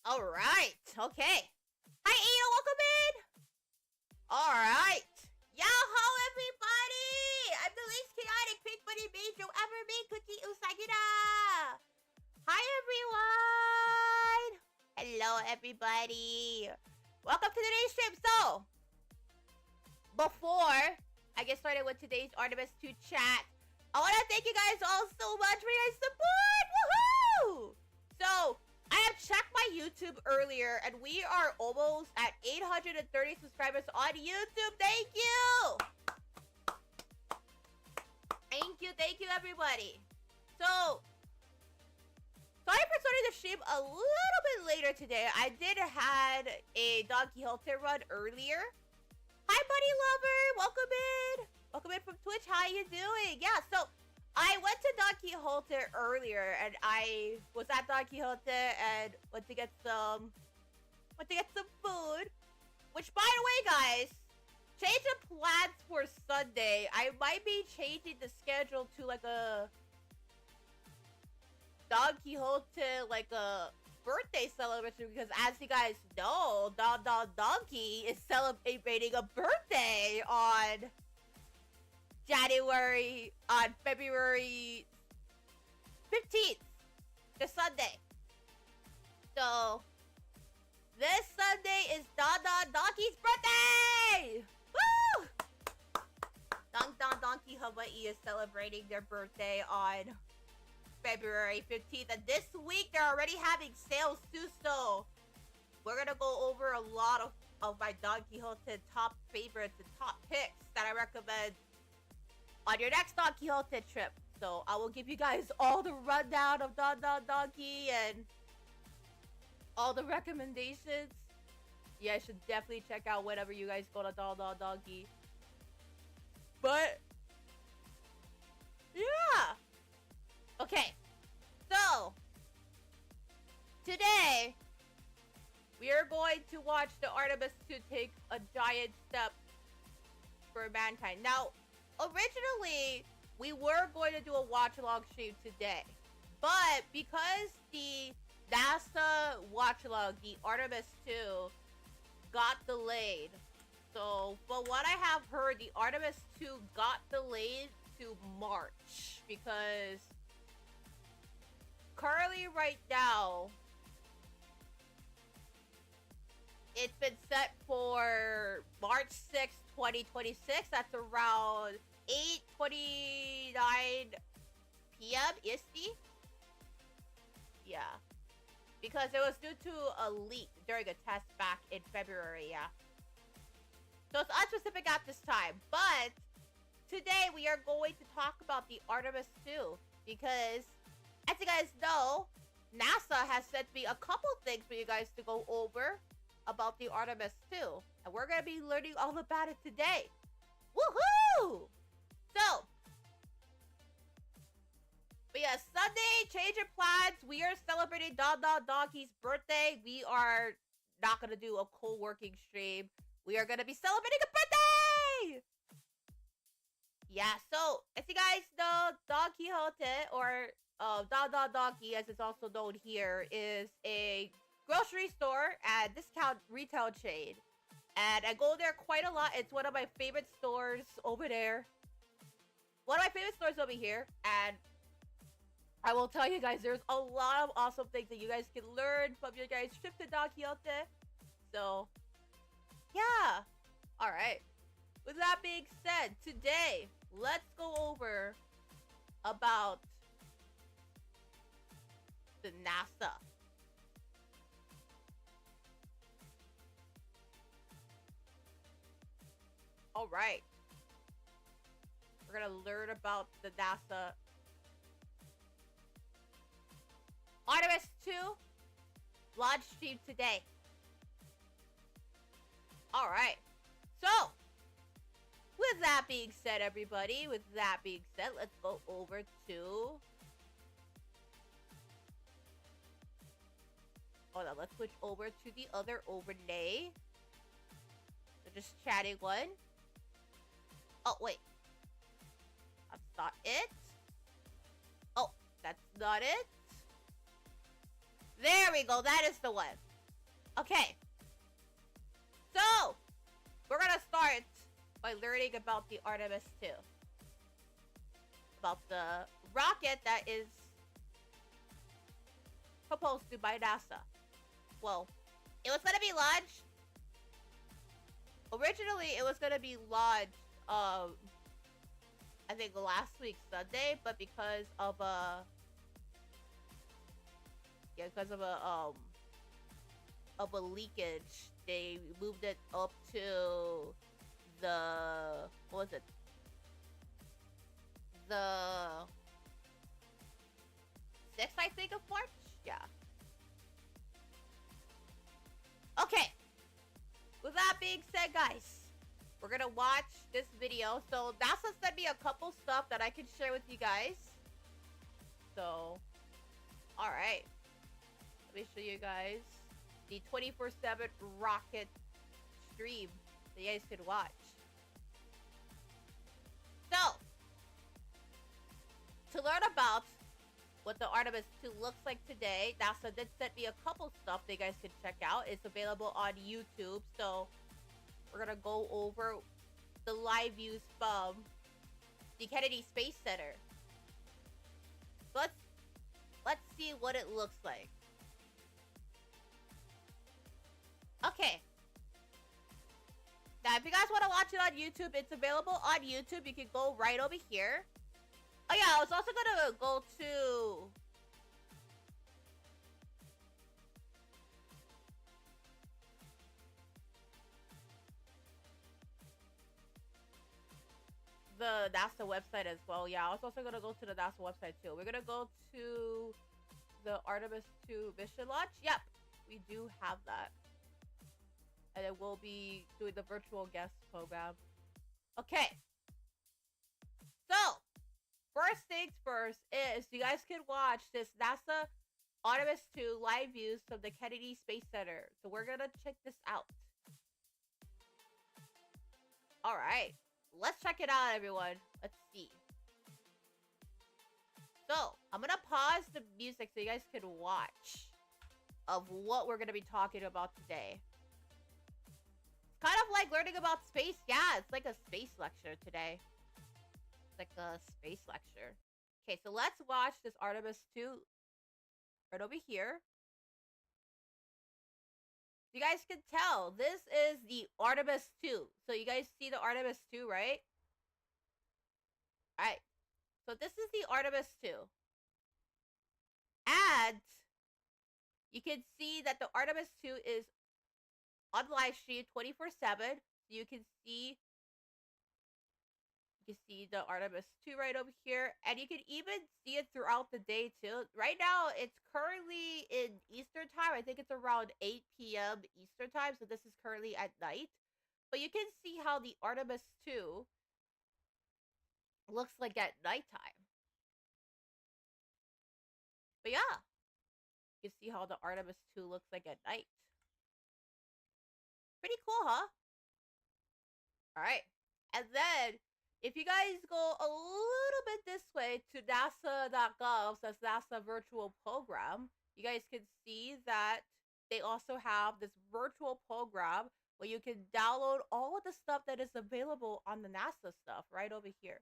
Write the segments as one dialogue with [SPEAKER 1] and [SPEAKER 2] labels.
[SPEAKER 1] All right. Okay. Hi, Ada. Welcome in. All right. Yo-ho, everybody. I'm the least chaotic pink bunny beast you'll ever meet, Cooky Usagida. Hi, everyone. Hello, everybody. Welcome to today's stream. So, before I get started with today's Artemis II chat, I want to thank you guys all so much for your support. Woohoo! So, I have checked my YouTube earlier, and we are almost at 830 subscribers on YouTube. Thank you! Thank you, everybody. So, sorry for starting the stream a little bit later today. I did have a Don Quixote run earlier. Hi, buddy lover! Welcome in! Welcome in from Twitch. How you doing? Yeah, so I went to Don Quixote earlier, and I was at Don Quixote and went to get some food. Which, by the way, guys, change of plans for Sunday. I might be changing the schedule to like a Don Quixote, like a birthday celebration, because as you guys know, Don Donkey is celebrating a birthday on February 15th, this Sunday. So, this Sunday is Don Donkey's birthday! Woo! Don Donkey Hawaii is celebrating their birthday on February 15th. And this week, they're already having sales too, so we're gonna go over a lot of my Don Quixote top favorites and top picks that I recommend on your next Don Quixote trip. So I will give you guys all the rundown of Don Donkey and all the recommendations. You guys should definitely check out whenever you guys go to Don Donkey. But yeah. Okay. So today we are going to watch the Artemis II take a giant step for mankind. Now, originally, we were going to do a watch-along stream today. But because the NASA watch-along, the Artemis II, got delayed. So, but what I have heard, the Artemis II got delayed to March. Because currently, right now, it's been set for March 6th, 2026. That's around 8:29 p.m. EST. Yeah. Because it was due to a leak during a test back in February, yeah. So it's unspecific at this time. But today we are going to talk about the Artemis II. Because, as you guys know, NASA has sent me a couple things for you guys to go over about the Artemis II. And we're going to be learning all about it today. Woohoo! So, but yeah, Sunday, change your plans. We are celebrating Don Donkey's birthday. We are not going to do a co-working stream. We are going to be celebrating a birthday! Yeah, so, as you guys know, Don Quixote, or Don Donkey, as it's also known here, is a grocery store and discount retail chain. And I go there quite a lot. It's one of my favorite stores over there. One of my favorite stores over here. And I will tell you guys, there's a lot of awesome things that you guys can learn from your guys' trip to Don Quixote. So, yeah. Alright. With that being said, today, let's go over about the NASA. Alright. We're gonna learn about the NASA Artemis II launch stream today. Alright. So, with that being said, everybody, let's go over to... Hold on, let's switch over to the other overlay. So just chatting one. Oh, wait. That's not it. Oh, that's not it. There we go. That is the one. Okay. So, we're gonna start by learning about the Artemis II. About the rocket that is proposed to by NASA. Well, it was gonna be launched. Originally, it was gonna be launched, I think last week Sunday, but because of a leakage, they moved it up to the what was it? The 6th, I think, of March. Yeah. Okay. With that being said, guys, we're gonna watch this video. So NASA sent me a couple stuff that I can share with you guys. So, all right. Let me show you guys the 24/7 rocket stream that you guys could watch. So, to learn about what the Artemis II looks like today, NASA did send me a couple stuff that you guys can check out. It's available on YouTube. So, we're gonna go over the live views from the Kennedy Space Center. So let's see what it looks like. Okay. Now, if you guys want to watch it on YouTube, it's available on YouTube. You can go right over here. Oh yeah, I was also gonna go to the NASA website as well. Yeah, I was also gonna go to the NASA website too. We're gonna go to the Artemis II mission launch. Yep, we do have that. And then we'll be doing the virtual guest program. Okay. So, first things first is you guys can watch this NASA Artemis II live views from the Kennedy Space Center. So we're gonna check this out. All right. Let's check it out, everyone. Let's see. So, I'm gonna pause the music so you guys can watch of what we're gonna be talking about today. It's kind of like learning about space. Yeah, it's like a space lecture today. It's like a space lecture. Okay, so let's watch this Artemis II right over here. You guys can tell this is the Artemis II. So you guys see the Artemis II, right? Alright. So this is the Artemis II. And you can see that the Artemis II is on live stream 24/7. So you can see the Artemis II right over here, and you can even see it throughout the day too. Right now, it's currently in Eastern time. I think it's around 8 p.m. Eastern time, so this is currently at night. But you can see how the Artemis II looks like at nighttime. But yeah, you can see how the Artemis II looks like at night. Pretty cool, huh? All right, and then if you guys go a little bit this way to nasa.gov, so that's NASA virtual program, you guys can see that they also have this virtual program where you can download all of the stuff that is available on the NASA stuff right over here.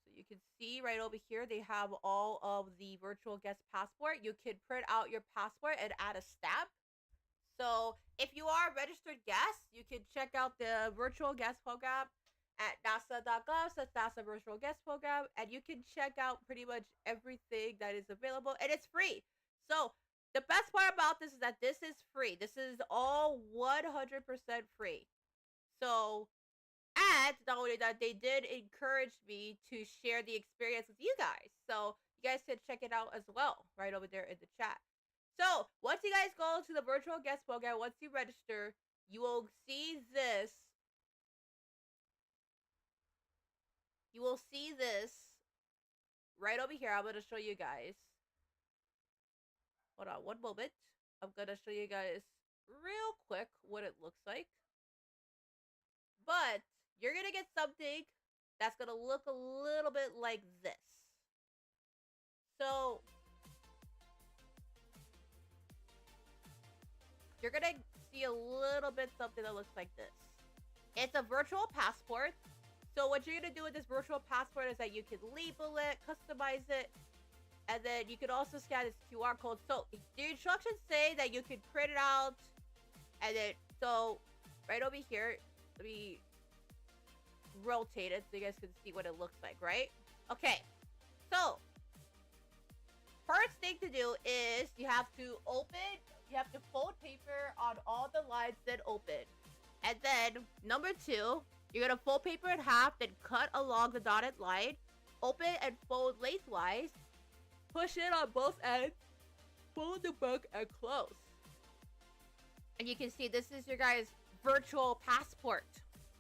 [SPEAKER 1] So you can see right over here, they have all of the virtual guest passport. You can print out your passport and add a stamp. So if you are a registered guest, you can check out the virtual guest program at nasa.gov, so that's NASA virtual guest program, and you can check out pretty much everything that is available, and it's free. So the best part about this is that this is free. This is all 100% free. So, and not only that, they did encourage me to share the experience with you guys. So you guys can check it out as well, right over there in the chat. So once you guys go to the virtual guest program, once you register, you will see this. You will see this right over here. I'm going to show you guys. Hold on one moment. I'm going to show you guys real quick what it looks like. But you're going to get something that's going to look a little bit like this. So you're gonna see a little bit something that looks like this. It's a virtual passport. So what you're gonna do with this virtual passport is that you can label it, customize it, and then you can also scan this QR code. So the instructions say that you can print it out, and then so right over here, let me rotate it so you guys can see what it looks like, right? Okay, so first thing to do is you have to fold paper on all the lines, then open. And then number 2, you're gonna fold paper in half, then cut along the dotted line, open and fold lengthwise, push it on both ends, fold the book, and close. And you can see this is your guys' virtual passport.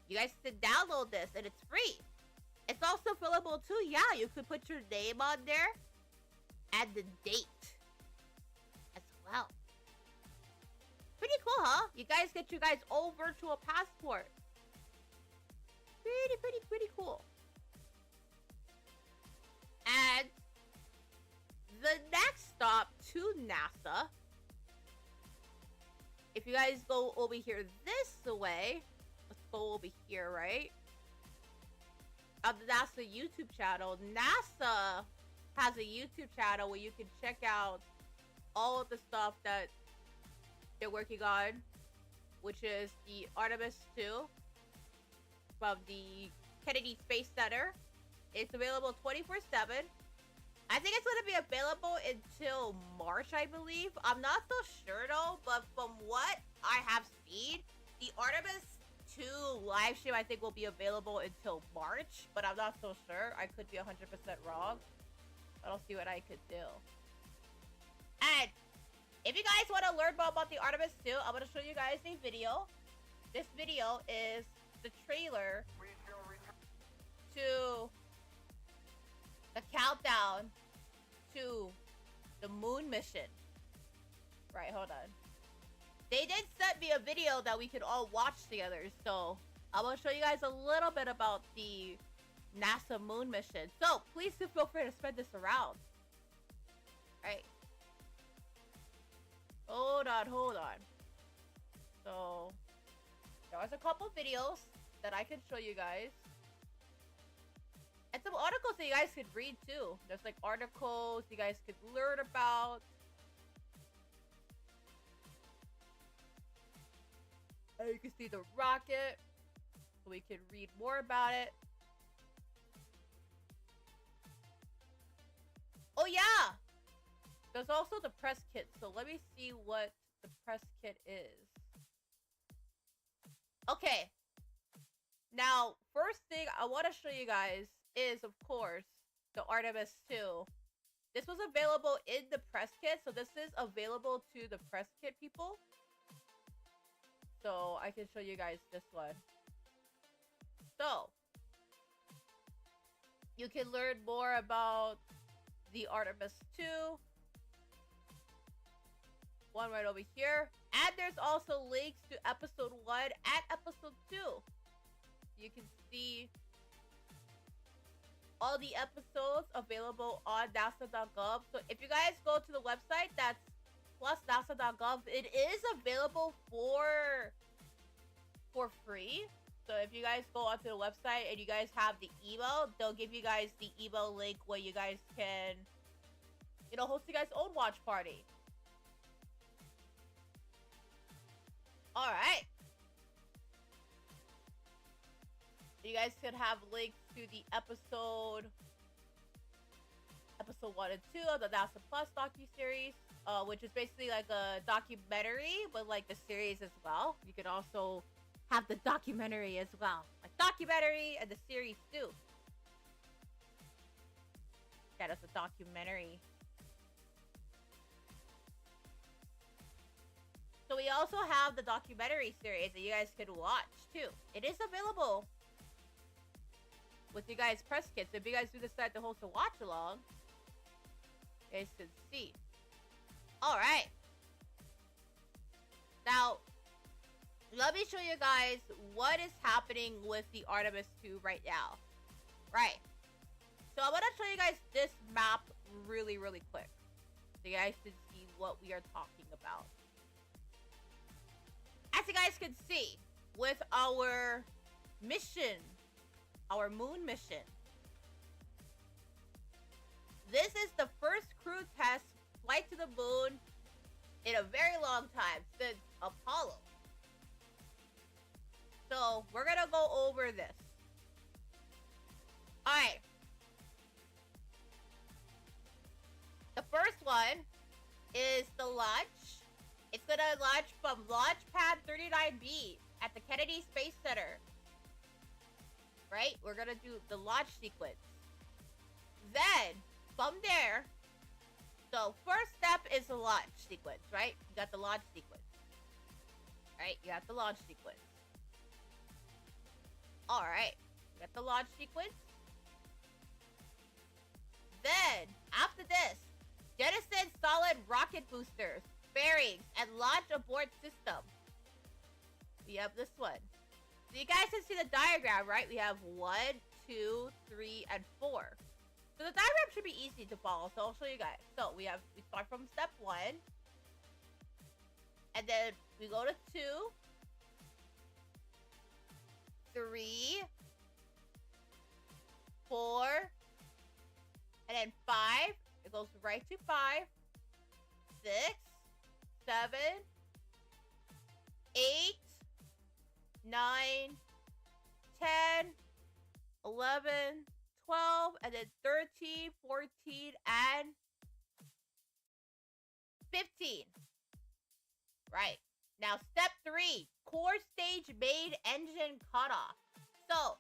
[SPEAKER 1] You guys can download this and it's free. It's also fillable too. Yeah, you could put your name on there and the date as well. Pretty cool, huh? You guys get your guys' own virtual passport. Pretty cool. And the next stop to NASA, if you guys go over here this way, let's go over here, right? On the NASA YouTube channel, NASA has a YouTube channel where you can check out all of the stuff that they're working on, which is the Artemis II from the Kennedy Space Center. It's available 24/7. I think it's going to be available until March, I believe. I'm not so sure though, but from what I have seen, the Artemis II live stream I think will be available until March, but I'm not so sure. I could be 100% wrong. I'll see what I could do. And if you guys want to learn more about the Artemis II, I'm going to show you guys a video. This video is the trailer to the countdown to the moon mission. Right, hold on. They did send me a video that we could all watch together, so I'm going to show you guys a little bit about the NASA moon mission. So please do feel free to spread this around. Right. Hold on. So there's a couple videos that I can show you guys. And some articles that you guys could read too. There's like articles you guys could learn about. And you can see the rocket. So we can read more about it. Oh yeah! There's also the press kit. So let me see what the press kit is. Okay. Now, first thing I want to show you guys is, of course, the Artemis II. This was available in the press kit. So this is available to the press kit people. So I can show you guys this one. So you can learn more about the Artemis II. One right over here. And there's also links to episode 1 and episode 2. You can see all the episodes available on nasa.gov. So if you guys go to the website, that's plusnasa.gov, it is available for free. So if you guys go onto the website and you guys have the email, they'll give you guys the email link where you guys can, you know, host you guys' own watch party. All right. You guys could have links to the episode 1 and 2 of the NASA Plus docu-series, which is basically like a documentary, but like the series as well. You could also have the documentary as well. A documentary and the series too. Yeah, that's a documentary. So we also have the documentary series that you guys could watch too. It is available with you guys' press kits. If you guys do decide to host a watch along, you guys can see. Alright. Now, let me show you guys what is happening with the Artemis II right now. Right. So I'm going to show you guys this map really quick, so you guys can see what we are talking about. guys can see, with our mission, our moon mission, this is the first crew test flight to the moon in a very long time, since Apollo. So, we're gonna go over this. Alright. The first one is the launch. It's gonna launch from Launch Pad 39B at the Kennedy Space Center. Right? We're gonna do the launch sequence. Then, from there, so first step is the launch sequence, right? You got the launch sequence. Right? You got the launch sequence. Alright. You got the launch sequence. Then, after this, jettison solid rocket boosters, bearings, and launch abort system. We have this one. So you guys can see the diagram, right? We have 1, 2, 3, and 4. So the diagram should be easy to follow, so I'll show you guys. So we start from step 1. And then we go to 2, 3, 4, and then 5. It goes right to 5, 6, 7, 8, 9, 10, 11, 12, and then 13, 14, and 15. Right. Now, step 3, core stage main engine cutoff. So,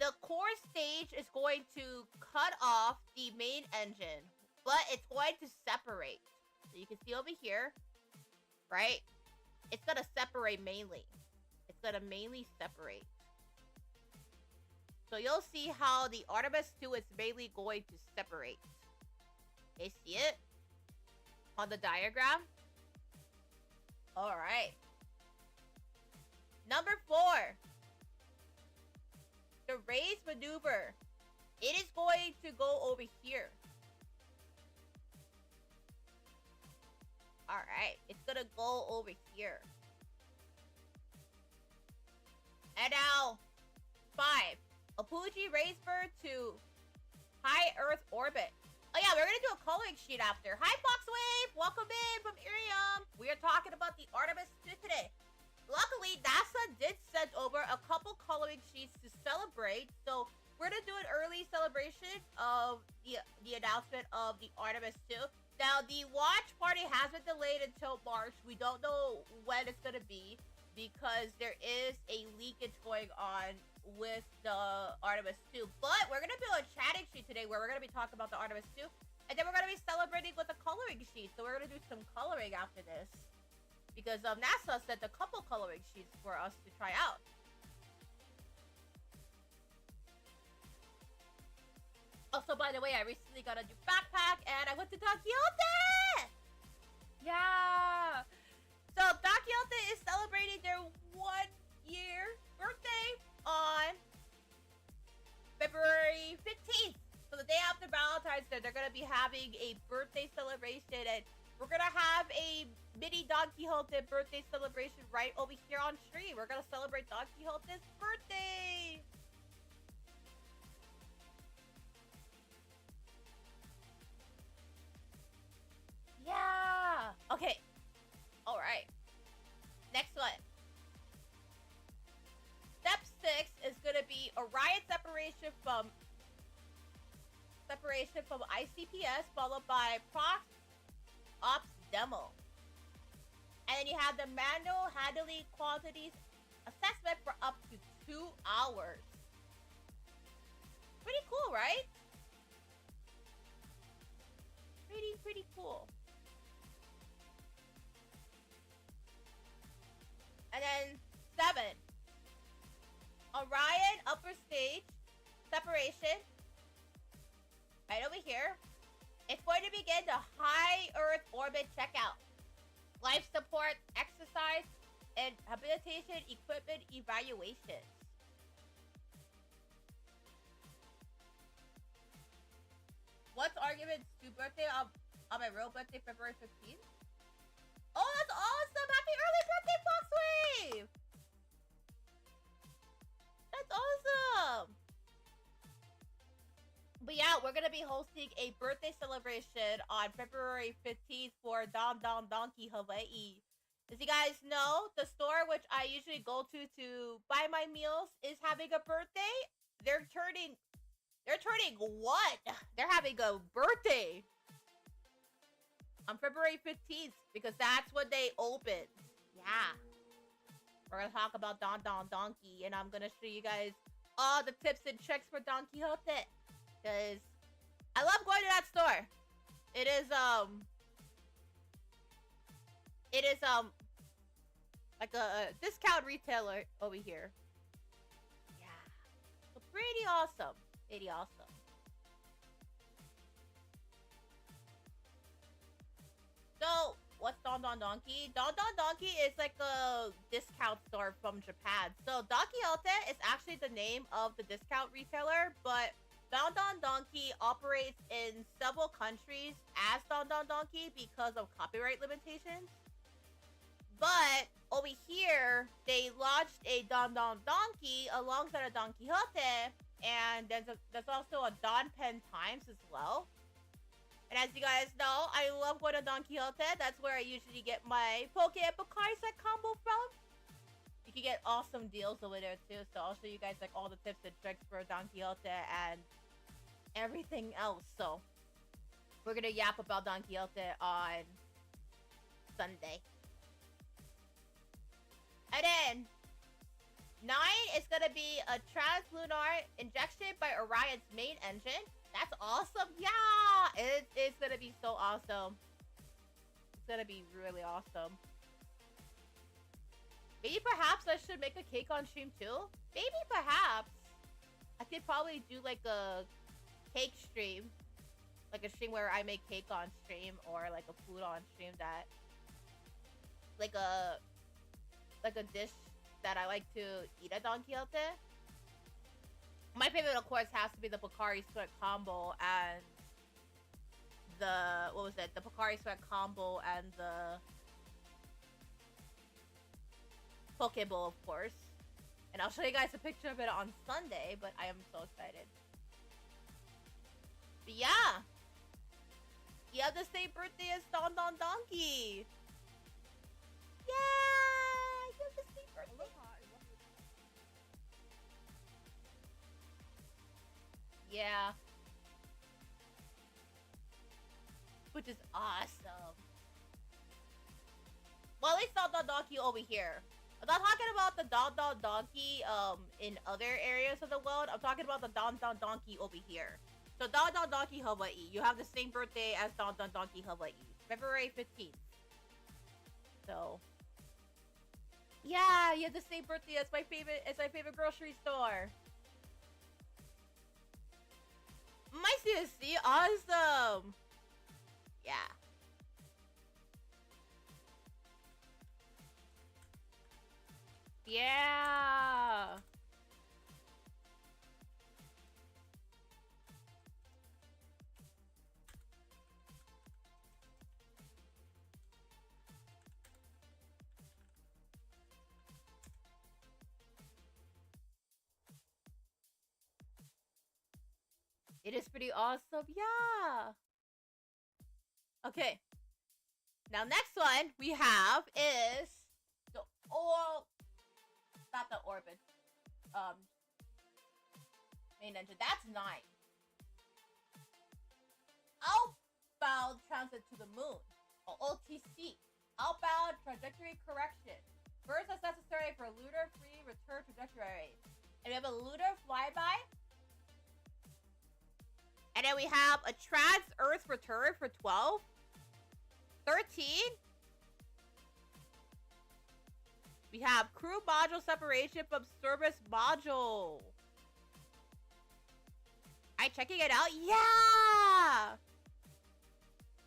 [SPEAKER 1] the core stage is going to cut off the main engine, but it's going to separate. So you can see over here, right? It's going to separate mainly. It's going to mainly separate. So you'll see how the Artemis II is mainly going to separate. Okay, see it? On the diagram? Alright. Number 4. The raise maneuver. It is going to go over here. Alright, it's gonna go over here. And now, 5. Apogee Raceber to high Earth orbit. Oh yeah, we're gonna do a coloring sheet after. Hi, Foxwave! Welcome in from Irium. We are talking about the Artemis II today. Luckily, NASA did send over a couple coloring sheets to celebrate. So we're gonna do an early celebration of the announcement of the Artemis II. Now, the launch party has been delayed until March. We don't know when it's gonna be because there is a leakage going on with the Artemis II. But we're gonna do a chatting sheet today where we're gonna be talking about the Artemis II, and then we're gonna be celebrating with a coloring sheet. So we're gonna do some coloring after this because NASA sent a couple coloring sheets for us to try out. Also, by the way, I recently got a new backpack and I went to Don Quixote! Yeah! So, Don Quixote is celebrating their 1-year birthday on February 15th. So, the day after Valentine's Day, they're going to be having a birthday celebration, and we're going to have a mini Don Quixote birthday celebration right over here on stream. We're going to celebrate Don Quixote's birthday! Yeah! Okay. Alright. Next one. Step 6 is gonna be Orion separation from ICPS, followed by Prox Ops demo. And then you have the manual handling quantities assessment for up to 2 hours. Pretty cool, right? Pretty cool. And then 7. Orion upper stage separation. Right over here. It's going to begin the high Earth orbit checkout, life support, exercise, and habilitation equipment evaluations. What's arguments to birthday on my real birthday, February 15th? Oh, that's awesome! Happy early birthday, we're gonna be hosting a birthday celebration on February 15th for Don Don Donkey Hawaii. As you guys know, the store which I usually go to buy my meals is having a birthday. They're turning what? They're having a birthday on February 15th because that's when they open. Yeah. We're gonna talk about Don Don Donkey, and I'm gonna show you guys all the tips and tricks for Don Quixote. Because I love going to that store. It is like a discount retailer over here. Yeah. So pretty awesome. Pretty awesome. So, what's Don Don Donkey? Don Don Donkey is like a discount store from Japan. So, Don Quixote is actually the name of the discount retailer, but Don Don Donkey operates in several countries as Don Don Donkey because of copyright limitations. But over here, they launched a Don Don Donkey alongside a Don Quixote, and there's also a Don Pen Times as well. And as you guys know, I love going to Don Quixote. That's where I usually get my Poke and Pocari set combo from. You can get awesome deals over there too. So I'll show you guys like all the tips and tricks for Don Quixote and everything else. So we're gonna yap about Don Quixote on Sunday. And then 9 is gonna be a translunar injection by Orion's main engine. That's awesome. Yeah, it's gonna be so awesome. It's gonna be really awesome. Maybe perhaps I should make a cake on stream too. Maybe perhaps I could probably do like a cake stream, like a stream where I make cake on stream, or like a food on stream that like a dish that I like to eat at Don Quixote. My favorite, of course, has to be the Pocari Sweat combo and the, what was it? The Pocari Sweat combo and the Poke Bowl, of course. And I'll show you guys a picture of it on Sunday, but I am so excited. But yeah. You have the same birthday as Don Don Donkey. Yeah! You have the same birthday. Yeah. Which is awesome. Well, at least Don Don Donkey over here. I'm not talking about the Don Don Donkey in other areas of the world. I'm talking about the Don Don Donkey over here. So Don Don Donkey Hawaii. You have the same birthday as Don Don Donkey Hawaii. February 15th. So yeah, you have the same birthday as my favorite grocery store. My CSC, awesome. Yeah. Yeah. It is pretty awesome. Yeah. Okay. Now, next one we have is the not the orbit. Main engine. That's 9. Outbound transit to the moon, or OTC. Outbound trajectory correction. First, as necessary for lunar free return trajectory. And we have a lunar flyby. And then we have a trans-Earth return for 12. 13. We have crew module separation from service module. Are you checking it out? Yeah!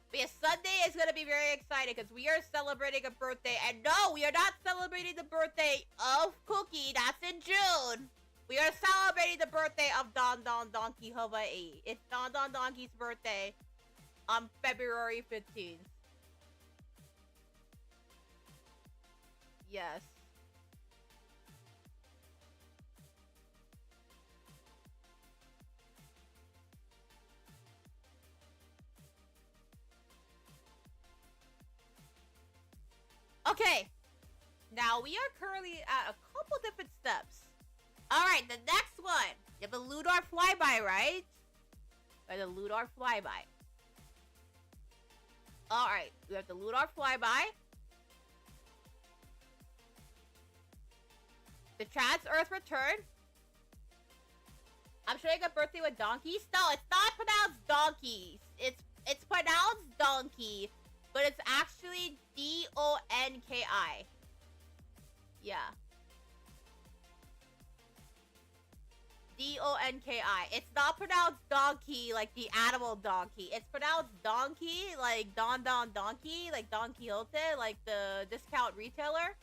[SPEAKER 1] But yeah, Sunday is going to be very exciting because we are celebrating a birthday. And no, we are not celebrating the birthday of Cooky. That's in June. We are celebrating the birthday of Don Don Donkey Hawaii. It's Don Don Donkey's birthday on February 15th. Yes. Okay. Now, we are currently at a couple different steps. Alright, the next one. You have a Ludar flyby, right? Or the Ludar flyby. Alright, we have the Ludar flyby. The Trans-Earth return. I'm showing a birthday with donkeys. No, it's not pronounced donkeys. It's pronounced donkey, but it's actually D-O-N-K-I. Yeah. D-O-N-K-I. It's not pronounced donkey like the animal donkey. It's pronounced donkey like Don Donkey, like Don Quixote, like the discount retailer.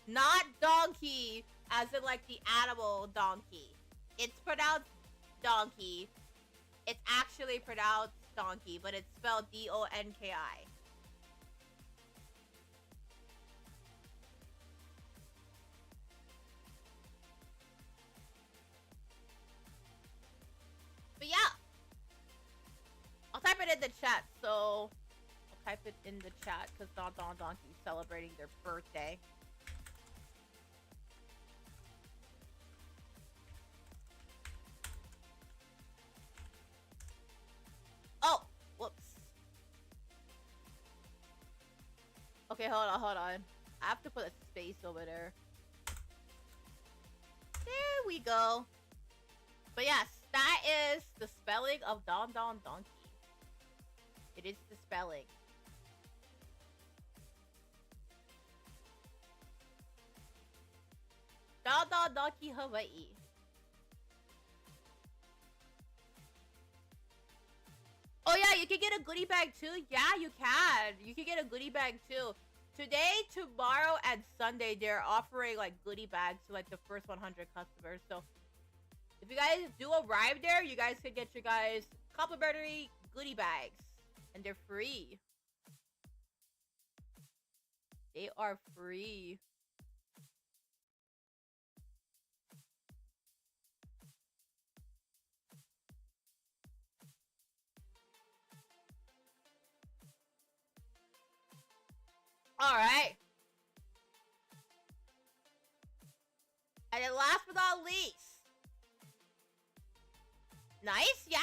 [SPEAKER 1] Not donkey as in like the animal donkey. It's pronounced donkey. It's actually pronounced donkey, but it's spelled D-O-N-K-I. But yeah, I'll type it in the chat. So I'll type it in the chat because Don Donkey is celebrating their birthday. Oh, whoops. Okay, hold on. I have to put a space over there. There we go. But yes, that is the spelling of Don Donkey. It is the spelling. Don Donkey Hawaii. Oh yeah, you can get a goodie bag too. Yeah, you can. You can get a goodie bag too. Today, tomorrow, and Sunday, they're offering like goodie bags to like the first 100 customers. So if you guys do arrive there, you guys can get your guys complimentary goodie bags. And they're free. They are free. Alright. And then last but not least. Nice, yeah.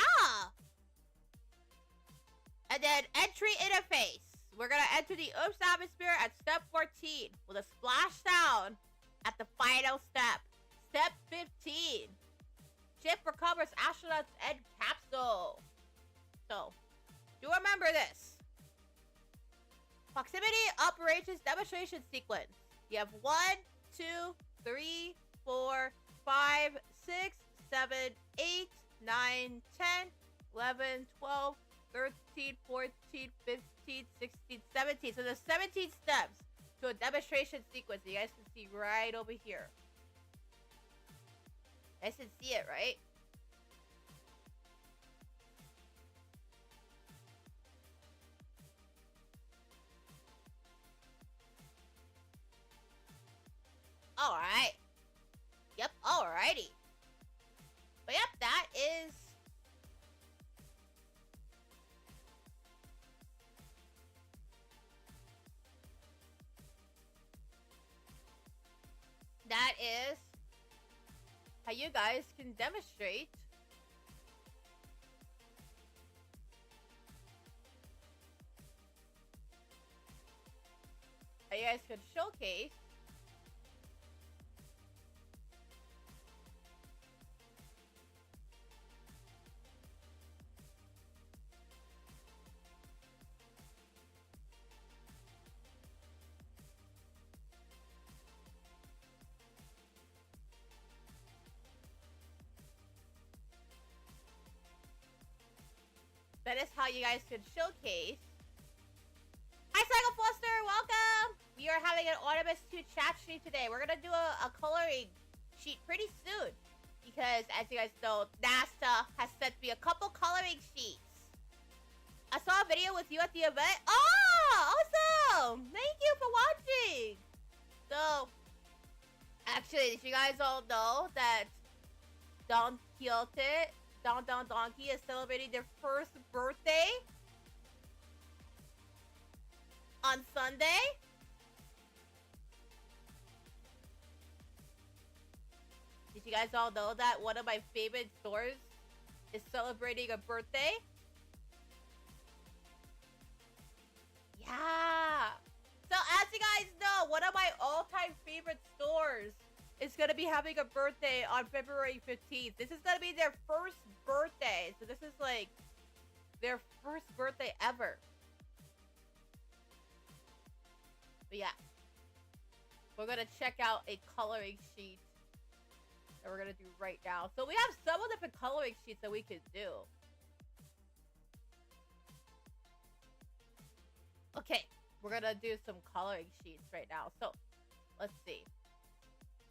[SPEAKER 1] And then entry interface. We're gonna enter the Oops atmosphere at step 14 with a splashdown at the final step. Step 15. Ship recovers astronauts and capsule. So, do remember this. Proximity operations demonstration sequence. You have 1, 2, 3, 4, 5, 6, 7, 8, 9, 10, 11, 12, 13, 14, 15, 16, 17. So there's 17 steps to a demonstration sequence. You guys can see right over here. You guys can see it, right? Alright. Yep, alrighty. But yep, that is... That is how you guys can demonstrate how you guys can showcase that is how you guys can showcase. Hi, Cycle Foster, welcome! We are having an Artemis II chat stream today. We're gonna do a coloring sheet pretty soon. Because, as you guys know, NASA has sent me a couple coloring sheets. I saw a video with you at the event. Oh, awesome! Thank you for watching! So, actually, did you guys all know that Don Quixote, Don Donkey is celebrating their first birthday on Sunday? You guys all know that one of my favorite stores is celebrating a birthday. Yeah. So as you guys know, one of my all-time favorite stores is gonna be having a birthday on February 15th. This is gonna be their first birthday. So this is like their first birthday ever. But yeah. We're gonna check out a coloring sheet that we're gonna do right now. So we have several different coloring sheets that we could do. Okay, we're gonna do some coloring sheets right now. So let's see.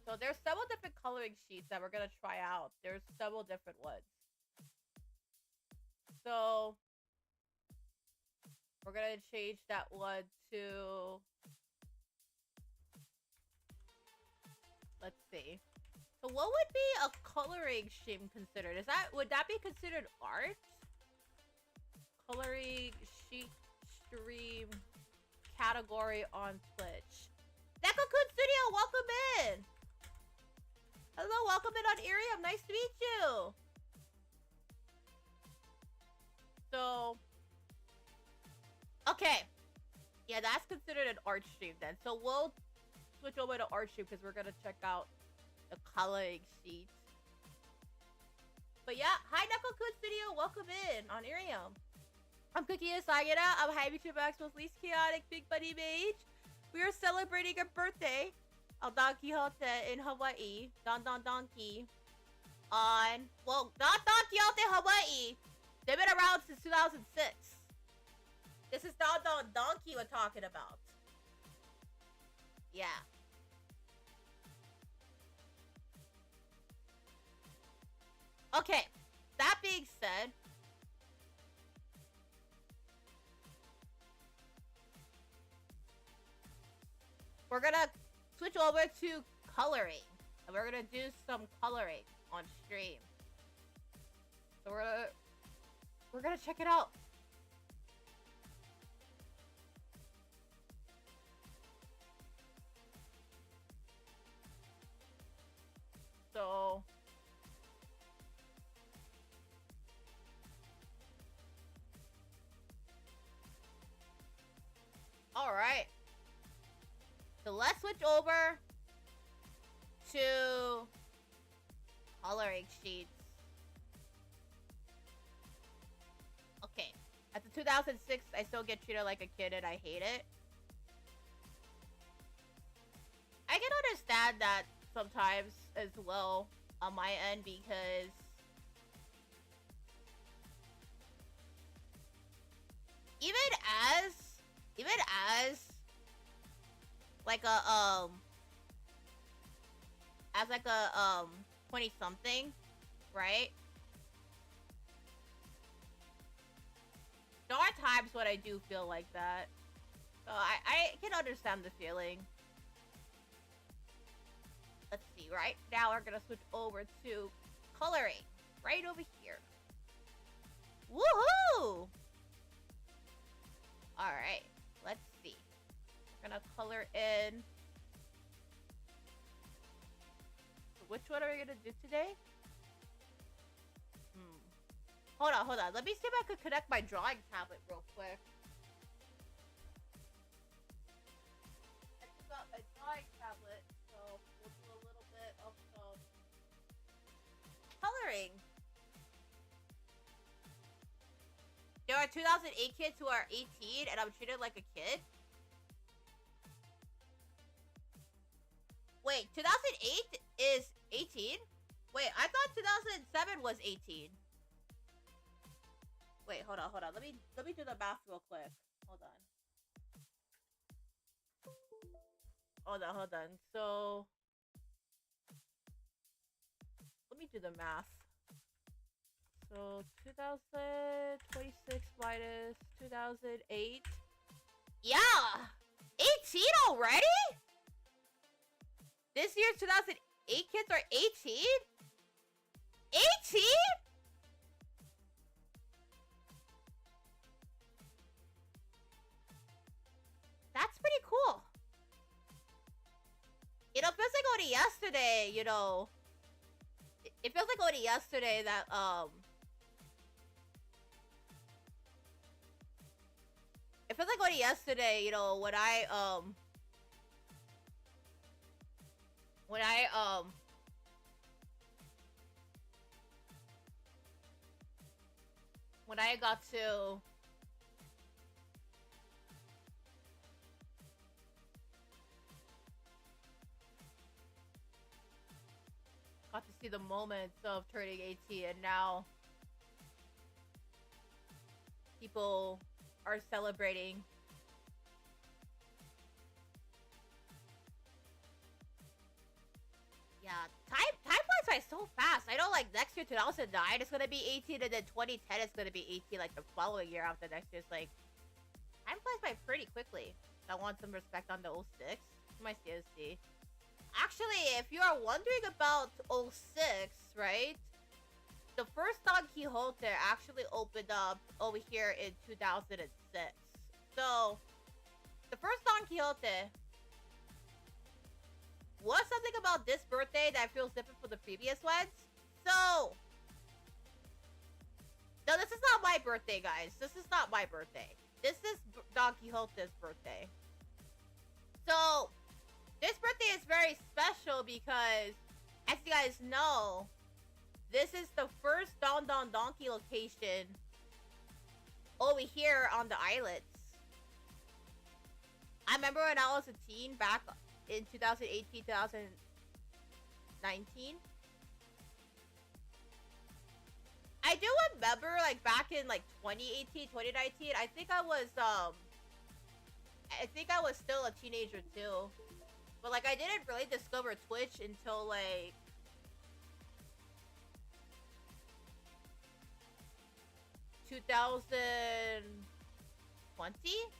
[SPEAKER 1] So there's several different coloring sheets that we're gonna try out. There's several different ones. So we're gonna change that one to, let's see. So what would be a coloring stream considered? Would that be considered art? Coloring sheet stream category on Twitch. Nekokun Studio, welcome in. Hello, welcome in on Irium. Nice to meet you. So, okay. Yeah, that's considered an art stream then. So we'll switch over to art stream because we're gonna check out the coloring sheet. But yeah, hi Nekokun Studio, welcome in on Irium. I'm Cooky Usagida. I'm High VTuber Expo's least chaotic big buddy mage. We are celebrating a birthday of Don Quixote in Hawaii. Don Donkey. Well, not Don Quixote Hawaii. They've been around since 2006. This is Don Donkey we're talking about. Yeah. Okay. That being said, we're gonna switch over to coloring. And we're gonna do some coloring on stream. So we're gonna check it out. So all right. So let's switch over to coloring sheets. Okay. At the 2006, I still get treated like a kid and I hate it. I can understand that sometimes as well on my end because even as like a as like a 20 something, right? There are times when I do feel like that. So I can understand the feeling. Let's see, right? Now we're gonna switch over to coloring. Right over here. Woohoo! Alright, let's see. We're gonna color in. Which one are we gonna do today? Hold on. Let me see if I could connect my drawing tablet real quick. I took out my drawing tablet, so we'll do a little bit of some coloring. There are 2008 kids who are 18 and I'm treated like a kid. Wait, 2008 is 18? Wait, I thought 2007 was 18. Wait, hold on. Let me do the math real quick. Hold on. So let me do the math. So 2026 minus 2008. Yeah! 18 already? This year's 2008 kids are 18? 18? That's pretty cool. You know, feels like only yesterday, you know, It feels like only yesterday that it feels like only yesterday, you know, when I when I got to see the moments of turning 18, and now people are celebrating. Yeah, time flies by so fast. I know, like, next year 2009 is gonna be 18, and then 2010 is gonna be 18, like the following year after next year. It's like time flies by pretty quickly. I want some respect on the 06. My CSC. Actually, if you are wondering about 06, right? The first Don Quixote actually opened up over here in 2006. So, the first Don Quixote was something about this birthday that feels different from the previous ones. So, no, this is not my birthday, guys. This is not my birthday. This is Don Quixote's birthday. So, this birthday is very special because, as you guys know, this is the first Don Don Donkey location over here on the islets. I remember when I was a teen back in 2018, 2019. I do remember, like, back in, like, 2018, 2019, I think I was still a teenager, too. But, like, I didn't really discover Twitch until, like,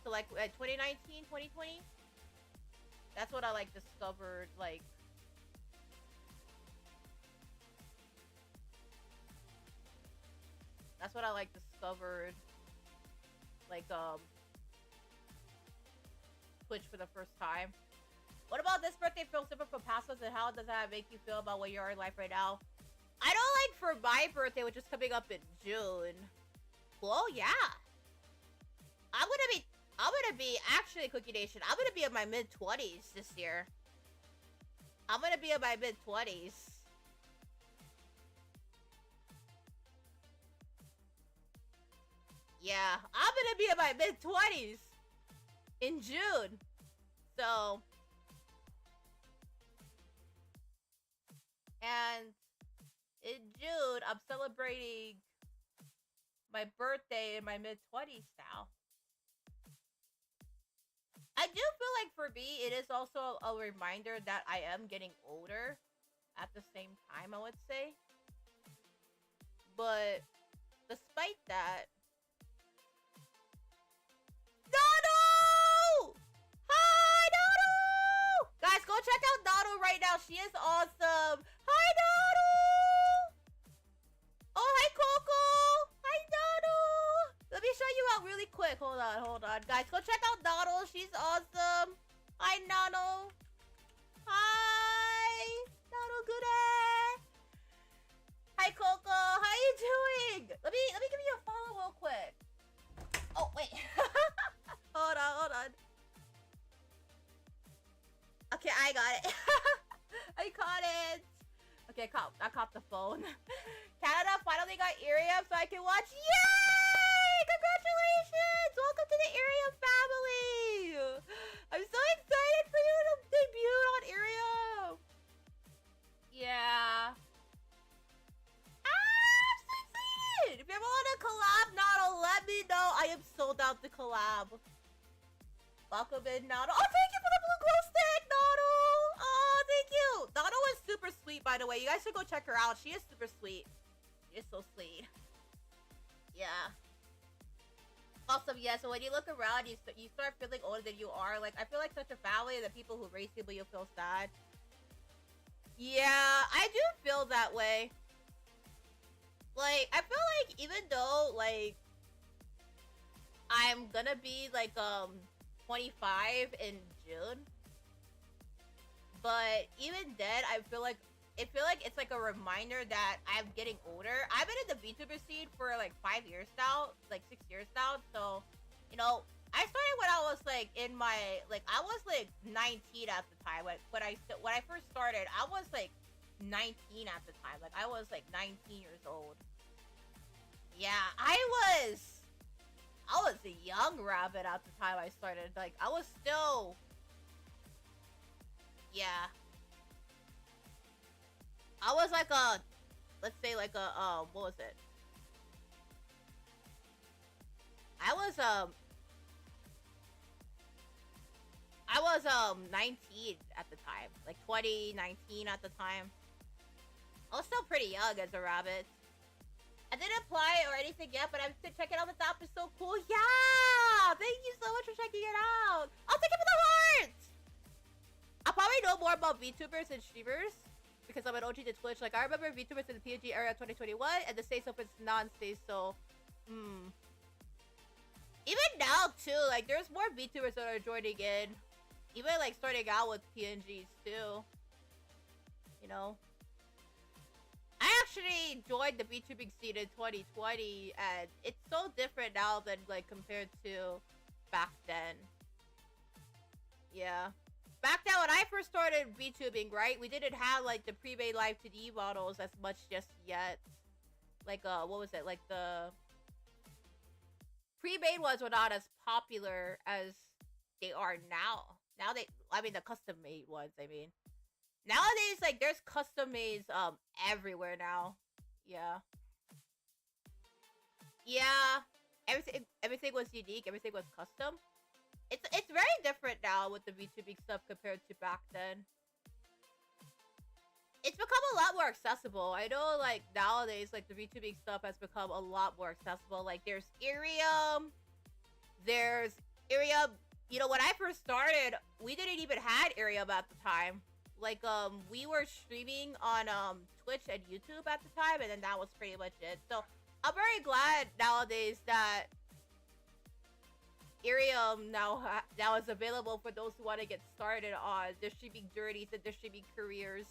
[SPEAKER 1] so, like, 2019, 2020. That's what I, like, discovered, like, that's what I, like, discovered, like, Twitch for the first time. What about this birthday feels different from past ones, and how does that make you feel about where you are in life right now? I know, like, for my birthday, which is coming up in June. Well, yeah. I'm gonna be, actually, Cookie Nation, I'm gonna be in my mid-20s this year. I'm gonna be in my mid-20s. Yeah, I'm gonna be in my mid-20s in June. So, and in June, I'm celebrating my birthday in my mid-20s now. I do feel like for me, it is also a reminder that I am getting older at the same time, I would say. But despite that, Dodo! Hi, Dodo! Guys, go check out Dodo right now. She is awesome. Hi, Dodo! Oh, hi, Coco! Hi, Dodo! Let me show you out really quick. Hold on. Guys, go check out Dodo. She's awesome. Hi, Nano. Hi! Dodo Gude! Hi, Coco. How you doing? Let me give you a follow real quick. Oh, wait. Hold on. Okay, I got it. I caught it. Okay, I caught the phone. Canada finally got Irium so I can watch. Yay! Congratulations! Welcome to the Irium family! I'm so excited for you to debut on Irium. Yeah. I'm so excited! If you ever want to collab, Nado, let me know. I am sold out to collab. Welcome in, Nado. Oh, thank you for the blue glow stick, Nado! Oh, thank you. Nado is super sweet, by the way. You guys should go check her out. She is super sweet. She is so sweet. Yeah. Awesome, yeah. So when you look around, you start feeling older than you are. Like, I feel like such a family, the people who raise you, but you feel sad. Yeah, I do feel that way. Like, I feel like even though, like, I'm gonna be, like, 25 in June. But even then, I feel like I feel like it's like a reminder that I'm getting older. I've been in the VTuber scene for like 5 years now, like 6 years now. So, you know, I started when I was like in my I was like 19 at the time. Like when I first started, I was like 19 at the time. Like I was like 19 years old. Yeah, I was a young rabbit at the time I started. Like I was still, yeah. I was like a, let's say like a, what was it? I was, 19 at the time. Like 2019 at the time. I was still pretty young as a rabbit. I didn't apply or anything yet, but I'm still checking out the top. It's so cool. Yeah! Thank you so much for checking it out. I'll take it for the heart! I'll probably know more about VTubers and streamers because I'm an OG to Twitch. Like, I remember VTubers in the PNG era 2021 and the Stay Open's non-Stay, so... Even now, too, like, there's more VTubers that are joining in. Even, like, starting out with PNGs, too. You know? I actually joined the VTubing scene in 2020, and it's so different now than, like, compared to back then. Yeah. Back then, when I first started VTubing, right, we didn't have, like, the pre-made live 2D models as much just yet. Like, what was it? Like, the pre-made ones were not as popular as they are now. Now I mean, the custom-made ones, I mean. Nowadays, like, there's custom-mades, everywhere now. Yeah. Yeah. Everything was unique. Everything was custom. It's very different now with the VTubing stuff compared to back then. It's become a lot more accessible. I know, like, nowadays, like, the VTubing stuff has become a lot more accessible. Like, there's Irium. You know, when I first started, we didn't even have Irium at the time. Like, we were streaming on, Twitch and YouTube at the time, and then that was pretty much it. So, I'm very glad nowadays that Irium now is available for those who want to get started on their streaming journeys and their streaming careers.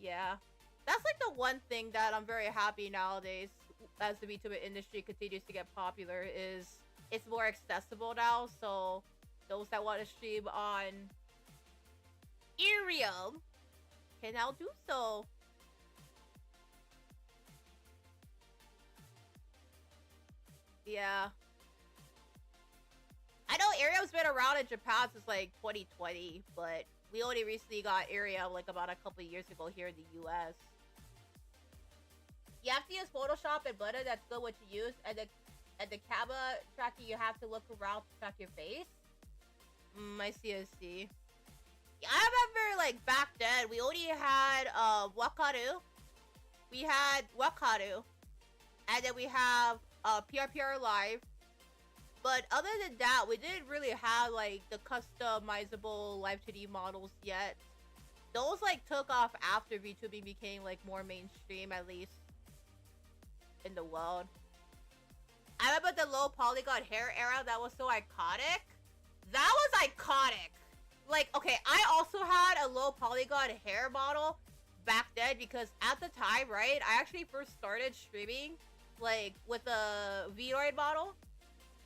[SPEAKER 1] Yeah. That's, like, the one thing that I'm very happy nowadays as the VTuber industry continues to get popular is it's more accessible now, so those that want to stream on Irium can now do so. Yeah. I know Irium's been around in Japan since like 2020, but we only recently got Irium like about a couple of years ago here in the US. You have to use Photoshop and Blender, that's good what you use, and the camera tracking you have to look around to track your face. I see. Yeah, I remember, like, back then, we only had, Wakaru. We had Wakaru. And then we have, PRPR Live. But other than that, we didn't really have, like, the customizable Live 2D models yet. Those, like, took off after VTubing became, like, more mainstream, at least in the world. I remember the low polygon hair era. That was so iconic. That was iconic. Like, okay, I also had a low polygon hair model back then because at the time, right, I actually first started streaming, like, with a Vroid model.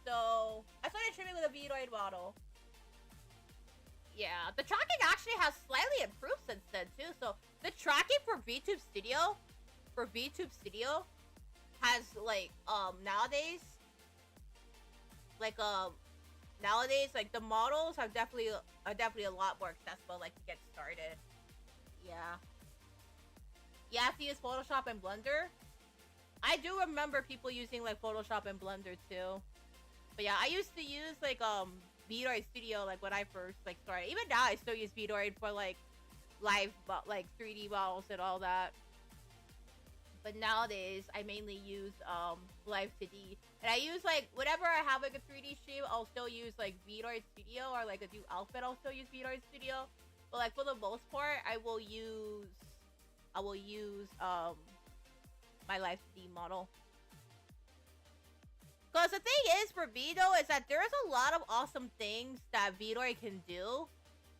[SPEAKER 1] So, I started streaming with a Vroid model. Yeah, the tracking actually has slightly improved since then, too. So, the tracking for VTube Studio, has, like, nowadays, like, the models are definitely a lot more accessible, like, to get started. Yeah. You have to use Photoshop and Blender. I do remember people using, like, Photoshop and Blender, too. But yeah, I used to use, like, Vroid Studio, like, when I first, like, started. Even now, I still use Vroid for, like, live, like, 3D models and all that. But nowadays, I mainly use, Live 2D. And I use, like, whenever I have, like, a 3D stream, I'll still use, like, Vroid Studio, or, like, a new outfit, I'll still use Vroid Studio. But, like, for the most part, I will use, my Live 2D model. Because the thing is, for me, though, is that there's a lot of awesome things that Vroid can do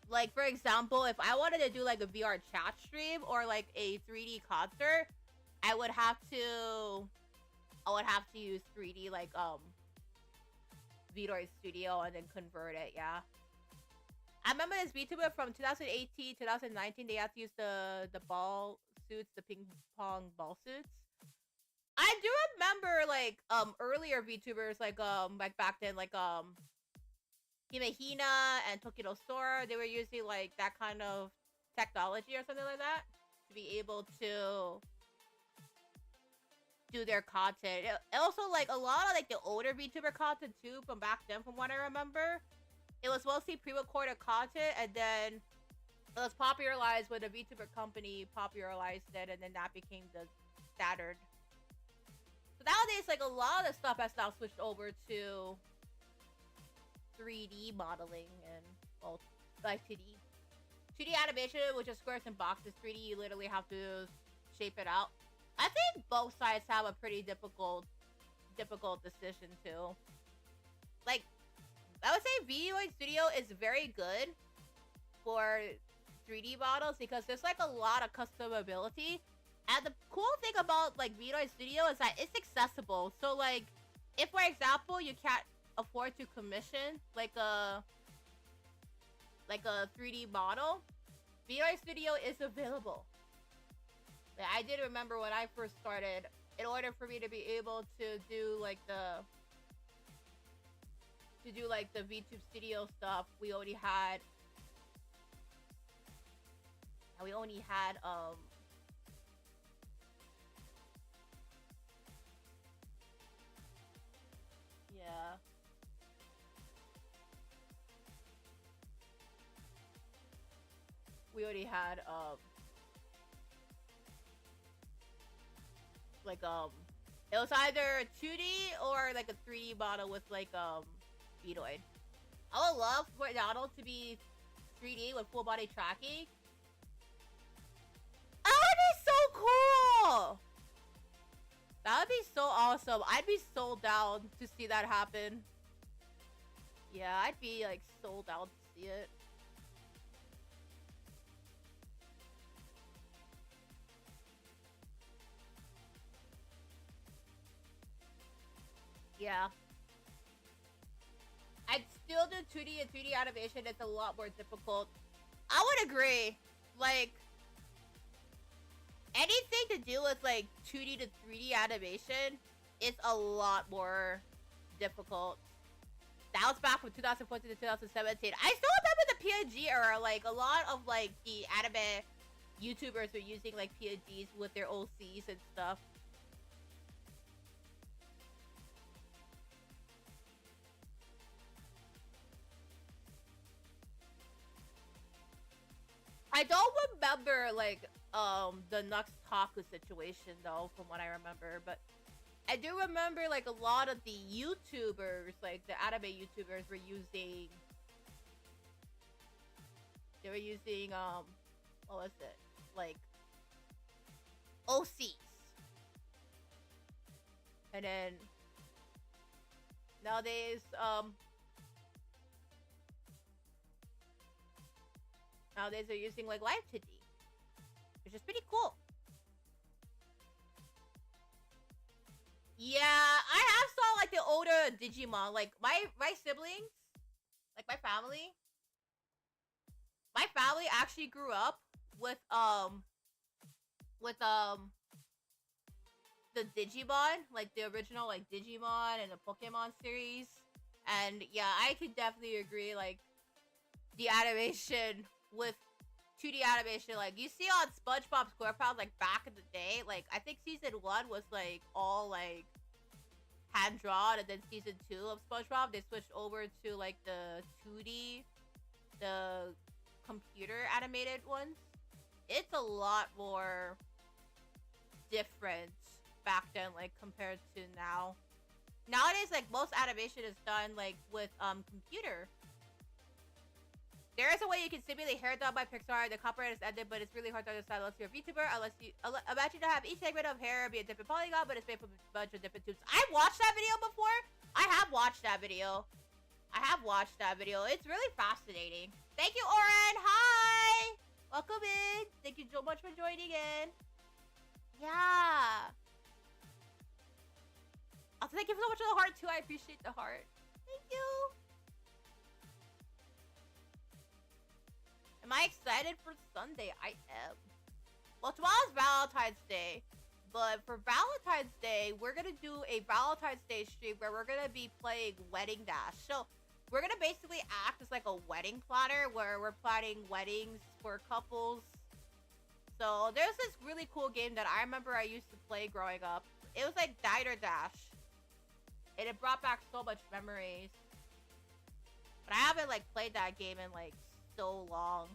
[SPEAKER 1] Like, for example, if I wanted to do like a VR chat stream or like a 3D concert, I would have to use 3D like VTuber Studio and then convert it. Yeah, I remember this VTuber from 2018, 2019. They had to use the ball suits, the ping pong ball suits. I do remember like earlier VTubers like back then like Himehina and Tokiro Sora, they were using like that kind of technology or something like that to be able to do their content. Also, like a lot of like the older VTuber content too from back then, from what I remember, it was mostly pre-recorded content, and then it was popularized when the VTuber company popularized it, and then that became the standard. So nowadays, like a lot of the stuff has now switched over to 3D modeling and, well, like 2D. 2D animation, which is squares and boxes. 3D, you literally have to shape it out. I think both sides have a pretty difficult decision too. Like, I would say VTuber Studio is very good for 3D models because there's like a lot of customability. And the cool thing about like VTuber Studio is that it's accessible. So like, if for example you can't afford to commission like a 3D model, VTuber Studio is available. I did remember when I first started, in order for me to be able to do like the VTube Studio stuff, we only had yeah. We already had it was either 2D or like a 3D model with like Vitoid. I would love for the model to be 3D with full body tracking. That would be so cool! That would be so awesome. I'd be so down to see that happen. Yeah, I'd be like so down to see it. Yeah. I'd still do 2D and 3D animation. It's a lot more difficult. I would agree. Like, anything to do with like 2D to 3D animation is a lot more difficult. That was back from 2014 to 2017. I still remember the PNG era. Like, a lot of like the anime YouTubers were using like PNGs with their OCs and stuff. I don't remember like the Nux Taku situation though, from what I remember, but I do remember like a lot of the YouTubers, like the anime YouTubers were using what was it? Like OCs. And then nowadays they're using like live 2D, which is pretty cool. Yeah, I have saw like the older Digimon. Like my siblings, like my family actually grew up with the Digimon, like the original like Digimon and the Pokemon series. And yeah, I could definitely agree, like the animation with 2D animation, like you see on SpongeBob SquarePants, like back in the day, like I think season 1 was like all like hand drawn, and then season 2 of SpongeBob they switched over to like the 2D, the computer animated ones. It's a lot more different back then, like compared to now. Nowadays, like most animation is done like with computer. There is a way you can simulate hair done by Pixar. The copyright is ended, but it's really hard to understand unless you're a VTuber. Imagine to have each segment of hair be a different polygon, but it's made from a bunch of different tubes. I watched that video before. I have watched that video. It's really fascinating. Thank you, Oren. Hi. Welcome in. Thank you so much for joining in. Yeah. Also, thank you so much for the heart, too. I appreciate the heart. Thank you. Am I excited for Sunday? I am. Well, tomorrow's Valentine's Day. But for Valentine's Day, we're going to do a Valentine's Day stream where we're going to be playing Wedding Dash. So, we're going to basically act as like a wedding planner where we're planning weddings for couples. So, there's this really cool game that I remember I used to play growing up. It was like Diner Dash. And it brought back so much memories. But I haven't like played that game in like so long.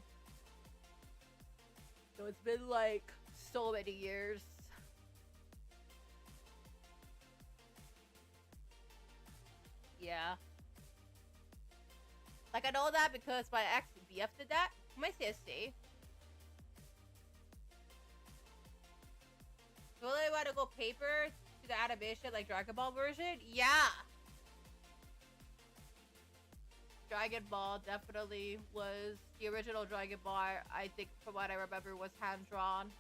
[SPEAKER 1] So it's been like so many years. Yeah. Like I know that because my ex BF did that. My CSC. You really want to go paper to the animation like Dragon Ball version? Yeah. Dragon Ball definitely was the original Dragon Ball. I think from what I remember was hand drawn.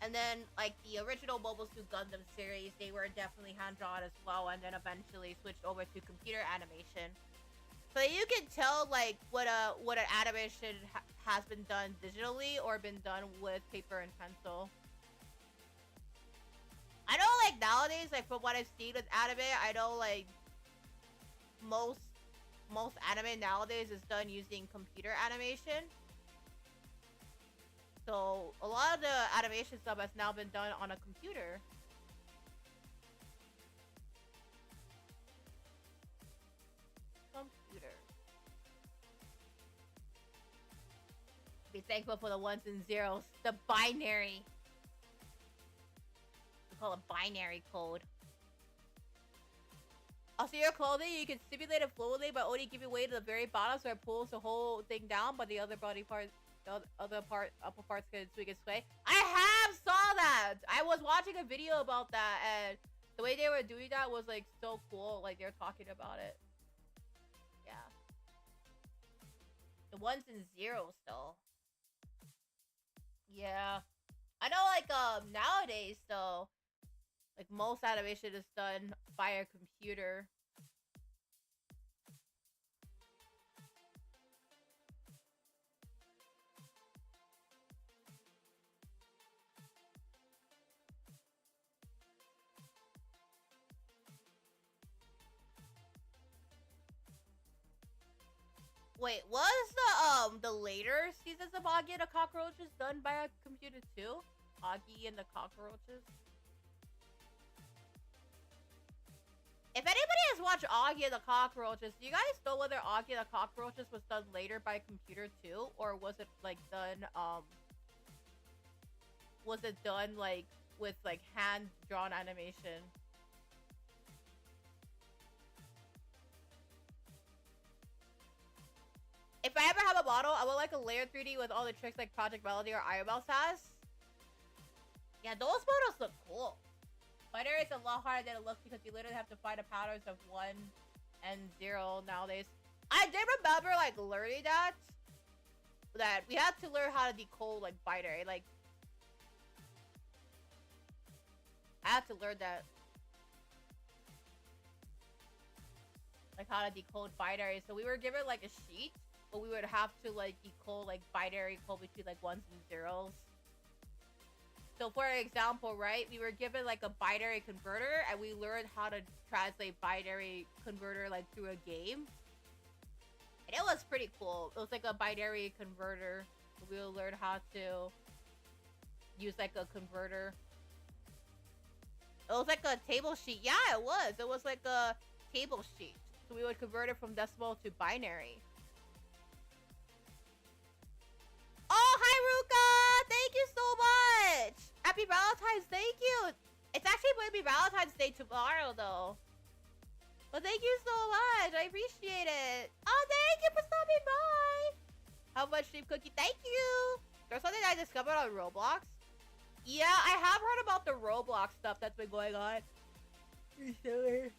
[SPEAKER 1] And then like the original Mobile Suit Gundam series, they were definitely hand drawn as well, and then eventually switched over to computer animation. So you can tell like what an animation has been done digitally or been done with paper and pencil. I know like nowadays, like from what I've seen with anime, I know like most anime nowadays is done using computer animation. So a lot of the animation stuff has now been done on a computer. Computer. Be thankful for the ones and zeros. The binary. We call it binary code. Also, your clothing, you can simulate it fluidly by only giving weight to the very bottom so it pulls the whole thing down, but the other body part, upper parts can sway. I have saw that! I was watching a video about that, and the way they were doing that was, like, so cool. Like, they were talking about it. Yeah. The ones and zeros, though. Yeah. I know, like, nowadays, though, like, most animation is done by a computer. Wait, was the later seasons of Augie and the Cockroaches done by a computer too? Augie and the Cockroaches? If anybody has watched Augie and the Cockroaches, do you guys know whether Augie and the Cockroaches was done later by computer too? Or was it like done, was it done like with like hand-drawn animation? If I ever have a model, I would like a layer 3D with all the tricks like Project Melody or Iron Mouse has. Yeah, those models look cool. Fighter is a lot harder than it looks because you literally have to find the patterns of 1 and 0 nowadays. I did remember like learning that we had to learn how to decode like binary. Like I had to learn that, like how to decode binary. So we were given like a sheet, but we would have to like decode like binary code between like 1s and 0s. So for example, right, we were given like a binary converter and we learned how to translate binary converter like through a game. And it was pretty cool. It was like a binary converter. We will learn how to use like a converter. It was like a table sheet. Yeah, it was. It was like a table sheet. So we would convert it from decimal to binary. Oh, hi, Ruka! Thank you so much! Happy Valentine's, thank you! It's actually going to be Valentine's Day tomorrow, though. But thank you so much! I appreciate it! Oh, thank you for stopping by! How much Stream Cookie? Thank you! There's something I discovered on Roblox. Yeah, I have heard about the Roblox stuff that's been going on recently.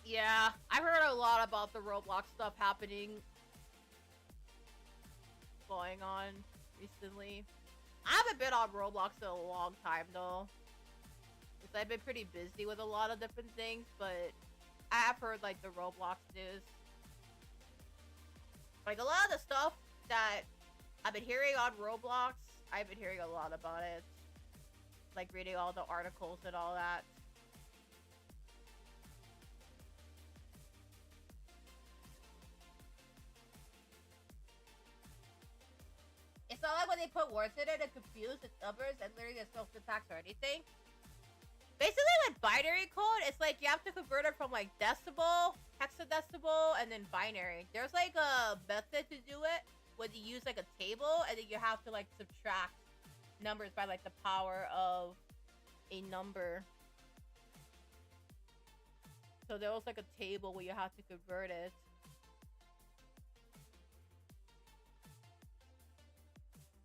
[SPEAKER 1] Yeah, I've heard a lot about the Roblox stuff happening, going on recently. I haven't been on Roblox in a long time though, because I've been pretty busy with a lot of different things, but I have heard like the Roblox news. Like a lot of the stuff that I've been hearing on Roblox, I've been hearing a lot about it. Like reading all the articles and all that. It's not like when they put words in it and confuse its numbers and literally it's no syntax or anything. Basically, with binary code, it's like you have to convert it from like decimal, hexadecimal, and then binary. There's like a method to do it when you use like a table and then you have to like subtract numbers by like the power of a number. So there was like a table where you have to convert it.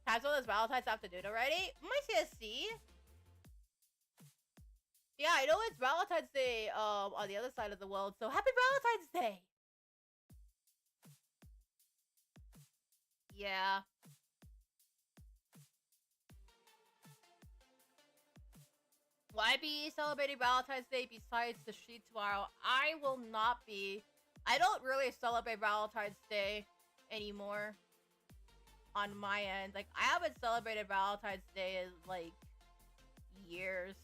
[SPEAKER 1] Times when it's Valentine's afternoon already? My CSC? Yeah, I know it's Valentine's Day on the other side of the world, so happy Valentine's Day! Yeah. Will I be celebrating Valentine's Day besides the street tomorrow? I will not be. I don't really celebrate Valentine's Day anymore on my end. Like, I haven't celebrated Valentine's Day in, like, years.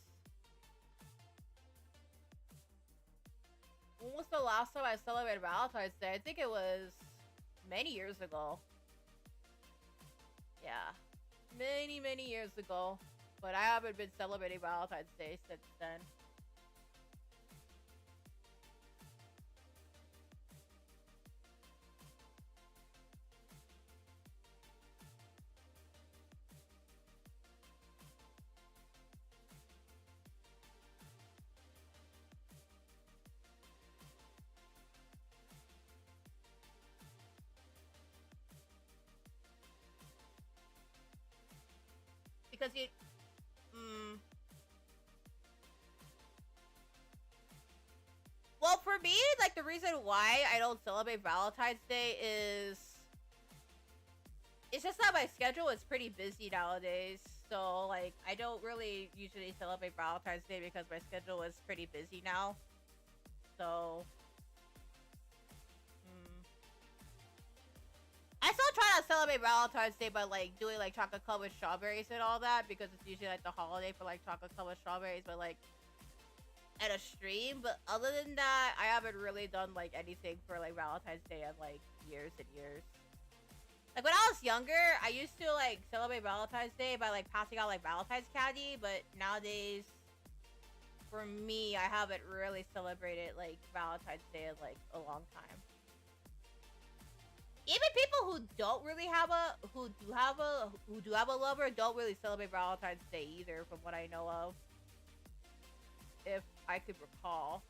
[SPEAKER 1] When was the last time I celebrated Valentine's Day? I think it was many years ago. Yeah. Many, many years ago. But I haven't been celebrating Valentine's Day since then. Because you... Well, for me, like, the reason why I don't celebrate Valentine's Day is... It's just that my schedule is pretty busy nowadays. So, like, I don't really usually celebrate Valentine's Day because my schedule is pretty busy now. So... I still try to celebrate Valentine's Day by, like, doing, like, chocolate covered strawberries and all that, because it's usually, like, the holiday for, like, chocolate covered strawberries, but, like, at a stream. But other than that, I haven't really done, like, anything for, like, Valentine's Day in, like, years and years. Like, when I was younger, I used to, like, celebrate Valentine's Day by, like, passing out, like, Valentine's candy, but nowadays, for me, I haven't really celebrated, like, Valentine's Day in, like, a long time. Even people who don't really have a who do have a lover don't really celebrate Valentine's Day either, from what I know of. If I could recall.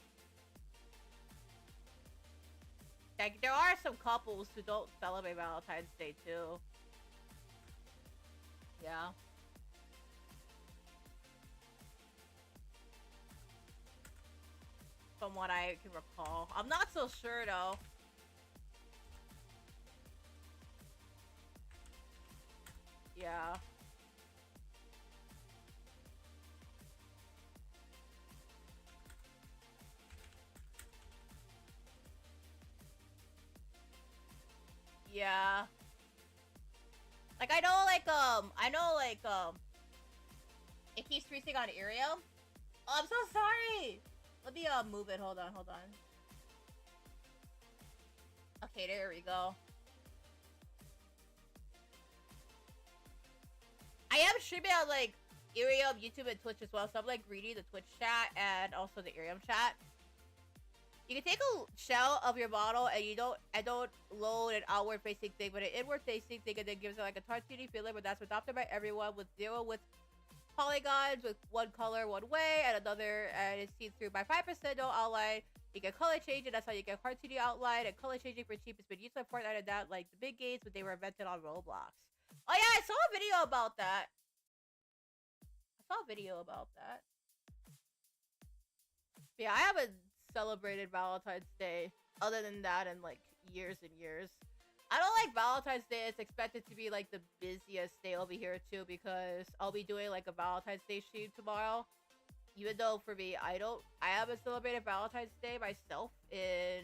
[SPEAKER 1] Like, there are some couples who don't celebrate Valentine's Day too. Yeah. From what I can recall. I'm not so sure though. Yeah. Yeah. Like, I know, it keeps freezing on Ariel. Oh, I'm so sorry! Let me, move it. Hold on. Okay, there we go. I am streaming on, like, Irium, YouTube, and Twitch as well, so I'm, like, reading the Twitch chat and also the Irium chat. You can take a shell of your bottle and don't load an outward facing thing, but an inward facing thing, and then gives it like a cartoony feeling, but that's adopted by everyone, with zero with polygons, with one color one way, and another, and it's seen through by 5%, no outline. You can color change it, that's how you get cartoony outline, and color changing for cheap has been used by Fortnite and that, like the big games, but they were invented on Roblox. Oh yeah, I saw a video about that. Yeah, I haven't celebrated Valentine's Day other than that in like years and years. I don't like Valentine's Day. It's expected to be like the busiest day over here too because I'll be doing like a Valentine's Day stream tomorrow. Even though for me, I haven't celebrated Valentine's Day myself in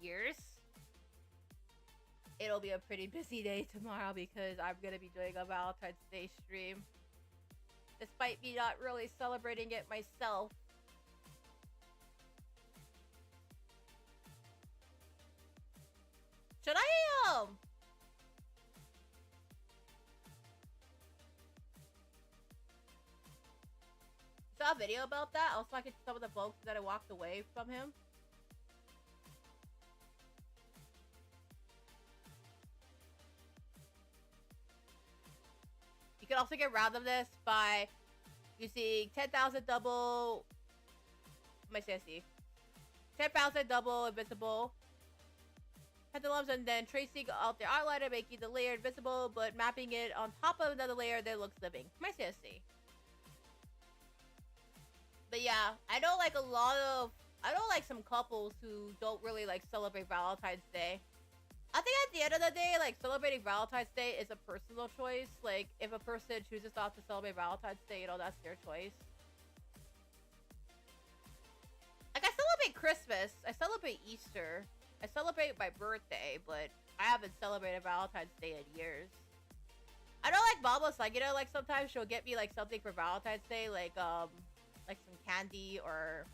[SPEAKER 1] years. It'll be a pretty busy day tomorrow because I'm gonna be doing a Valentine's Day stream. Despite me not really celebrating it myself. Should I, saw a video about that? I was talking to some of the folks that I walked away from him. You can also get randomness by using 10,000 double... My CSC. 10,000 double invisible pendulums and then tracing out the outliner, making the layer invisible, but mapping it on top of another layer that looks living. My CSC. But yeah, I know like some couples who don't really like celebrate Valentine's Day. I think at the end of the day, like celebrating Valentine's Day is a personal choice. Like if a person chooses not to celebrate Valentine's Day, you know, that's their choice. Like I celebrate Christmas, I celebrate Easter, I celebrate my birthday, but I haven't celebrated Valentine's Day in years. I know like Mama Sagita, like sometimes she'll get me like something for Valentine's Day, like some candy or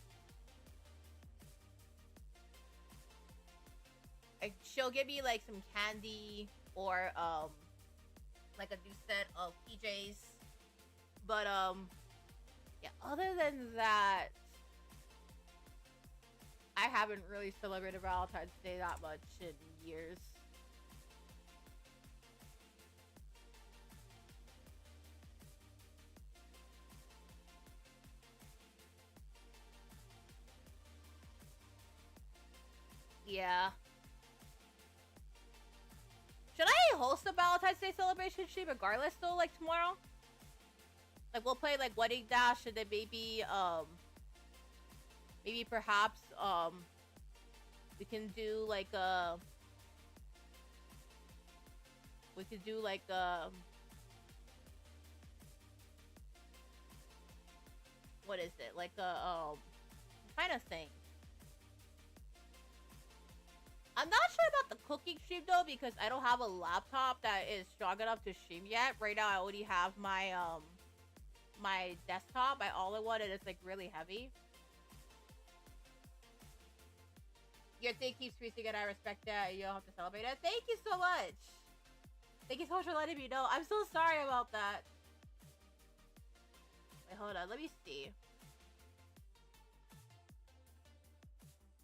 [SPEAKER 1] like she'll give me like some candy or like a new set of PJs. But yeah, other than that, I haven't really celebrated Valentine's Day that much in years. Yeah. Should I host a Valentine's Day celebration stream regardless though, like tomorrow? Like we'll play like Wedding Dash and then maybe perhaps we can do like what is it? Like I'm trying to think. I'm not sure about the cooking stream though because I don't have a laptop that is strong enough to stream yet. Right now I only have my my desktop, my all-in-one, and it's like really heavy. Your thing keeps freezing and I respect that. You don't have to celebrate it. Thank you so much. Thank you so much for letting me know. I'm so sorry about that. Wait, hold on. Let me see.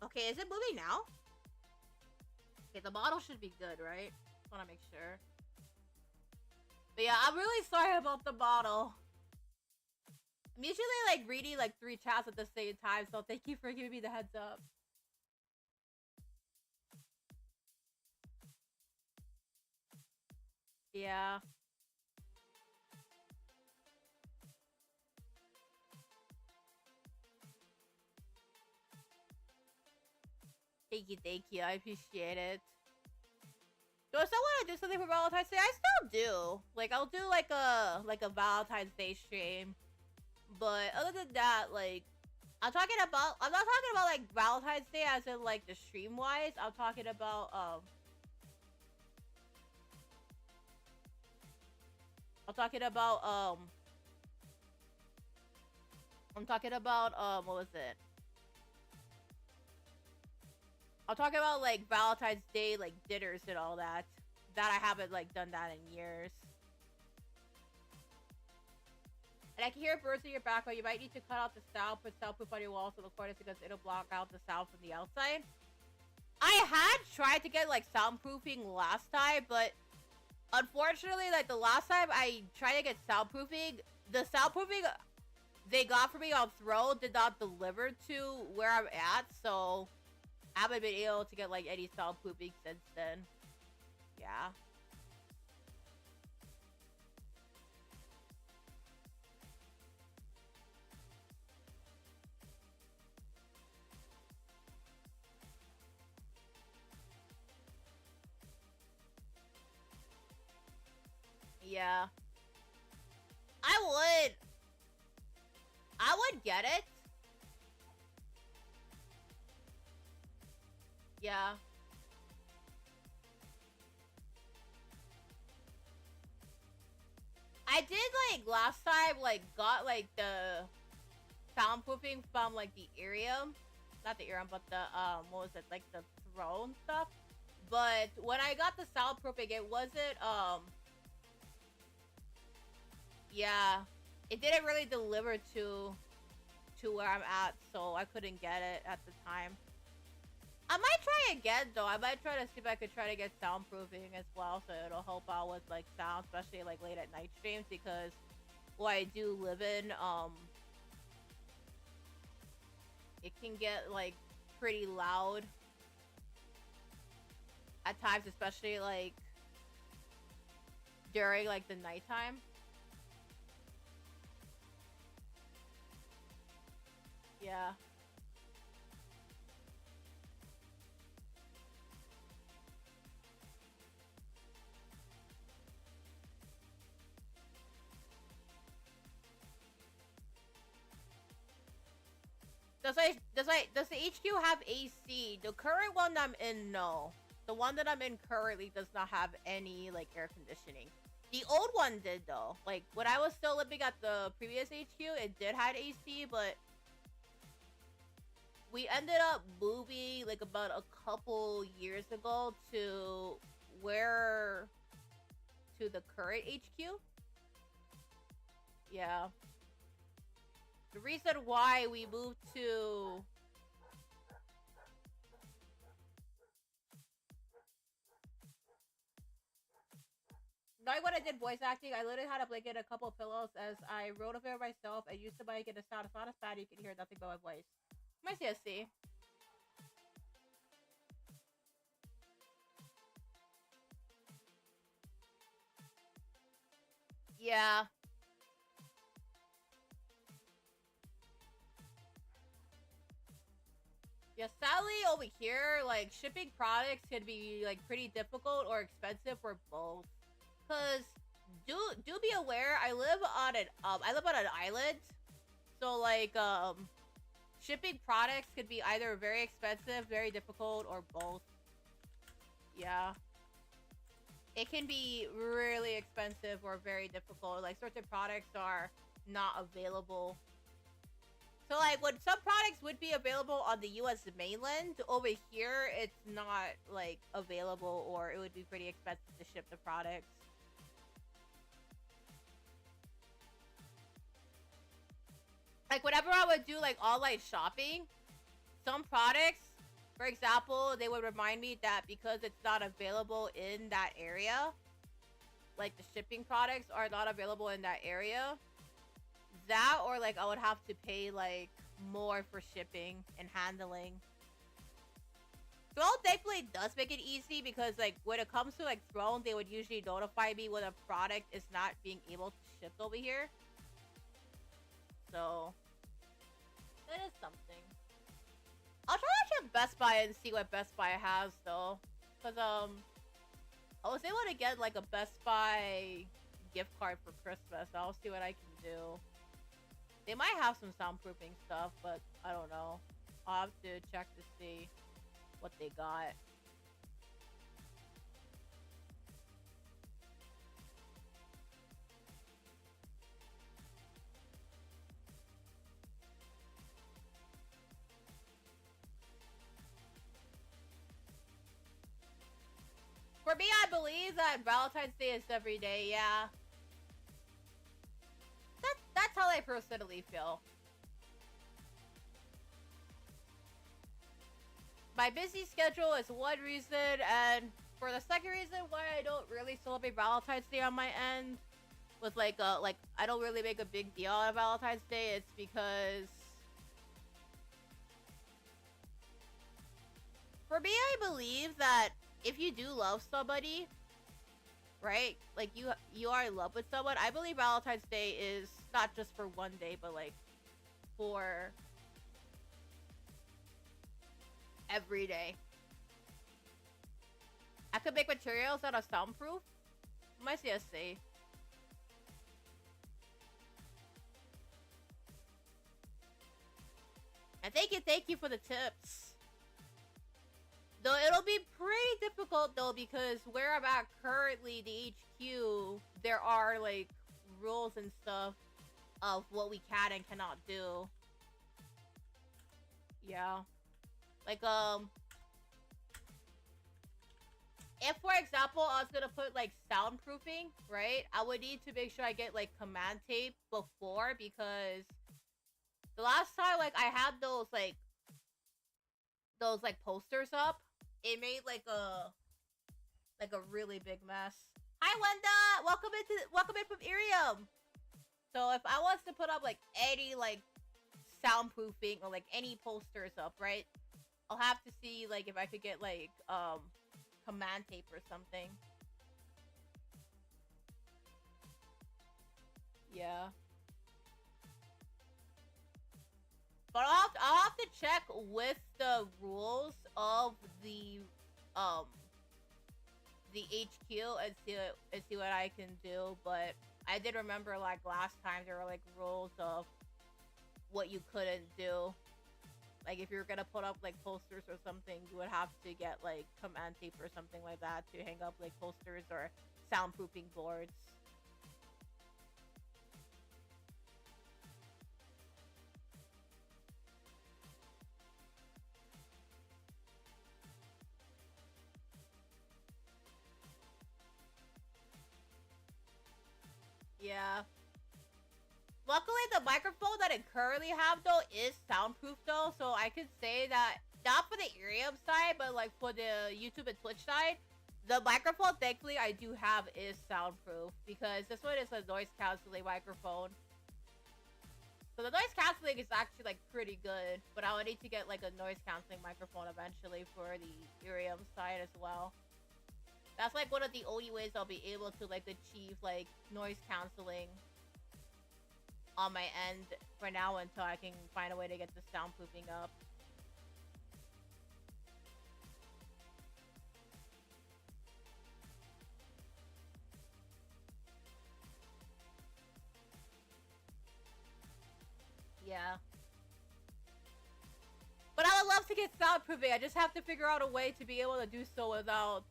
[SPEAKER 1] Okay, is it moving now? Okay, the model should be good, right? Just want to make sure. But yeah, I'm really sorry about the model. I'm usually like reading like 3 chats at the same time, so thank you for giving me the heads up. Yeah. Thank you. I appreciate it. Do I still want to do something for Valentine's Day? I still do. Like, I'll do like a Valentine's Day stream. But other than that, like, I'm not talking about like Valentine's Day as in like the stream wise. I'm talking about what was it? I'm talking about like Valentine's Day like dinners and all that. That I haven't like done that in years. And I can hear birds in your background. You might need to cut out the sound, put soundproof on your walls in the corners because it'll block out the sound from the outside. I had tried to get like soundproofing last time, but unfortunately, like the last time I tried to get soundproofing, the soundproofing they got for me on Throne did not deliver to where I'm at, so I haven't been able to get like any soundproofing since then. Yeah. Yeah. I would get it. Yeah. I did, like, last time, like, got, like, the soundproofing from, like, the Irium. Not the Irium, but the, what was it? Like, the throne stuff. But when I got the soundproofing, it wasn't, yeah. It didn't really deliver to where I'm at, so I couldn't get it at the time. I might try again, though. I might try to see if I could try to get soundproofing as well, so it'll help out with, like, sound, especially, like, late at night streams, because where I do live in, it can get, like, pretty loud at times, especially, like, during, like, the nighttime. Yeah. Does the HQ have AC? The current one I'm in, no. The one that I'm in currently does not have any, like, air conditioning. The old one did, though. Like, when I was still living at the previous HQ, it did have AC, but we ended up moving, like, about a couple years ago to the current HQ. Yeah. The reason why we moved to... Knowing what I did voice acting, I literally had a blanket and a couple of pillows as I wrote over myself and used to mic and the sound. It's not as bad, you can hear nothing but my voice. My CSC. Yeah. Yeah, sadly over here, like, shipping products can be, like, pretty difficult or expensive for both. Cause do be aware, I live on an island, so, like, shipping products could be either very expensive, very difficult, or both. Yeah. It can be really expensive or very difficult. Like, certain products are not available. So, like, when some products would be available on the US mainland, over here, it's not, like, available, or it would be pretty expensive to ship the products. Like, whenever I would do, like, online shopping, some products, for example, they would remind me that because it's not available in that area, like, the shipping products are not available in that area, that, or, like, I would have to pay, like, more for shipping and handling. Throne thankfully does make it easy because, like, when it comes to, like, Throne, they would usually notify me when a product is not being able to ship over here. So, that is something. I'll try to check Best Buy and see what Best Buy has, though. Because, I was able to get, like, a Best Buy gift card for Christmas. I'll see what I can do. They might have some soundproofing stuff, but I don't know. I'll have to check to see what they got. For me, I believe that Valentine's Day is every day, yeah. That's how I personally feel. My busy schedule is one reason, and for the second reason why I don't really celebrate Valentine's Day on my end, with, like, I don't really make a big deal out of Valentine's Day, it's because for me, I believe that if you do love somebody, right? Like, you are in love with someone, I believe Valentine's Day is not just for one day, but, like, for every day. I could make materials that are soundproof. My CSC. And thank you for the tips. Though it'll be pretty difficult though, because where I'm at currently, the HQ, there are like rules and stuff of what we can and cannot do. Yeah. Like, if, for example, I was gonna put, like, soundproofing, right? I would need to make sure I get, like, command tape before, because the last time, like, I had those posters up, it made, like a really big mess. Hi, Wenda! Welcome in from Irium! So, if I was to put up, like, any, like, soundproofing or, like, any posters up, right? I'll have to see, like, if I could get, like, command tape or something. Yeah. But I'll have to check with the rules of the HQ and see what I can do. But I did remember, like, last time there were, like, rules of what you couldn't do. Like, if you were gonna put up, like, posters or something, you would have to get, like, command tape or something like that to hang up, like, posters or soundproofing boards. Yeah. Luckily, the microphone that I currently have, though, is soundproof, though. So I could say that, not for the Irium side, but, like, for the YouTube and Twitch side, the microphone, thankfully, I do have is soundproof. Because this one is a noise-canceling microphone. So the noise-canceling is actually, like, pretty good. But I would need to get, like, a noise-canceling microphone eventually for the Irium side as well. That's, like, one of the only ways I'll be able to, like, achieve, like, noise-canceling on my end for now until I can find a way to get the soundproofing up. Yeah. But I would love to get soundproofing. I just have to figure out a way to be able to do so without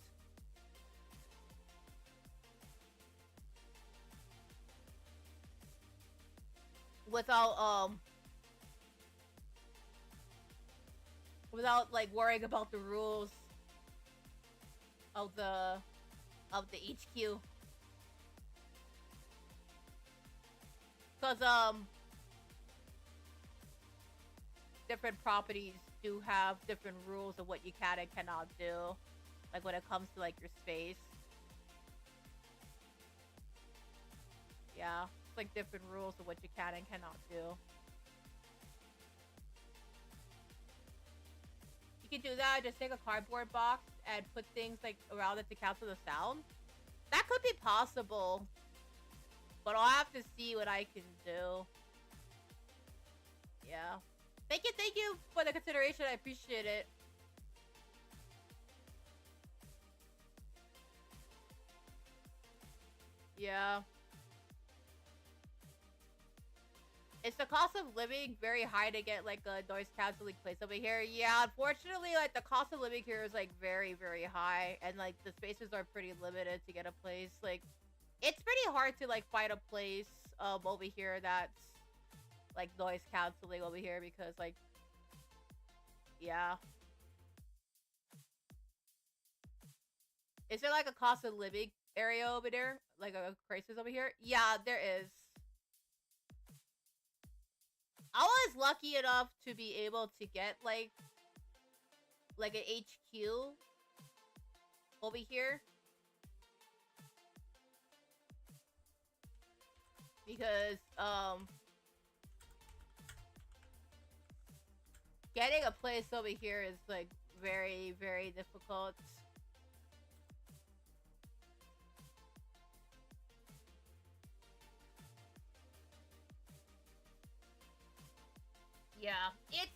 [SPEAKER 1] like worrying about the rules of the HQ. Cause different properties do have different rules of what you can and cannot do. Like when it comes to like your space. Yeah. It's like different rules of what you can and cannot do. You can do that, just take a cardboard box and put things like around it to cancel the sound. That could be possible. But I'll have to see what I can do. Yeah. Thank you for the consideration. I appreciate it. Yeah. Is the cost of living very high to get like a noise canceling place over here? Yeah, unfortunately, like the cost of living here is like very, very high, and like the spaces are pretty limited to get a place. Like, it's pretty hard to like find a place over here that's like noise canceling over here because like, yeah. Is there like a cost of living area over there? Like a crisis over here? Yeah, there is. I was lucky enough to be able to get like an HQ over here. Because getting a place over here is like very, very difficult. Yeah, it's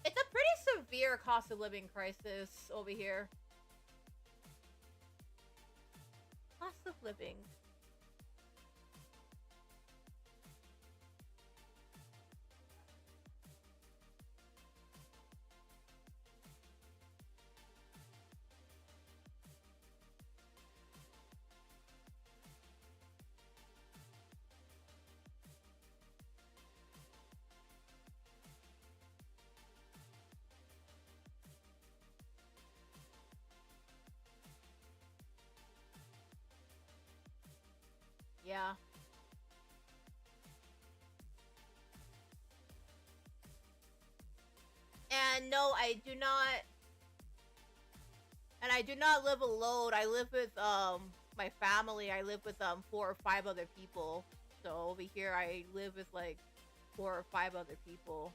[SPEAKER 1] a pretty severe cost of living crisis over here. Cost of living. Yeah. And no, I do not. And I do not live alone. I live with my family. I live with 4 or 5 other people. So over here, I live with like 4 or 5 other people.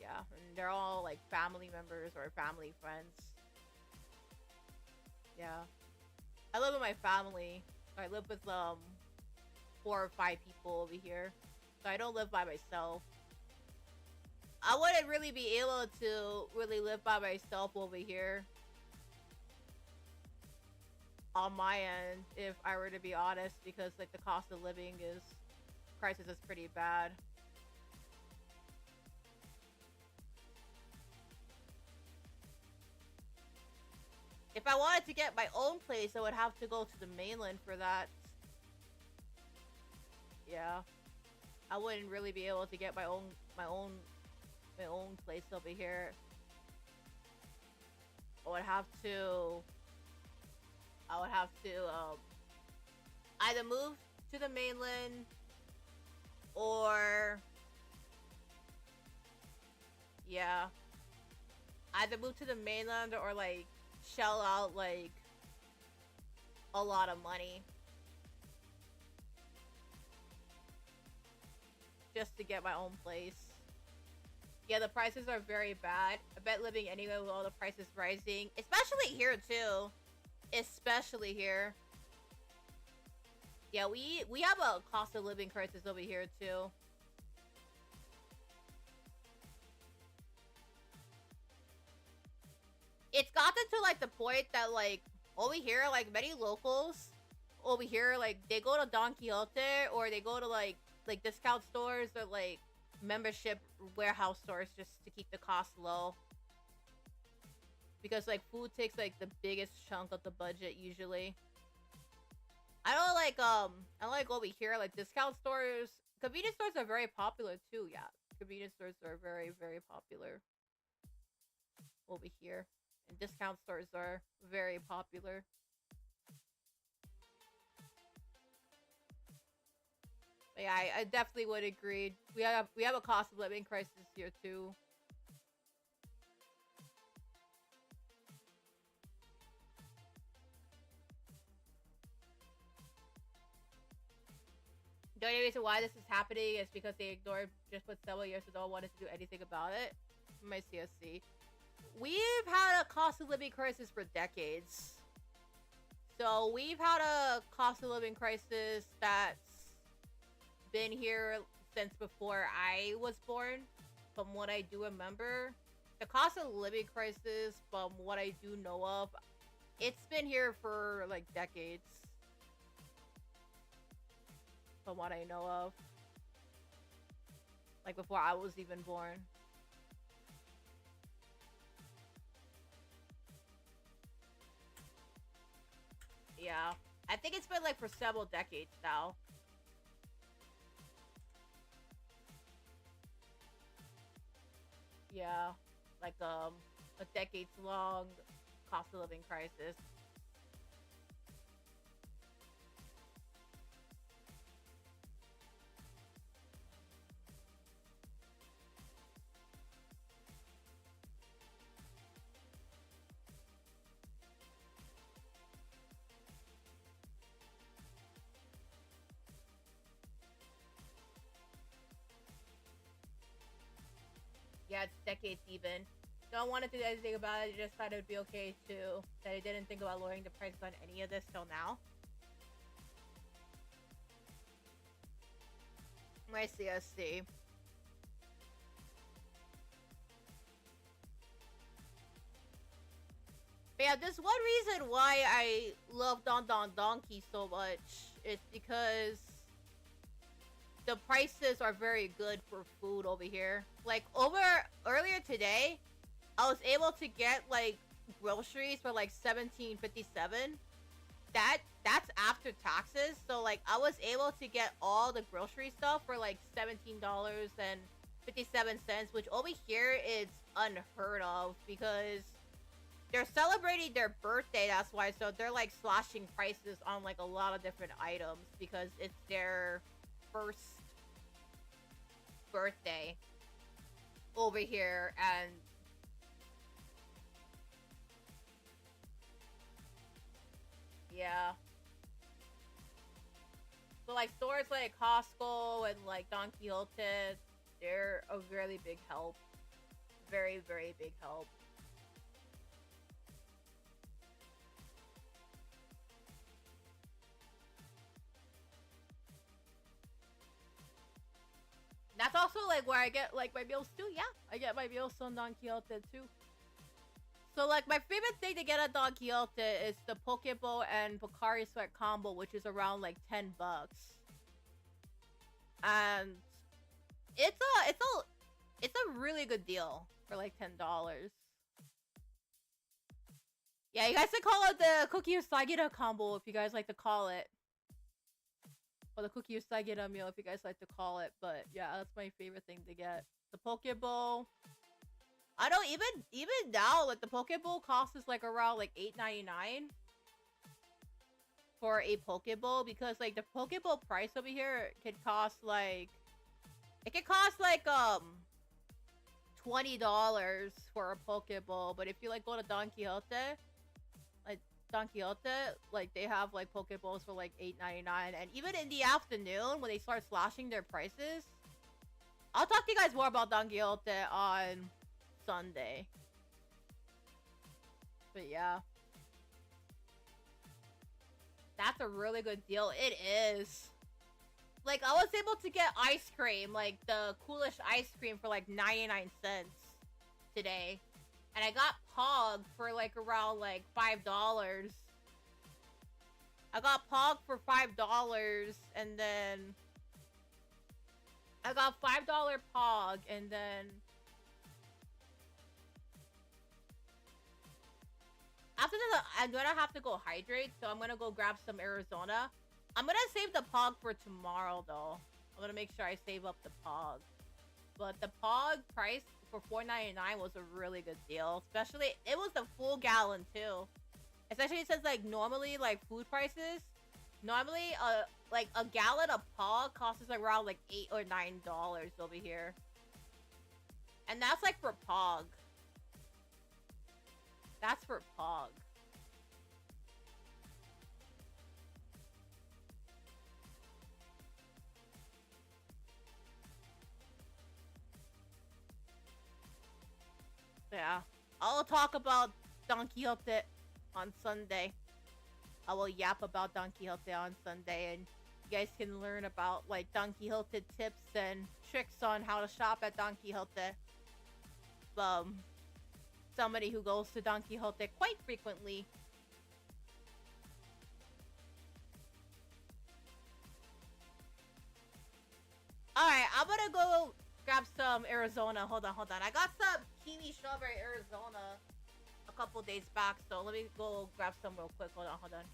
[SPEAKER 1] Yeah, and they're all like family members or family friends. Yeah, I live with my family. I live with 4 or 5 people over here. So I don't live by myself. I wouldn't really be able to really live by myself over here on my end, if I were to be honest, because like the cost of living is crisis is pretty bad. If I wanted to get my own place, I would have to go to the mainland for that. Yeah, I wouldn't really be able to get my own place over here. I would have to. I would have to either move to the mainland or yeah, either move to the mainland or like shell out like a lot of money just to get my own place. Yeah, the prices are very bad. I bet living anywhere with all the prices rising, especially here too. Especially here. Yeah, we have a cost of living crisis over here too. It's gotten to like the point that like over here, like many locals over here, like they go to Don Quixote or they go to like discount stores or like membership warehouse stores just to keep the cost low. Because like food takes like the biggest chunk of the budget usually. I don't like over here like discount stores. Convenience stores are very popular too. Yeah, convenience stores are very very popular over here, and discount stores are very popular. But yeah, I definitely would agree. We have a cost of living crisis here too. The only reason why this is happening is because they ignored just what several years ago wanted to do anything about it. My CSC. We've had a cost of living crisis for decades. So we've had a cost of living crisis that's been here since before I was born, from what I do remember. The cost of living crisis, from what I do know of, it's been here for like decades. From what I know of. Like before I was even born. Yeah. I think it's been like for several decades now. Yeah. Like a decades long cost of living crisis. Yeah, it's decades even. Don't want to do anything about it. Just thought it would be okay too. That I didn't think about lowering the prices on any of this till now. My CSC. But yeah, there's one reason why I love Don Don Donkey so much. It's because the prices are very good for food over here. Like over earlier today, I was able to get like groceries for like 17.57. That's after taxes. So like I was able to get all the grocery stuff for like $17.57, which over here is unheard of because they're celebrating their birthday. That's why. So they're like slashing prices on like a lot of different items because it's their first birthday over here. And yeah. So like stores like Costco and like Don Quixote, they're a really big help. Very, very big help. That's also like where I get like my meals too. Yeah, I get my meals on Don Quixote too. So like my favorite thing to get at Don Quixote is the Pokeball and Pocari Sweat combo, which is around like $10. And it's a really good deal for like $10. Yeah, you guys can call it the Cooky Usagida combo if you guys like to call it. Or the Cooky Usagida meal if you guys like to call it. But yeah, that's my favorite thing to get. The Pokeball. I don't even now, like the Pokeball cost is like around like $8.99 for a Pokeball, because like the Pokeball price over here can cost like $20 for a Pokeball. But if you like go to Don Quixote, like they have like Pokeballs for like $8.99. And even in the afternoon when they start slashing their prices, I'll talk to you guys more about Don Quixote on Sunday. But yeah, that's a really good deal. It is. Like I was able to get ice cream, like the coolish ice cream for like 99 cents today. And I got Pog for like around like $5. I got Pog for $5, and then I got $5 Pog, and then after that, I'm gonna have to go hydrate, so I'm gonna go grab some Arizona. I'm gonna save the Pog for tomorrow, though. I'm gonna make sure I save up the Pog. But the Pog price for $4.99 was a really good deal. Especially, it was the full gallon, too. Especially since, like, normally, like, food prices, normally, like, a gallon of Pog costs around, like, $8 or $9 over here. And that's, like, for Pog. That's for Pog. Yeah. I'll talk about Don Quixote on Sunday. I will yap about Don Quixote on Sunday, and you guys can learn about like Don Quixote tips and tricks on how to shop at Don Quixote. Somebody who goes to Don Quixote quite frequently. Alright, I'm gonna go grab some Arizona. Hold on. I got some kiwi strawberry Arizona a couple days back, so let me go grab some real quick. Hold on.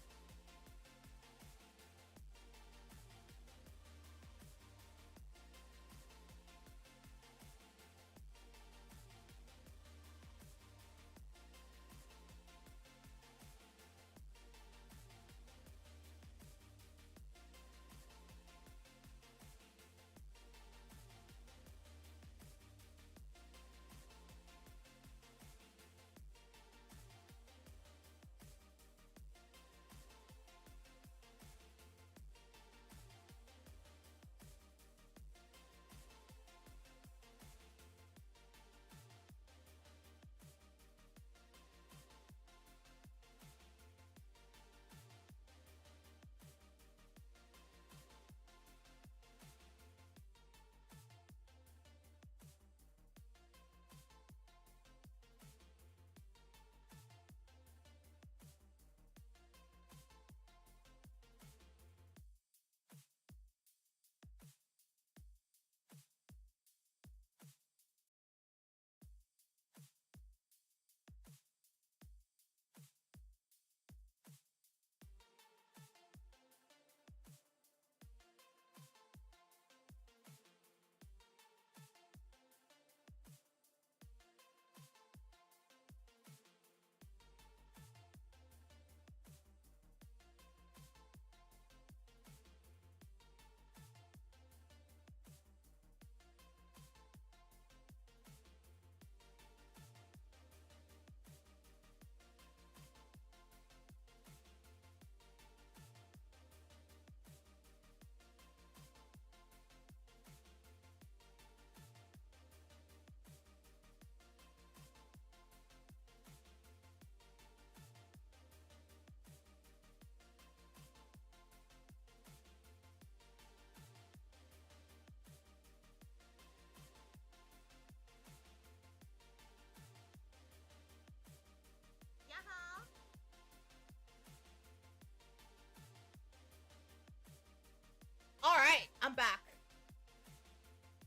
[SPEAKER 1] I'm back.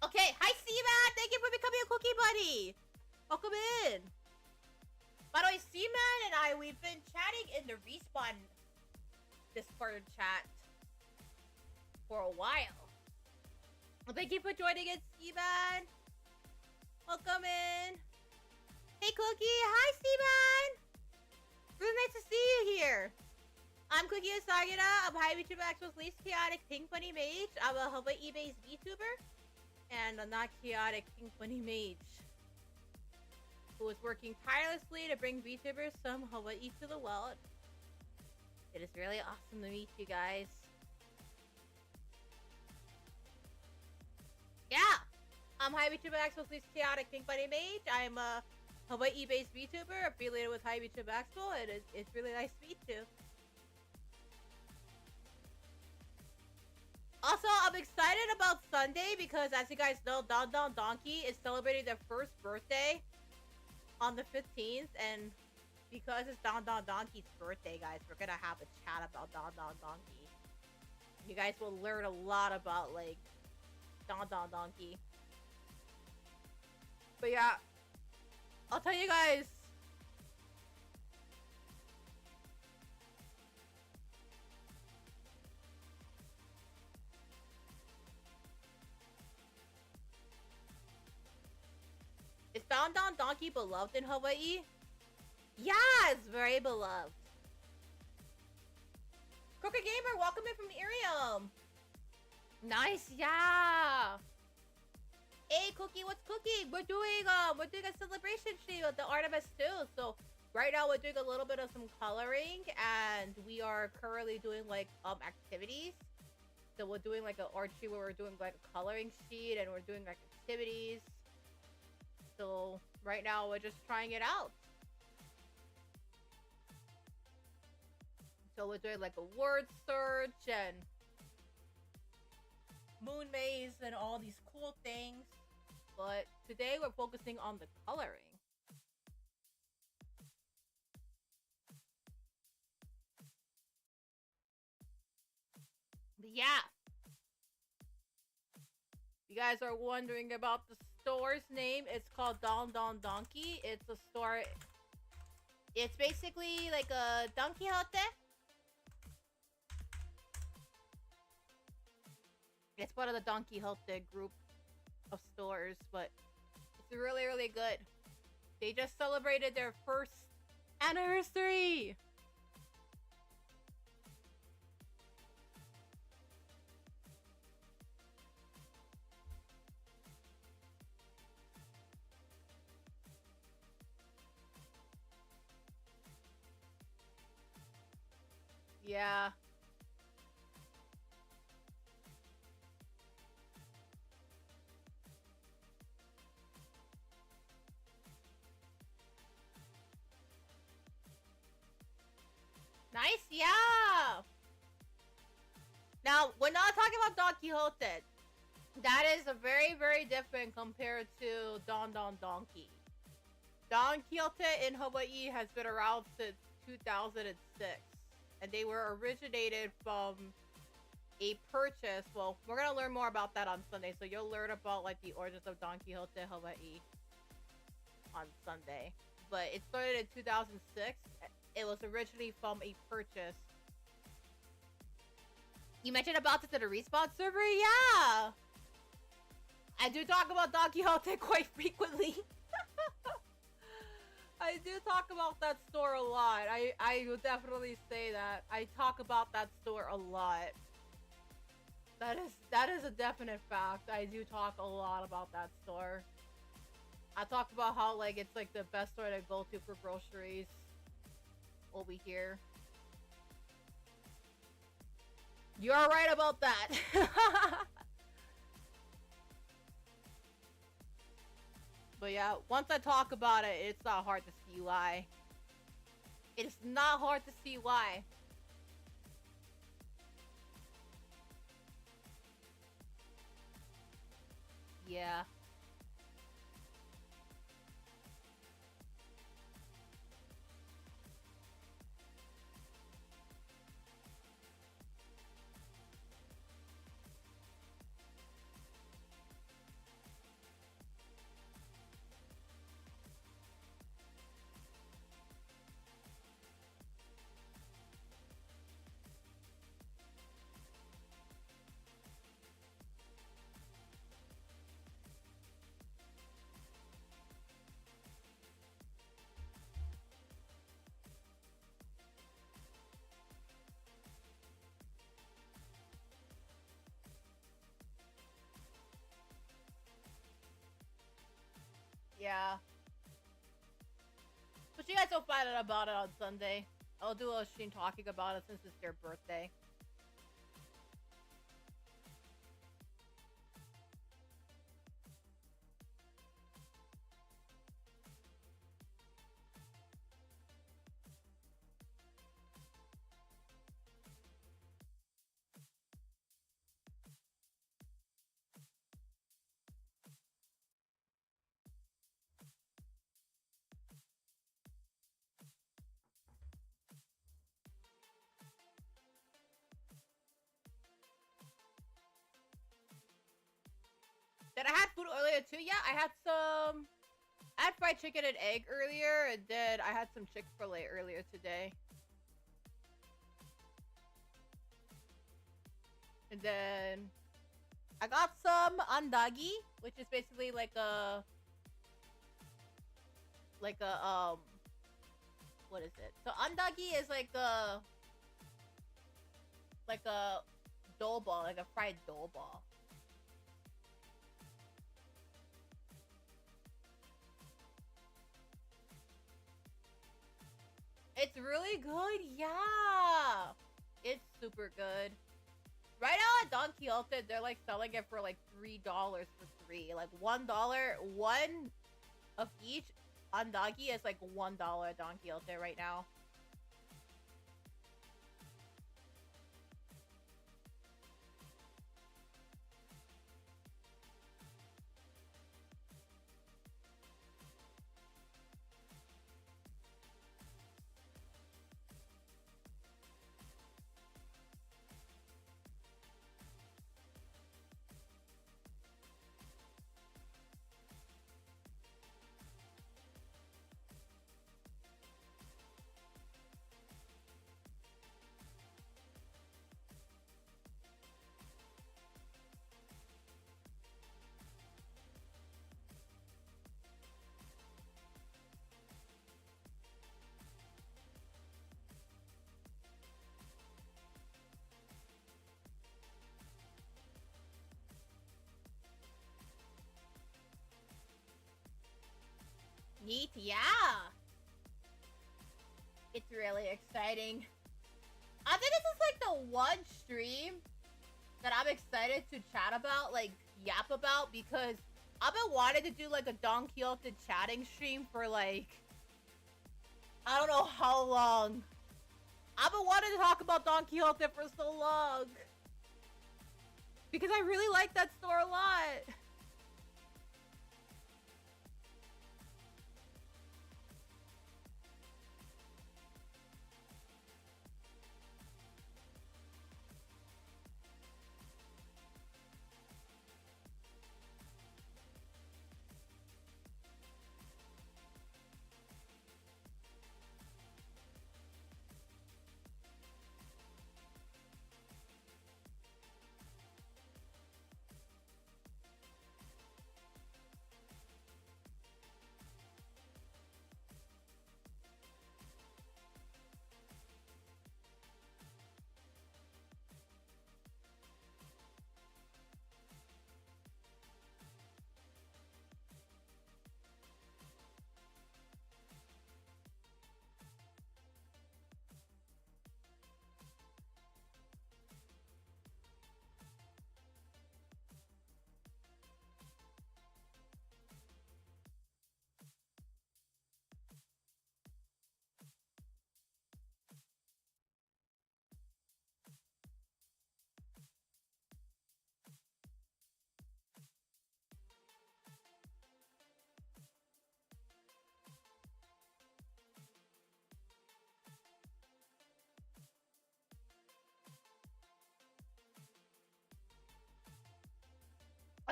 [SPEAKER 1] Okay, hi Seaman! Thank you for becoming a cookie buddy! Welcome in! By the way, Seaman and I, we've been chatting in the Respawn Discord chat for a while. Well, thank you for joining us, Seaman! Welcome in! Hey Cookie! Hi Seaman! Really nice to see you here! I'm Cooky Usagida. I'm High VTuber Expo's least chaotic Pink Bunny Mage. I'm a Hawaii-based VTuber. And a not chaotic Pink Bunny Mage. Who is working tirelessly to bring VTubers some Hawaii to the world. It is really awesome to meet you guys. Yeah! I'm High VTuber Expo's least chaotic Pink Bunny Mage. I'm a Hawaii-based VTuber affiliated with High VTuber Expo. It's really nice to meet you. Also, I'm excited about Sunday because, as you guys know, Don Don Donkey is celebrating their first birthday on the 15th, and because it's Don Don Donkey's birthday, guys, we're gonna have a chat about Don Don Donkey. You guys will learn a lot about, like, Don Don Donkey. But yeah, I'll tell you guys. Is Don Don Donkey beloved in Hawaii? Yes, very beloved. Crooked Gamer, welcome in from Irium. Nice, yeah. Hey, Cookie, what's cooking? We're doing a celebration stream with the Artemis II. So right now we're doing a little bit of some coloring, and we are currently doing like activities. So we're doing like an art sheet where we're doing like a coloring sheet, and we're doing like activities. So right now we're just trying it out. So we're doing like a word search and moon maze and all these cool things. But today we're focusing on the coloring. But yeah. You guys are wondering about the store's name. It's called Don Don Donkey. It's a store. It's basically like a Don Quixote. It's one of the Don Quixote group of stores, but it's really, really good. They just celebrated their first anniversary. Yeah. Nice, yeah. Now, we're not talking about Don Quixote. That is a very, very different compared to Don Don Donkey. Don Quixote in Hawaii has been around since 2006. And they were originated from a purchase. Well, we're going to learn more about that on Sunday. So you'll learn about like the origins of Don Quixote Hawaii on Sunday. But it started in 2006. It was originally from a purchase. You mentioned about this at a Respawn server? Yeah! I do talk about Don Quixote quite frequently. I do talk about that store a lot. I would definitely say that. I talk about that store a lot. That is a definite fact. I do talk a lot about that store. I talk about how like it's like the best store to go to for groceries over here. You are right about that. But yeah, once I talk about it, it's not hard to see why. It's not hard to see why. Yeah. But you guys will find out about it on Sunday. I'll do a stream talking about it since it's their birthday. Did I have food earlier too? Yeah, I had fried chicken and egg earlier, and then I had some Chick-fil-A earlier today. And then I got some andagi, which is basically like a what is it? So andagi is like a dough ball, like a fried dough ball. It's really good, yeah. It's super good. Right now at Don Quixote, they're like selling it for like $3 for 3. Like $1, one of each andagi is like $1 at Don Quixote right now. Neat, yeah. It's really exciting. I think this is like the one stream that I'm excited to chat about, like yap about, because I've been wanting to do like a Don Quixote chatting stream for like, I don't know how long. I've been wanting to talk about Don Quixote for so long. Because I really like that store a lot.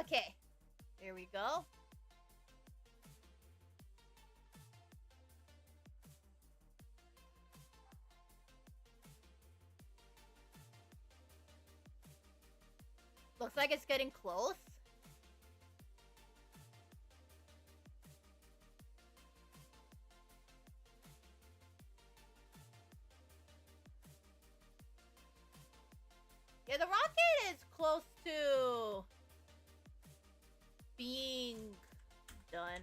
[SPEAKER 1] Okay, here we go. Looks like it's getting close. Yeah, the rocket is close to being done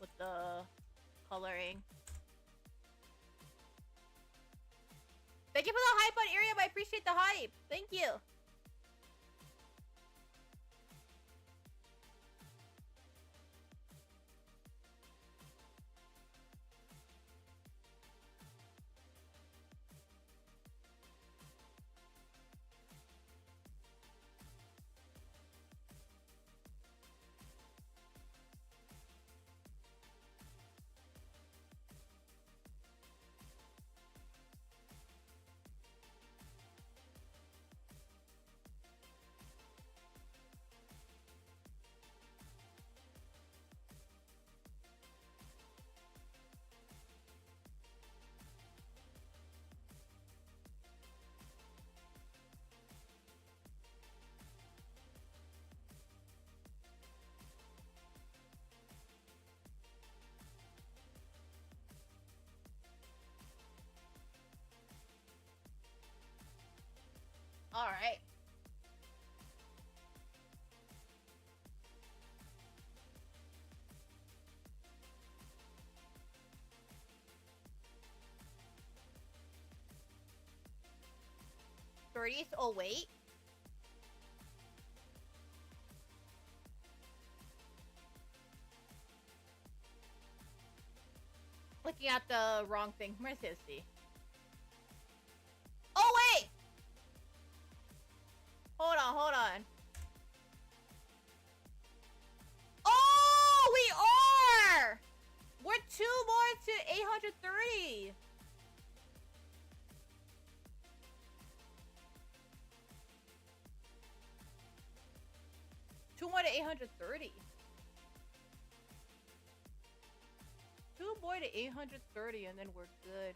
[SPEAKER 1] with the coloring. Thank you for the hype on Irium. I appreciate the hype. Thank you. All right. Oh, wait. Looking at the wrong thing. Where's his see? Oh, wait! Hold on, hold on. Oh, we are! We're 2 more to 803. Two more to 830. 2 more to 830, and then we're good.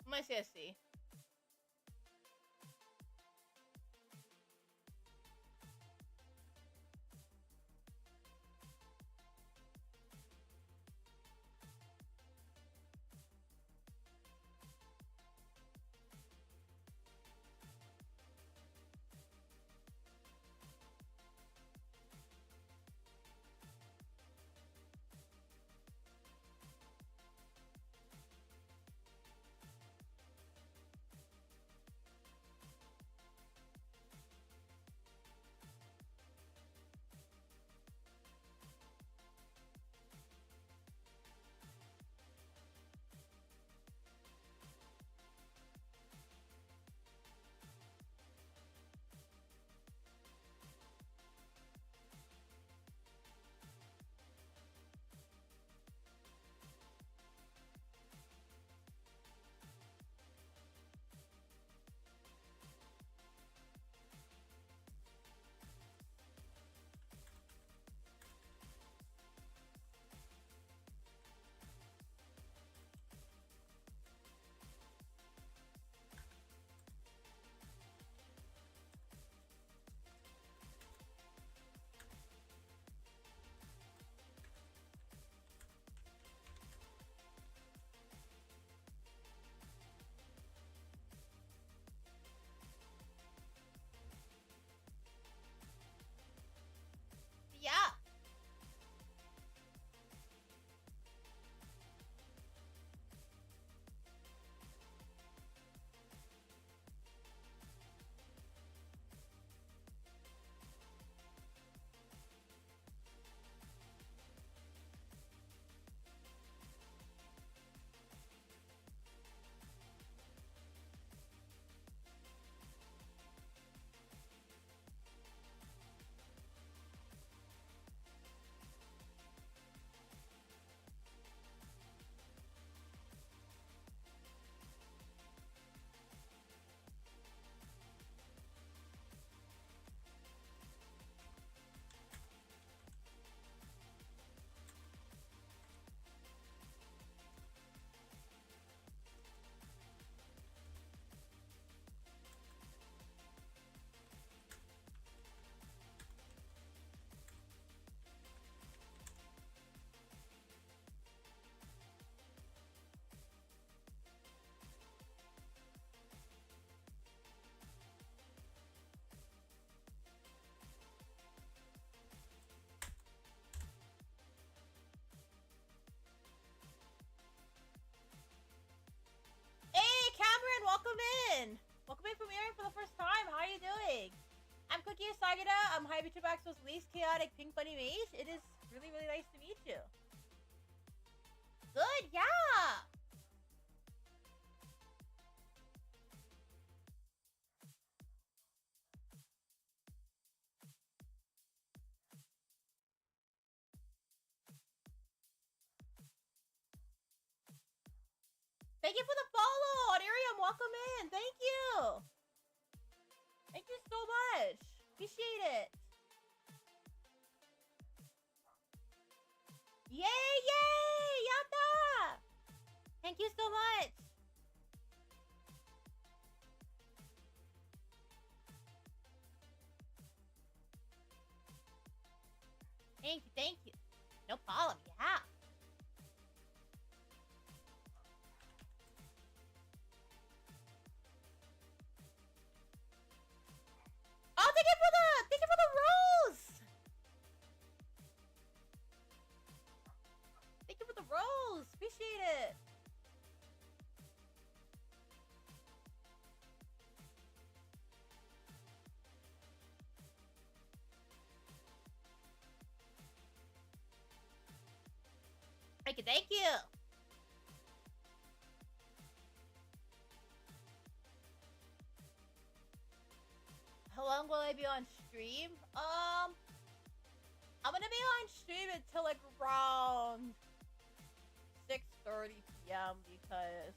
[SPEAKER 1] My CSC. Welcome in from Aaron for the first time. How are you doing? I'm Cooky Usagida. I'm VTuber Expo's least chaotic pink bunny mage. It is really, really nice to meet you. Good, yeah. Thank you for the follow, Onirium. Welcome in. Thank you. Thank you so much. Appreciate it. Yay, yay! Yatta! Thank you so much. Thank you, thank you. No problem, yeah. Oh, thank you for the rose! Thank you for the rose! Appreciate it! Thank you, thank you! How long will I be on stream? I'm gonna be on stream until like around 6:30 p.m. because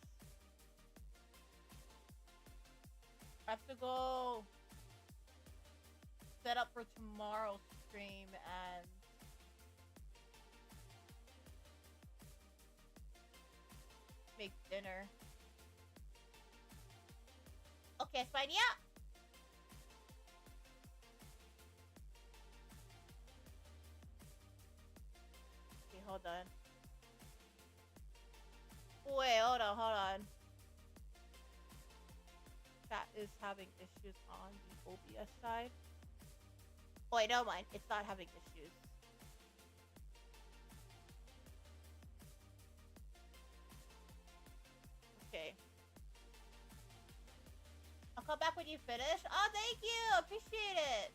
[SPEAKER 1] I have to go set up for tomorrow's stream and make dinner. Okay, fine, yeah. Okay, hold on. Wait, hold on. Chat is having issues on the OBS side. Oh, wait, never mind. It's not having issues. Okay. I'll come back when you finish. Oh, thank you! Appreciate it!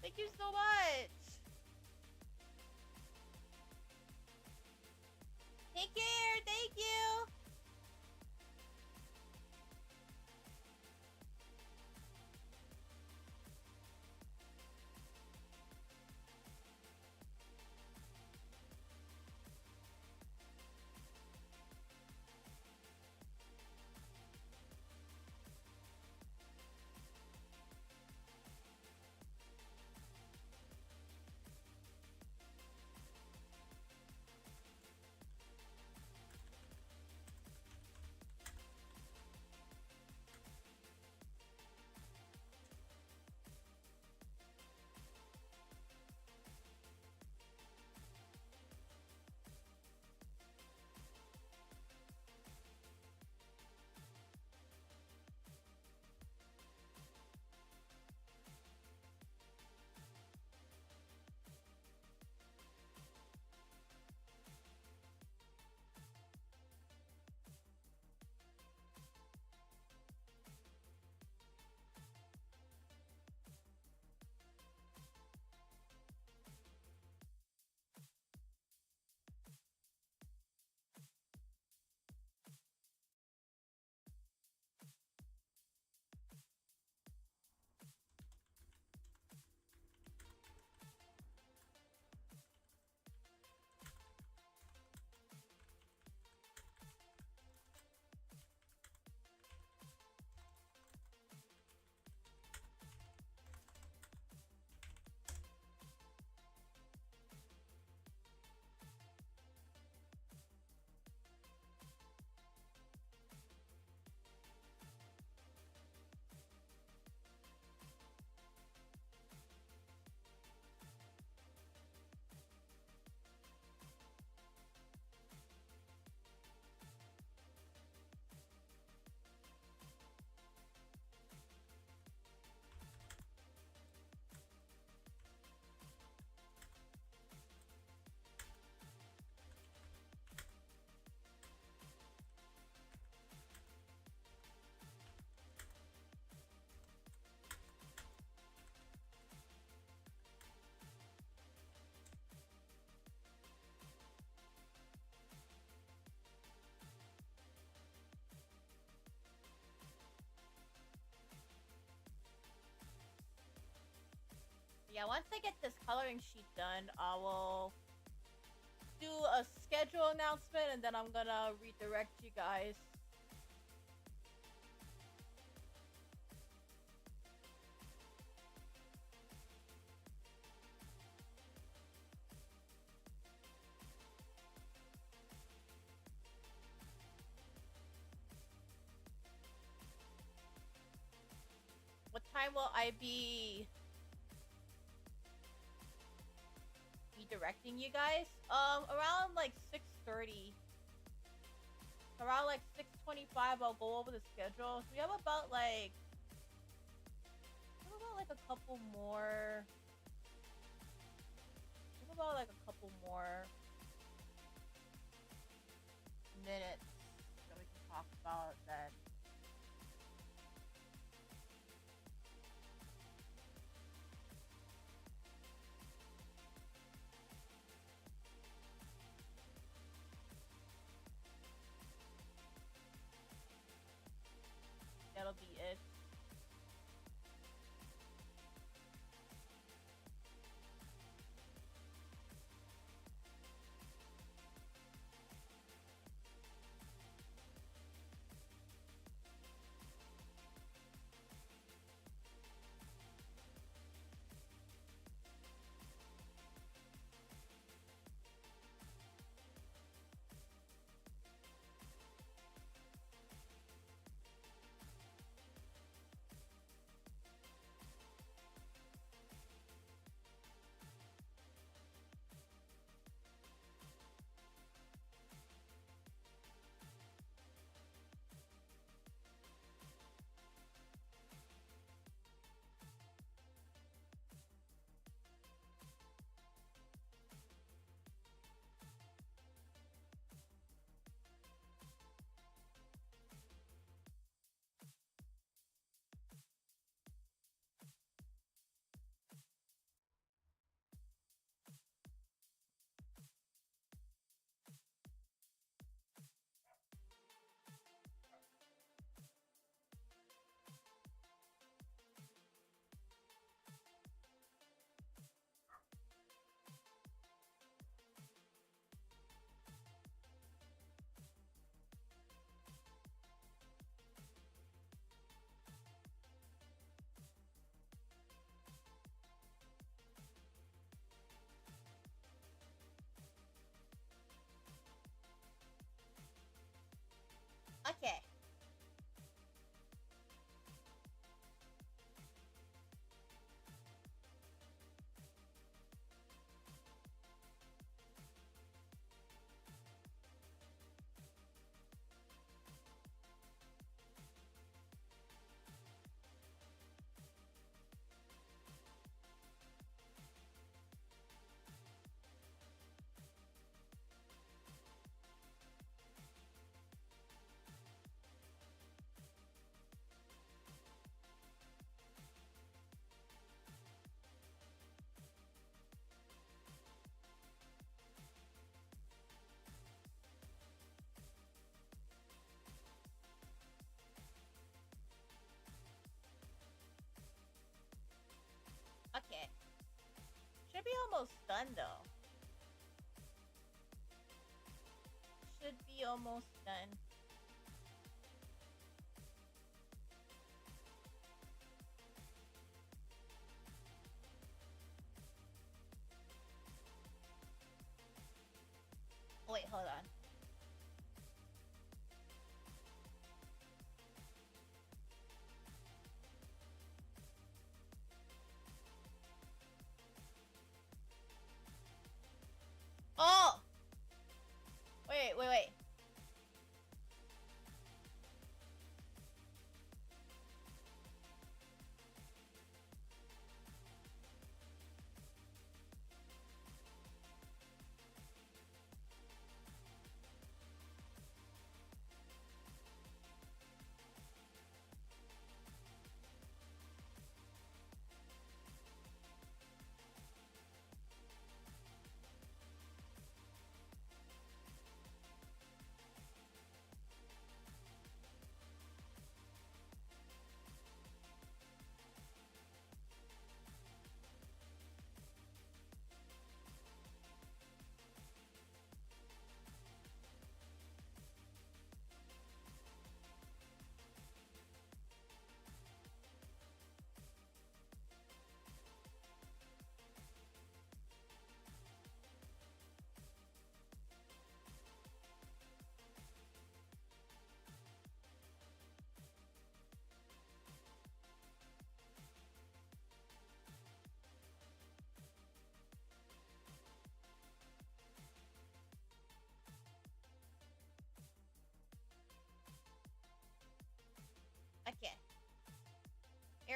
[SPEAKER 1] Thank you so much! Take care! Thank you! Yeah, once I get this coloring sheet done, I will do a schedule announcement and then I'm gonna redirect you guys. What time will I be redirecting you guys? Around like 6:30. Around like 6:25, I'll go over the schedule. So we have about like a couple more. We have about like a couple more minutes that we can talk about then. That'll be it. Okay. Okay. Should be almost done though. Should be almost done. Wait, hold on. Oh! Wait.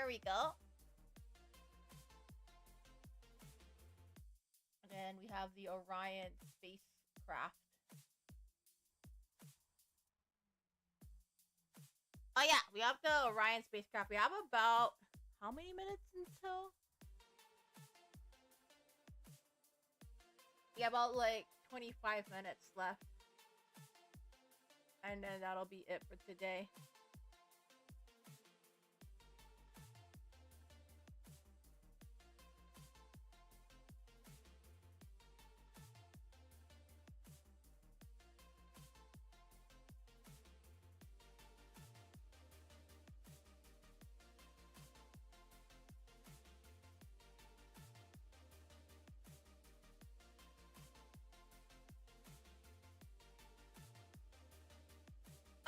[SPEAKER 1] There we go. And then we have the Orion spacecraft. Oh yeah, we have the Orion spacecraft. We have about how many minutes until? We have about like 25 minutes left. And then that'll be it for today.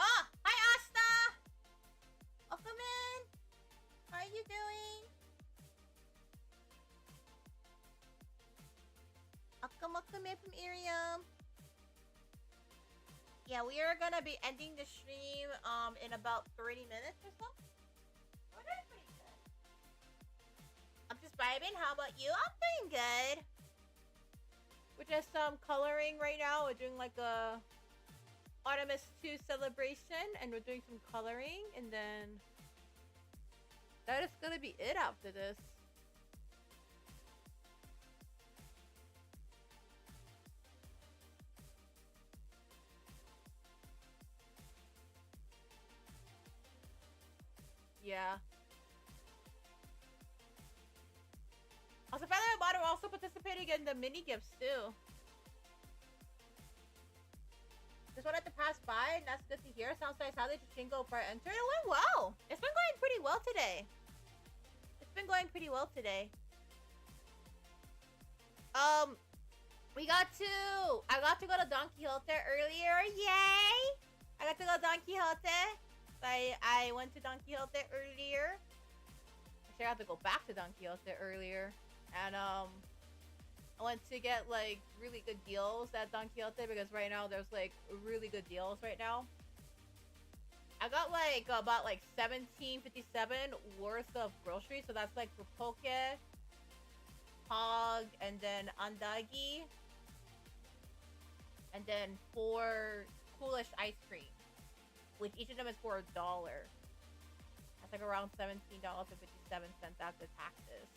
[SPEAKER 1] Oh, hi Asta! Welcome in. How are you doing? Welcome in from Irium. Yeah, we are gonna be ending the stream in about 30 minutes or so. We're doing pretty good. I'm just vibing. How about you? I'm doing good. We're just coloring right now. We're doing like a Artemis II celebration, and we're doing some coloring, and then that is gonna be it after this. Yeah. Also, Feather and Bottom are also participating in the mini gifts too. Just wanted to pass by, and that's good to hear. Sounds nice. How did your stream go before I entered? It went well. It's been going pretty well today. I got to go to Don Quixote earlier. Yay! I got to go to Don Quixote. I went to Don Quixote earlier. Actually, I got to go back to Don Quixote earlier. And, I went to get, like, really good deals at Don Quixote because right now there's, like, really good deals right now. I got, like, about, like, $17.57 worth of groceries. So that's, like, for Poke, Hog, and then Andagi. And then 4 Coolish ice cream, which each of them is for $1. That's like around $17.57 after taxes.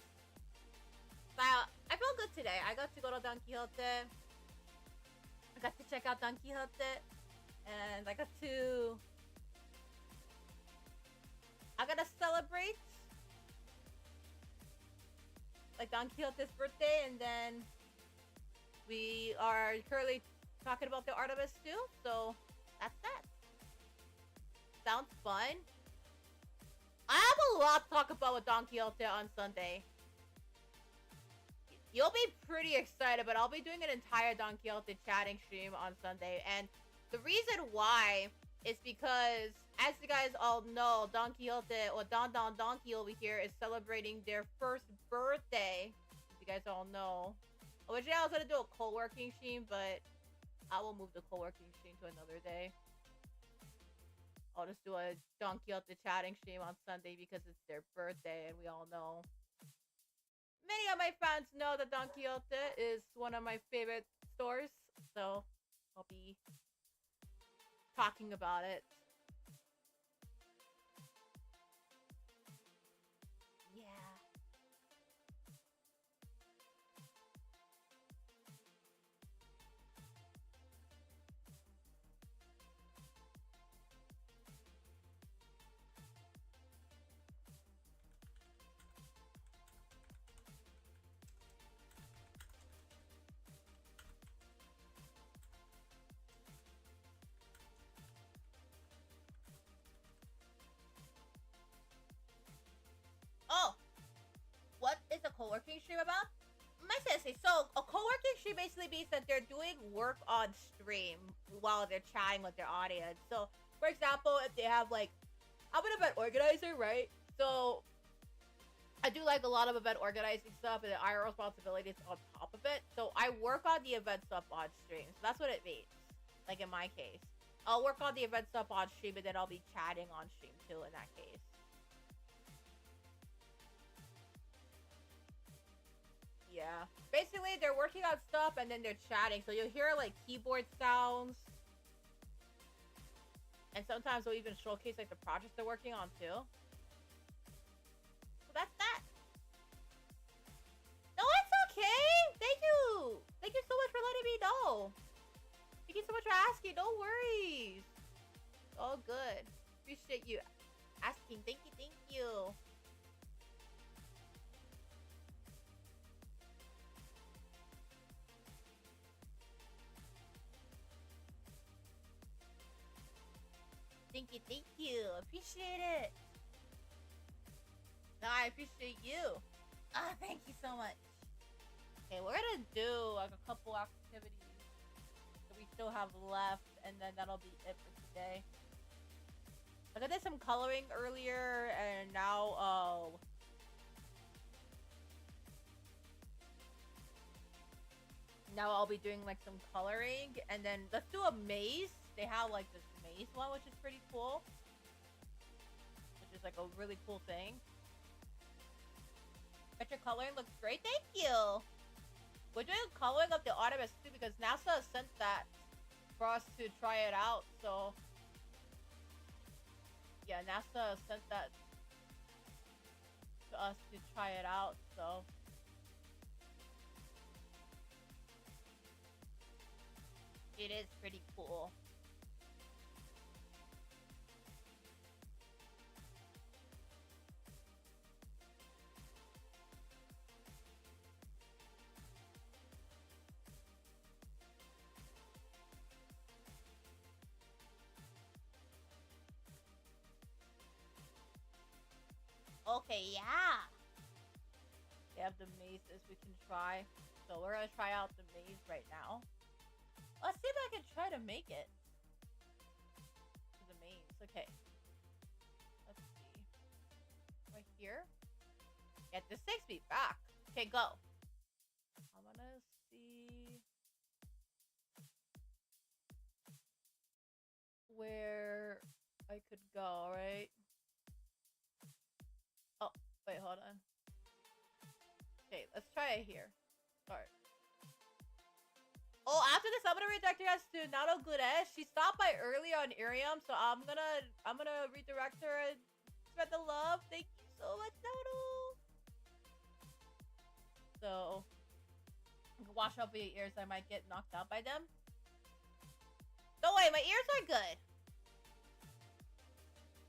[SPEAKER 1] So I feel good today. I got to go to Don Quixote. I got to check out Don Quixote, and I got to celebrate like Don Quixote's birthday, and then we are currently talking about the Artemis II, so that's that. Sounds fun. I have a lot to talk about with Don Quixote on Sunday. You'll be pretty excited, but I'll be doing an entire Don Quixote chatting stream on Sunday, and the reason why is because, as you guys all know, Don Quixote, or Don Donkey over here, is celebrating their first birthday, as you guys all know. Originally, I was gonna do a co-working stream, but I will move the co-working stream to another day. I'll just do a Don Quixote chatting stream on Sunday because it's their birthday, and we all know. Many of my fans know that Don Quixote is one of my favorite stores, so I'll be talking about it. Yeah. Oh, what is a co-working stream about? My sensei, so a co-working stream basically means that they're doing work on stream while they're chatting with their audience. So, for example, if they have like, I'm an event organizer, right? So I do like a lot of event organizing stuff, and the IR responsibilities on top of it. So I work on the event stuff on stream. So that's what it means. Like in my case, I'll work on the event stuff on stream, and then I'll be chatting on stream too in that case. Yeah. Basically, they're working on stuff and then they're chatting. So you'll hear like keyboard sounds. And sometimes they'll even showcase like the projects they're working on too. So that's that. No, it's okay. Thank you. Thank you so much for letting me know. Thank you so much for asking. No worries. All good. Appreciate you asking. Thank you. Thank you. Thank you. Thank you. Appreciate it. No, I appreciate you. Ah, thank you so much. Okay, we're gonna do like a couple activities that we still have left, and then that'll be it for today. Like I did some coloring earlier, and now now I'll be doing like some coloring, and then let's do a maze. They have like this maze one, which is pretty cool, which is like a really cool thing. But your coloring looks great. Thank you. We're doing coloring of the Artemis II because NASA sent that for us to try it out. So yeah, NASA sent that to us to try it out. So it is pretty cool. Okay, yeah. They have the mazes we can try. So we're gonna try out the maze right now. Let's see if I can try to make it. To the maze. Okay. Let's see. Right here. Yeah, this takes me back. Okay, go. I'm gonna see where I could go, right? Oh, wait, hold on. Okay, let's try it here. Start. Oh, after this, I'm gonna redirect you guys to Nato Gudes. She stopped by earlier on Irium, so I'm gonna redirect her and spread the love. Thank you so much, Nato. So you can wash up your ears. I might get knocked out by them. Don't worry, my ears are good.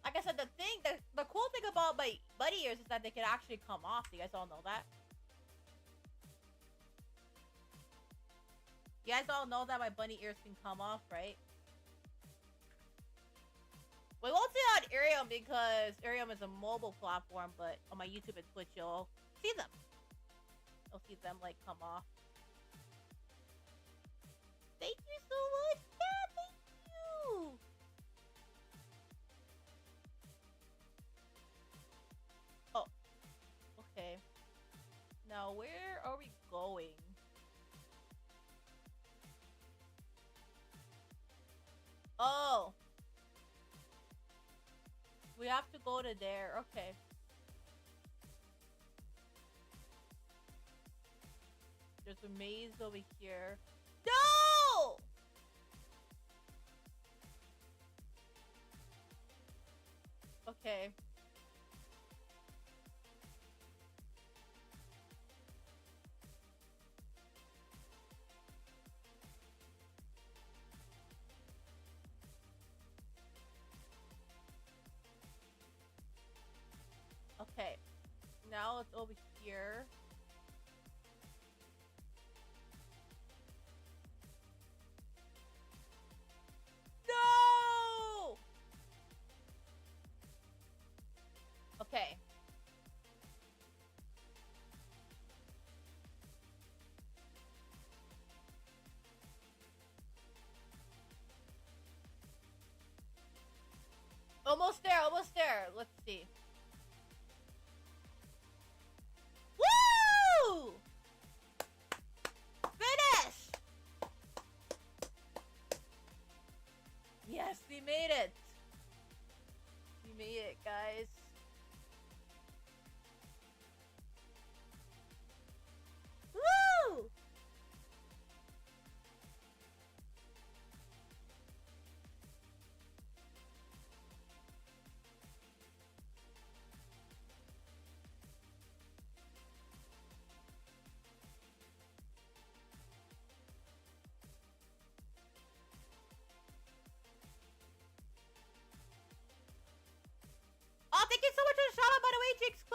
[SPEAKER 1] Like I said, the cool thing about my bunny ears is that they can actually come off. Do you guys all know that? You guys all know that my bunny ears can come off, right? We won't see it on Irium because Irium is a mobile platform, but on my YouTube and Twitch, you'll see them. You'll see them, like, come off. Thank you so much! Yeah, thank you! Oh. Okay. Now, where are we going? Oh! We have to go to there. Okay. There's a maze over here. No! Okay. Okay. Now it's over here. No! Okay. Almost there, almost there. Let's see. Woo! Finish! Yes, we made it. We made it, guys. Woo!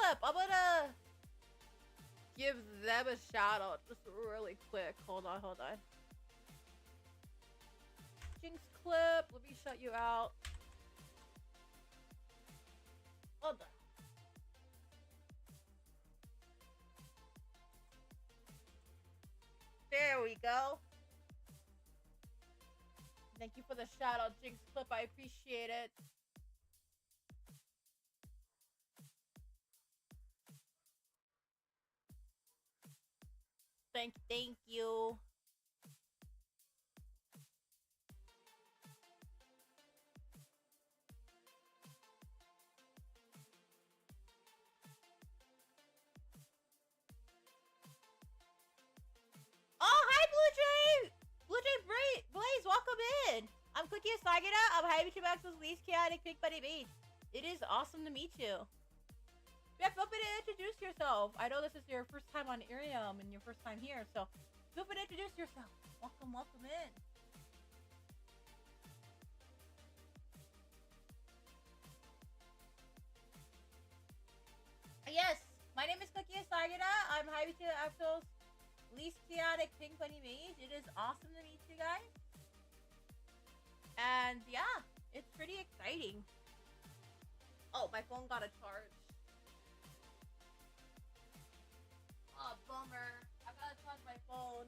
[SPEAKER 1] Clip. I'm gonna give them a shout out just really quick. Hold on. Jinx Clip, let me shut you out. Hold on. There we go. Thank you for the shout out, Jinx Clip. I appreciate it. Thank you. Oh, hi, Blue Jay! Blue Jay Blaze, welcome in! I'm Cooky Usagida. I'm VTuber Max's least chaotic Pink Bunny Beach. It is awesome to meet you. Yeah, feel free to introduce yourself. I know this is your first time on Irium and your first time here, so feel free to introduce yourself. Welcome in. Yes, my name is Cooky Usagida. I'm VTuber Max's least chaotic Pink Bunny Mage. It is awesome to meet you guys. And yeah, it's pretty exciting. Oh, my phone got a charge. Oh, bummer. I gotta charge my phone.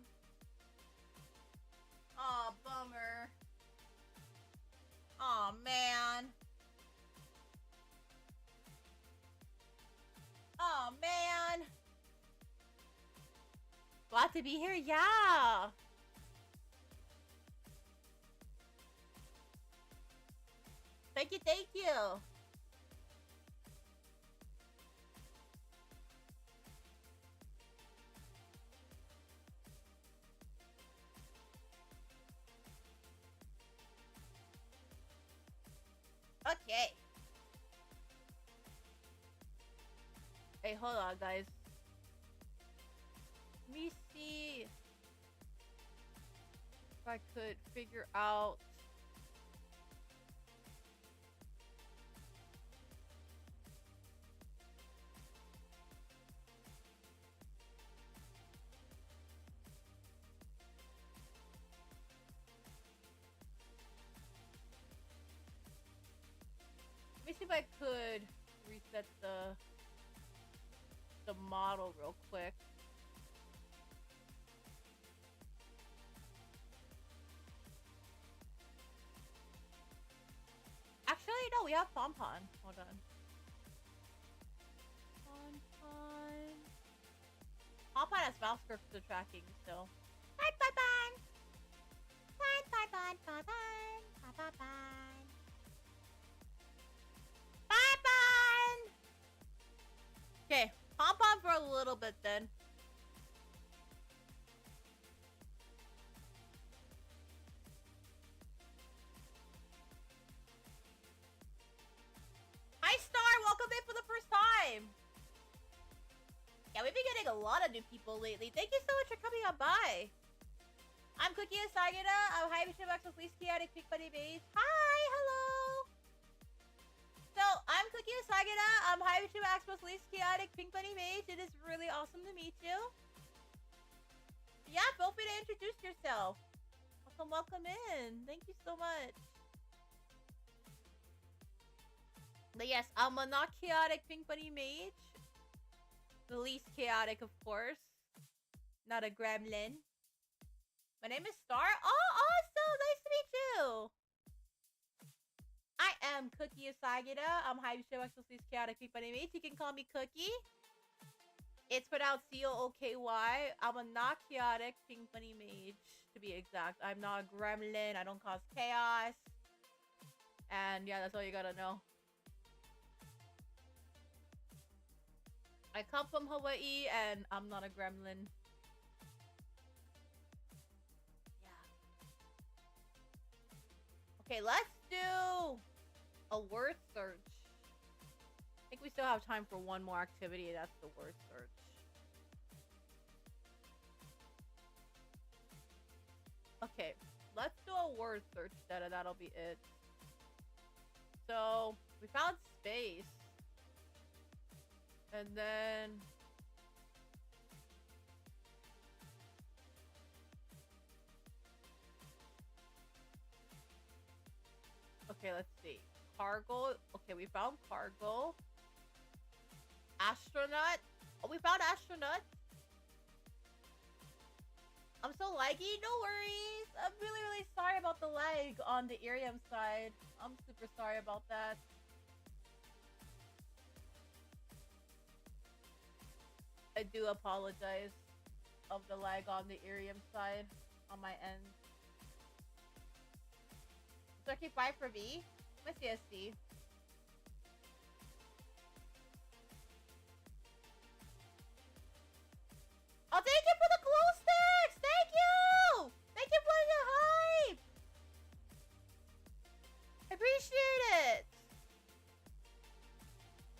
[SPEAKER 1] Oh, bummer. Oh, man. Oh, man. Glad to be here. Yeah. Thank you. Okay. Hey, hold on, guys. Let me see if I could figure out. Let me see if I could reset the model real quick. Actually, no, we have Pompon. Hold on. Pompon has mouse grip for the tracking, so. Okay, Pompon for a little bit then. Hi Star, welcome in for the first time. Yeah, we've been getting a lot of new people lately. Thank you so much for coming on by. I'm Cooky Usagida. I'm VTuber Max's least chaotic Pink Bunny Beige. Hi, hello. So, I'm Cooky Usagida. I'm VTuber Max's least chaotic Pink Bunny Mage. It is really awesome to meet you. Yeah, feel free to introduce yourself. Welcome in. Thank you so much. But yes, I'm a not chaotic Pink Bunny Mage. The least chaotic, of course. Not a gremlin. My name is Star. Oh, awesome! Nice to meet you. I am Cooky Usagida. I'm VTuber Max's least chaotic Pink Bunny Mage. You can call me Cooky. It's pronounced C-O-O-K-Y. I'm a not chaotic Pink Bunny Mage, to be exact. I'm not a gremlin. I don't cause chaos. And yeah, that's all you gotta know. I come from Hawaii, and I'm not a gremlin. Yeah. Okay, let's do a word search. I think we still have time for one more activity. That's the word search. Okay, let's do a word search. That'll be it. So, we found space. And then... Okay, let's see. Cargo. Okay, we found cargo. Astronaut. Oh, we found astronaut. I'm so laggy. No worries. I'm really, really sorry about the lag on the Irium side. I'm super sorry about that. I do apologize of the lag on the Irium side on my end. Turkey 5 for me. My CSD. Oh, thank you for the glow sticks! Thank you! Thank you for the hype! I appreciate it!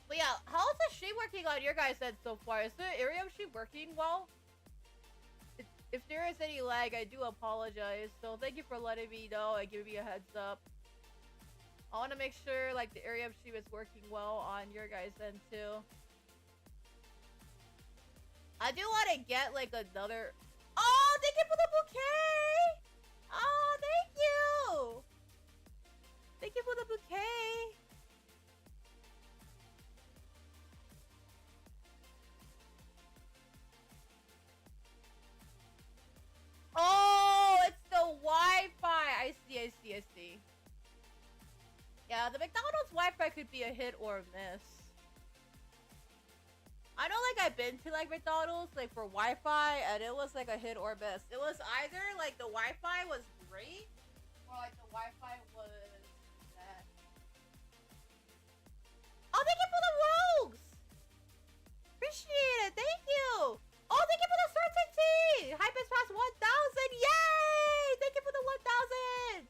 [SPEAKER 1] But yeah, how's the stream working on your guys' end so far? Is the Irium stream working well? If there is any lag, I do apologize. So thank you for letting me know and giving me a heads up. I want to make sure like the Irium stream is working well on your guys' end too. I do want to get like another... Oh, thank you for the bouquet! Oh, thank you! Thank you for the bouquet! Oh, it's the Wi-Fi! I see. Yeah, the McDonald's Wi-Fi could be a hit or a miss. I know, like, I've been to, like, McDonald's, like, for Wi-Fi, and it was, like, a hit or miss. It was either, like, the Wi-Fi was great, or, like, the Wi-Fi was bad. Oh, thank you for the rogues! Appreciate it, thank you! Oh, thank you for the certainty! Hype is past 1,000, yay! Thank you for the 1,000!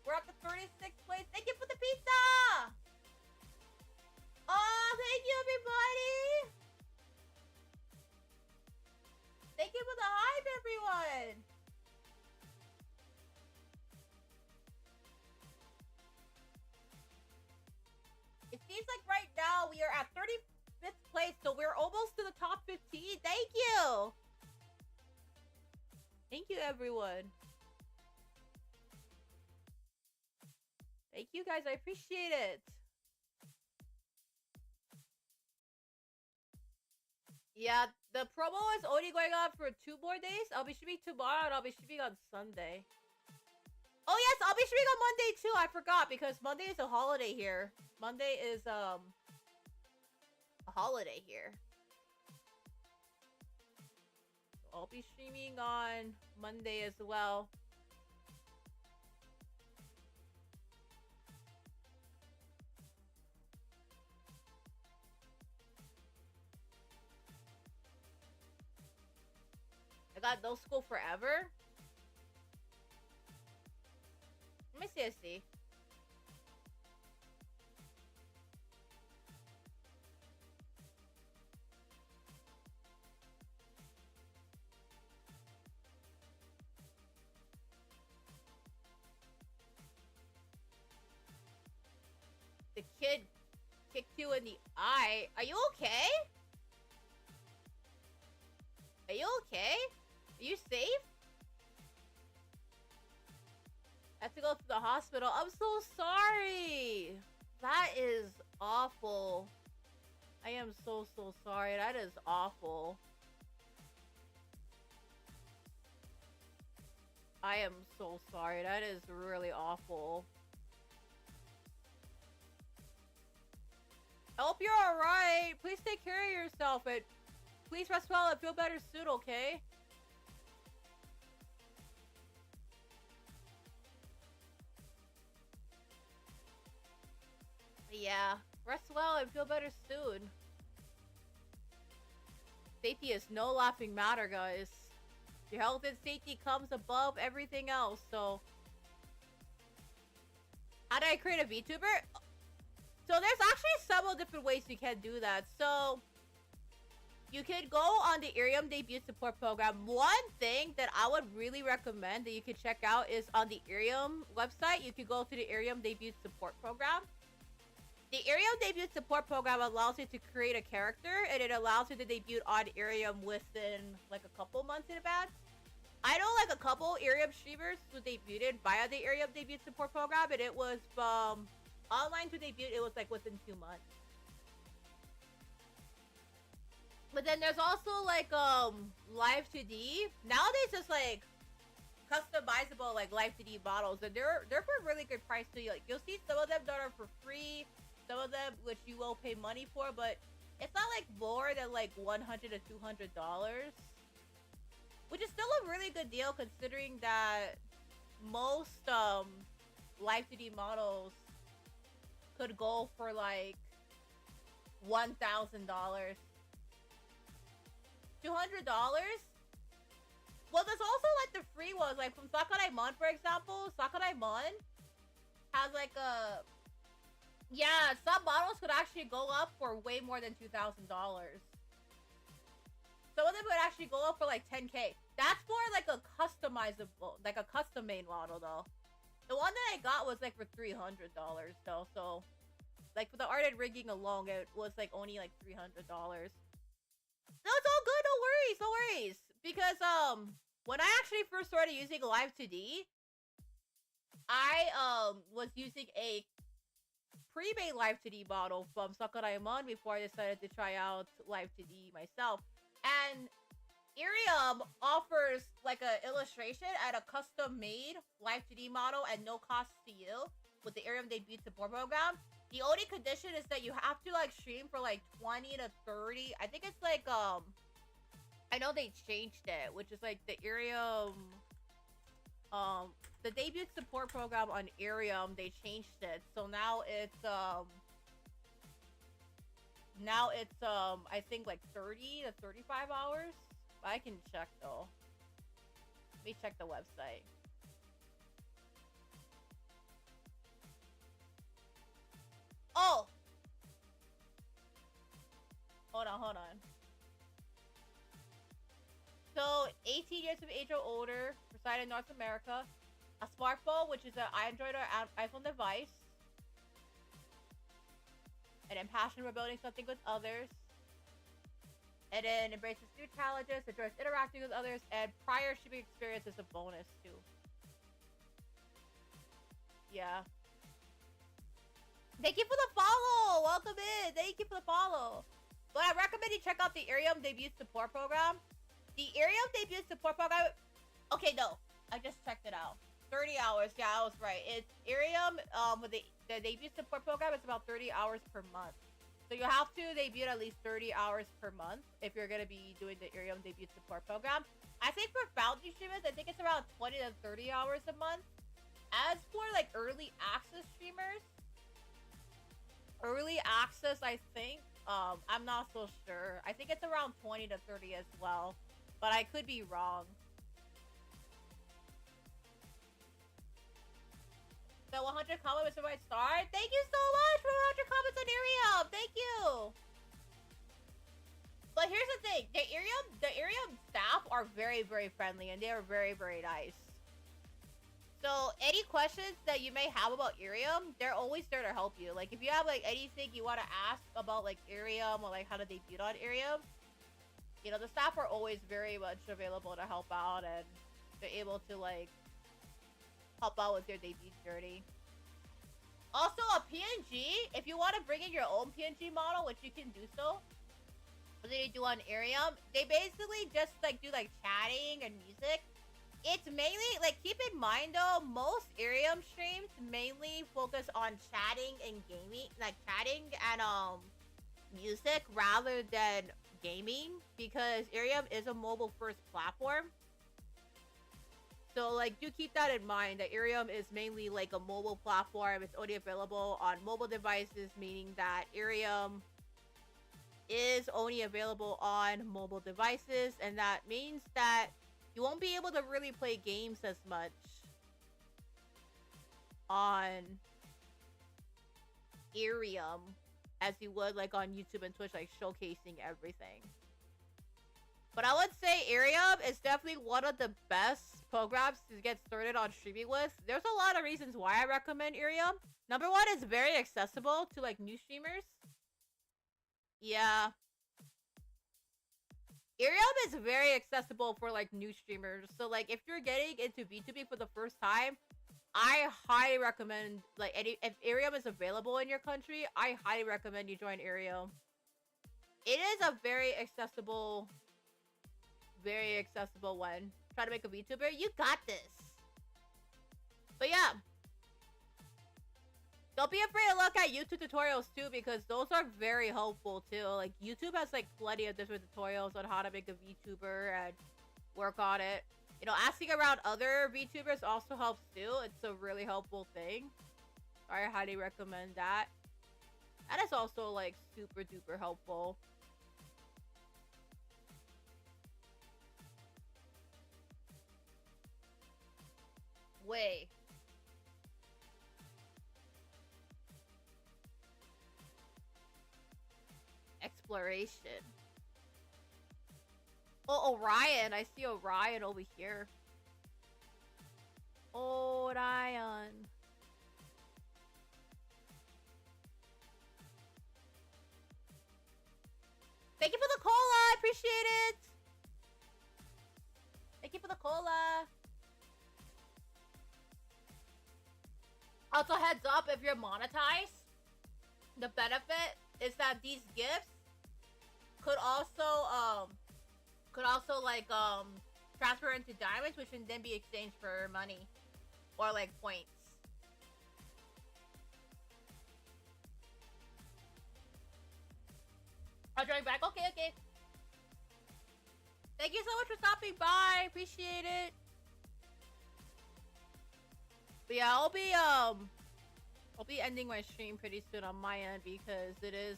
[SPEAKER 1] We're up to 36th place, thank you for the pizza! Oh, thank you, everybody! Thank you for the hype, everyone! It seems like right now we are at 35th place, so we're almost to the top 15. Thank you! Thank you, everyone. Thank you, guys. I appreciate it. Yeah, the promo is only going on for 2 more days. I'll be streaming tomorrow and I'll be streaming on Sunday. Oh yes, I'll be streaming on Monday too. I forgot because Monday is a holiday here. Monday is a holiday here. So I'll be streaming on Monday as well. I got no school forever. Let me see. The kid kicked you in the eye. Are you okay? Are you okay? Are you safe? I have to go to the hospital. I'm so sorry. That is awful. I am so sorry. That is awful. I am so sorry. That is really awful. I hope you're alright. Please take care of yourself and please rest well and feel better soon, okay? Yeah, rest well and feel better soon. Safety is no laughing matter, guys. Your health and safety comes above everything else, so... How do I create a VTuber? So there's actually several different ways you can do that. So you could go on the Irium debut support program. One thing that I would really recommend that you could check out is on the Irium website. You could go to the Irium debut support program. The Arium debut support program allows you to create a character, and it allows you to debut on Arium within like a couple months in advance. I know like a couple Arium streamers who debuted via the Arium debut support program, and it was from online to debut, it was like within 2 months. But then there's also like live 2D. Nowadays it's like customizable like live 2D models, and they're for really good price too. Like you'll see some of them that are for free, some of them which you will pay money for, but it's not like more than like $100 to $200, which is still a really good deal considering that most live 2D models could go for like $1,000. $200? Well, there's also like the free ones, like from Sakuraimon, for example. Sakuraimon has like a... Yeah, some models could actually go up for way more than $2,000. Some of them would actually go up for like 10K. That's more like a customizable, like a custom made model though. The one that I got was like for $300 though, so... Like for the art and rigging alone, it was like only like $300. No, it's all good. No worries. No worries. Because when I actually first started using Live 2D, I was using a pre-made Live 2D model from Sakuraimon before I decided to try out Live 2D myself. And Arium offers like a illustration and a custom-made Live 2D model at no cost to you with the Arium debut support program. The only condition is that you have to like stream for like 20 to 30. I think it's like I know they changed it, which is like the Arium the debut support program on Arium, they changed it. So now it's I think like 30 to 35 hours. I can check though. Let me check the website. Oh! Hold on. So, 18 years of age or older, reside in North America, a smartphone, which is an Android or iPhone device, and then passion for building something with others, and then embraces new challenges, enjoys interacting with others, and prior shipping experience is a bonus too. Yeah. Thank you for the follow! Welcome in! Thank you for the follow! But I recommend you check out the Arium debut support program. The Arium debut support program... Okay, no. I just checked it out. 30 hours. Yeah, I was right. It's Arium, with the debut support program, it's about 30 hours per month. So you have to debut at least 30 hours per month if you're going to be doing the Arium debut support program. I think for foundry streamers, I think it's around 20 to 30 hours a month. As for like early access streamers, early access, I think, I'm not so sure. I think it's around 20 to 30 as well, but I could be wrong. So 100 comments before I start. Thank you so much for 100 comments on Arium. Thank you. But here's the thing: the Arium staff are very, very friendly, and they are very, very nice. So any questions that you may have about Arium, they're always there to help you. Like if you have like anything you want to ask about like Arium or like how to debut on Arium, you know, the staff are always very much available to help out, and they're able to like help out with your debut journey. Also, a PNG, if you want to bring in your own PNG model, which you can do so, what they do on Arium, they basically just like do like chatting and music. It's mainly, like, keep in mind though, most Arium streams mainly focus on chatting and gaming, like chatting and music rather than gaming, because Arium is a mobile first platform. So like, do keep that in mind, that Arium is mainly like a mobile platform. It's only available on mobile devices, meaning that Arium is only available on mobile devices, and that means that you won't be able to really play games as much on Arium as you would like on YouTube and Twitch, like showcasing everything. But I would say Arium is definitely one of the best programs to get started on streaming with, there's a lot of reasons why I recommend Irium. Number one, it's very accessible to like new streamers. Yeah. Irium is very accessible for like new streamers. So like if you're getting into VTubing for the first time, I highly recommend like if Irium is available in your country, I highly recommend you join Irium. It is a very accessible one. Try to make a VTuber, you got this. But yeah, don't be afraid to look at YouTube tutorials too, because those are very helpful too. Like YouTube has like plenty of different tutorials on how to make a VTuber and work on it. You know, asking around other VTubers also helps too. It's a really helpful thing. I highly recommend that. That is also like super duper helpful. Way. Exploration. Oh, Orion. I see Orion over here. Orion. Thank you for the cola. I appreciate it. Thank you for the cola. Also, heads up, if you're monetized, the benefit is that these gifts could also like transfer into diamonds, which can then be exchanged for money or like points. I'll join back. Okay. Thank you so much for stopping by. Appreciate it. But yeah, I'll be ending my stream pretty soon on my end because it is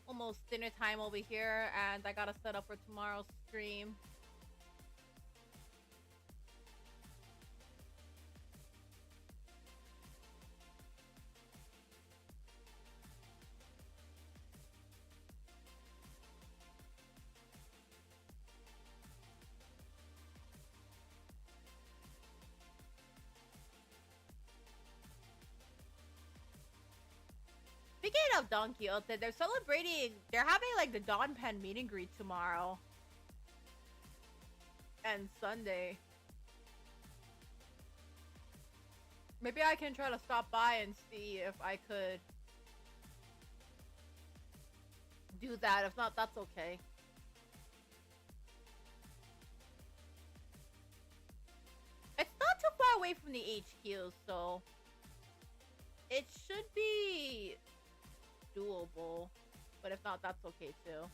[SPEAKER 1] almost dinner time over here, and I gotta set up for tomorrow's stream. Speaking of Don Quixote, they're having like the Don Pen meet and greet tomorrow. And Sunday. Maybe I can try to stop by and see if I could do that. If not, that's okay. It's not too far away from the HQ, so it should be doable. But if not, that's okay too.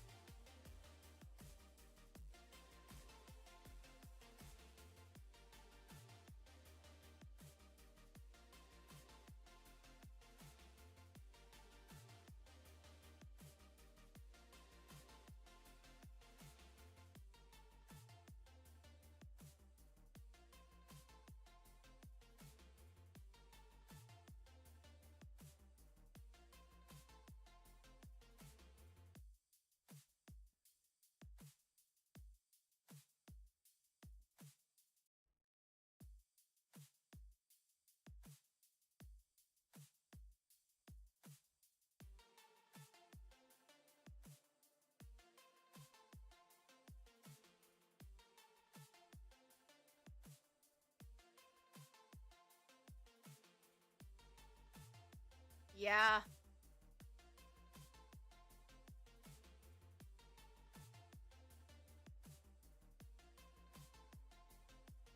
[SPEAKER 1] Yeah.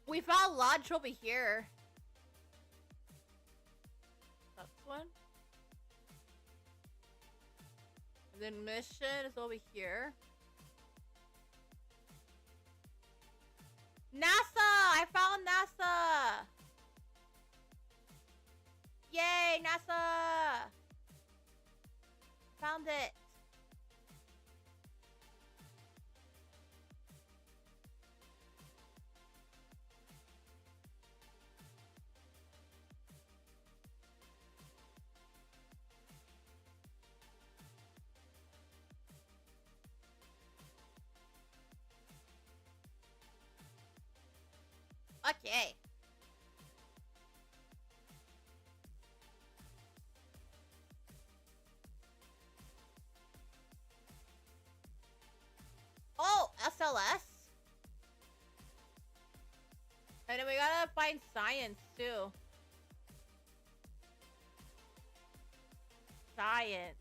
[SPEAKER 1] We found lunch over here. That's one. And then mission is over here. NASA! I found NASA! Yay, NASA! Found it. Okay. Oh, SLS. And then we gotta find science too. Science.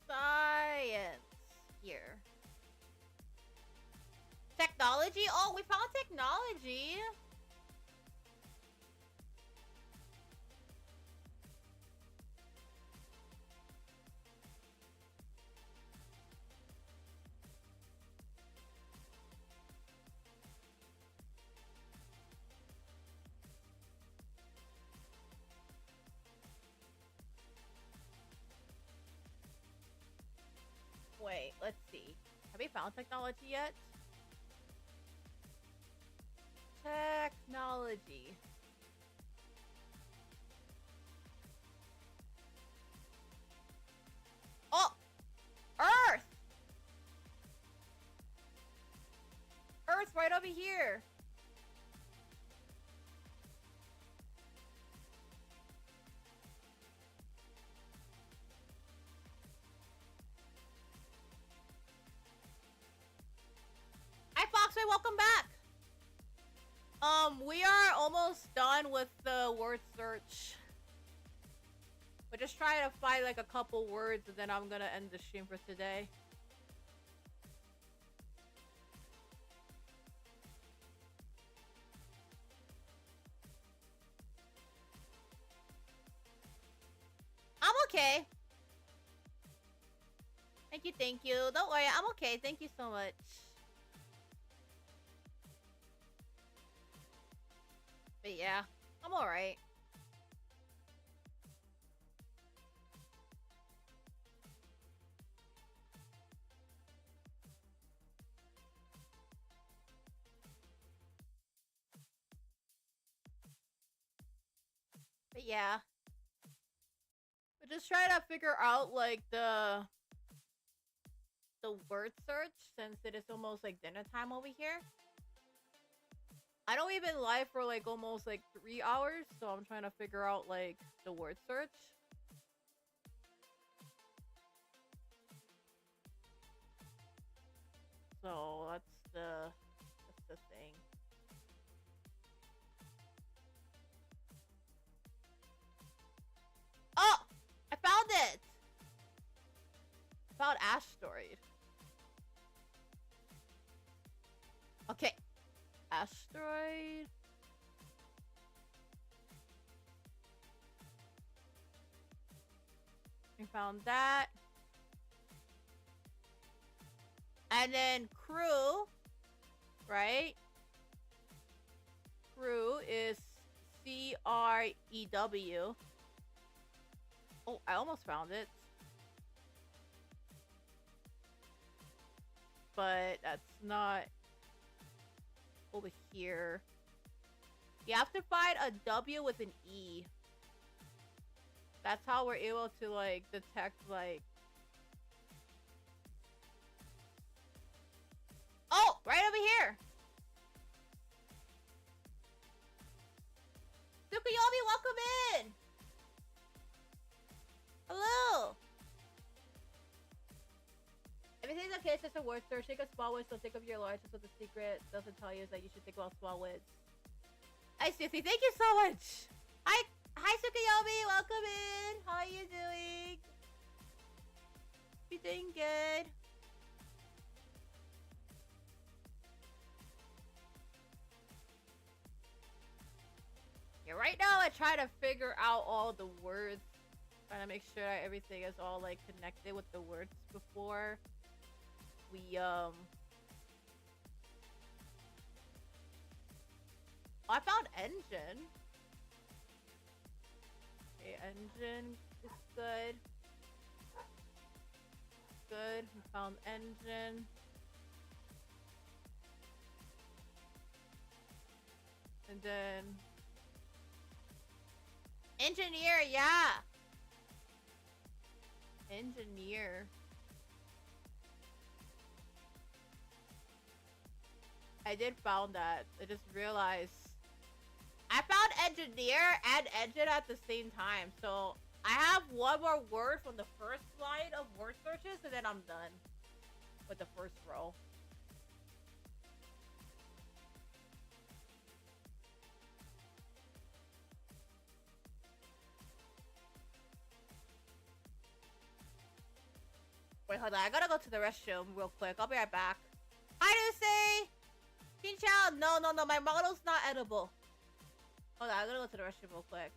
[SPEAKER 1] Science. Here. Technology? Oh, we found technology. Wait, let's see. Have we found technology yet? Technology. Oh! Earth! Earth's right over here. Hi, Foxway, welcome back. We are almost done with the word search. We're just trying to find like a couple words and then I'm gonna end the stream for today. I'm okay. Thank you. Don't worry, I'm okay. Thank you so much. But yeah, I'm alright. But yeah. We're just trying to figure out like the word search since it is almost like dinner time over here. I don't even live for like almost like 3 hours, so I'm trying to figure out like the word search. So that's the thing. Oh! I found it! I found asteroid. Okay. Asteroid. We found that. And then crew, right? Crew is CREW. Oh, I almost found it. But that's not over here. You have to find a W with an E. That's how we're able to like detect like... Oh, right over here. Tsukuyomi, welcome in. Hello. Everything's okay, it's just a word search. Take a small word, so think of your largest. What the secret doesn't tell you is that you should think about small words. Hi, Susie. Thank you so much. Hi, Tsukuyomi. Welcome in. How are you doing? You doing good? Yeah, right now I try to figure out all the words. Trying to make sure that everything is all like connected with the words before we Oh, I found engine. Okay, engine is good. Good. We found engine. And then engineer, yeah. Engineer. I did found that. I just realized I found engineer and engine at the same time. So I have one more word from the first line of word searches, and then I'm done with the first row. Wait, hold on. I gotta go to the restroom real quick. I'll be right back. Hi, Lucy! Chinchao! No, no, no. My model's not edible. Hold on. I gotta go to the restroom real quick.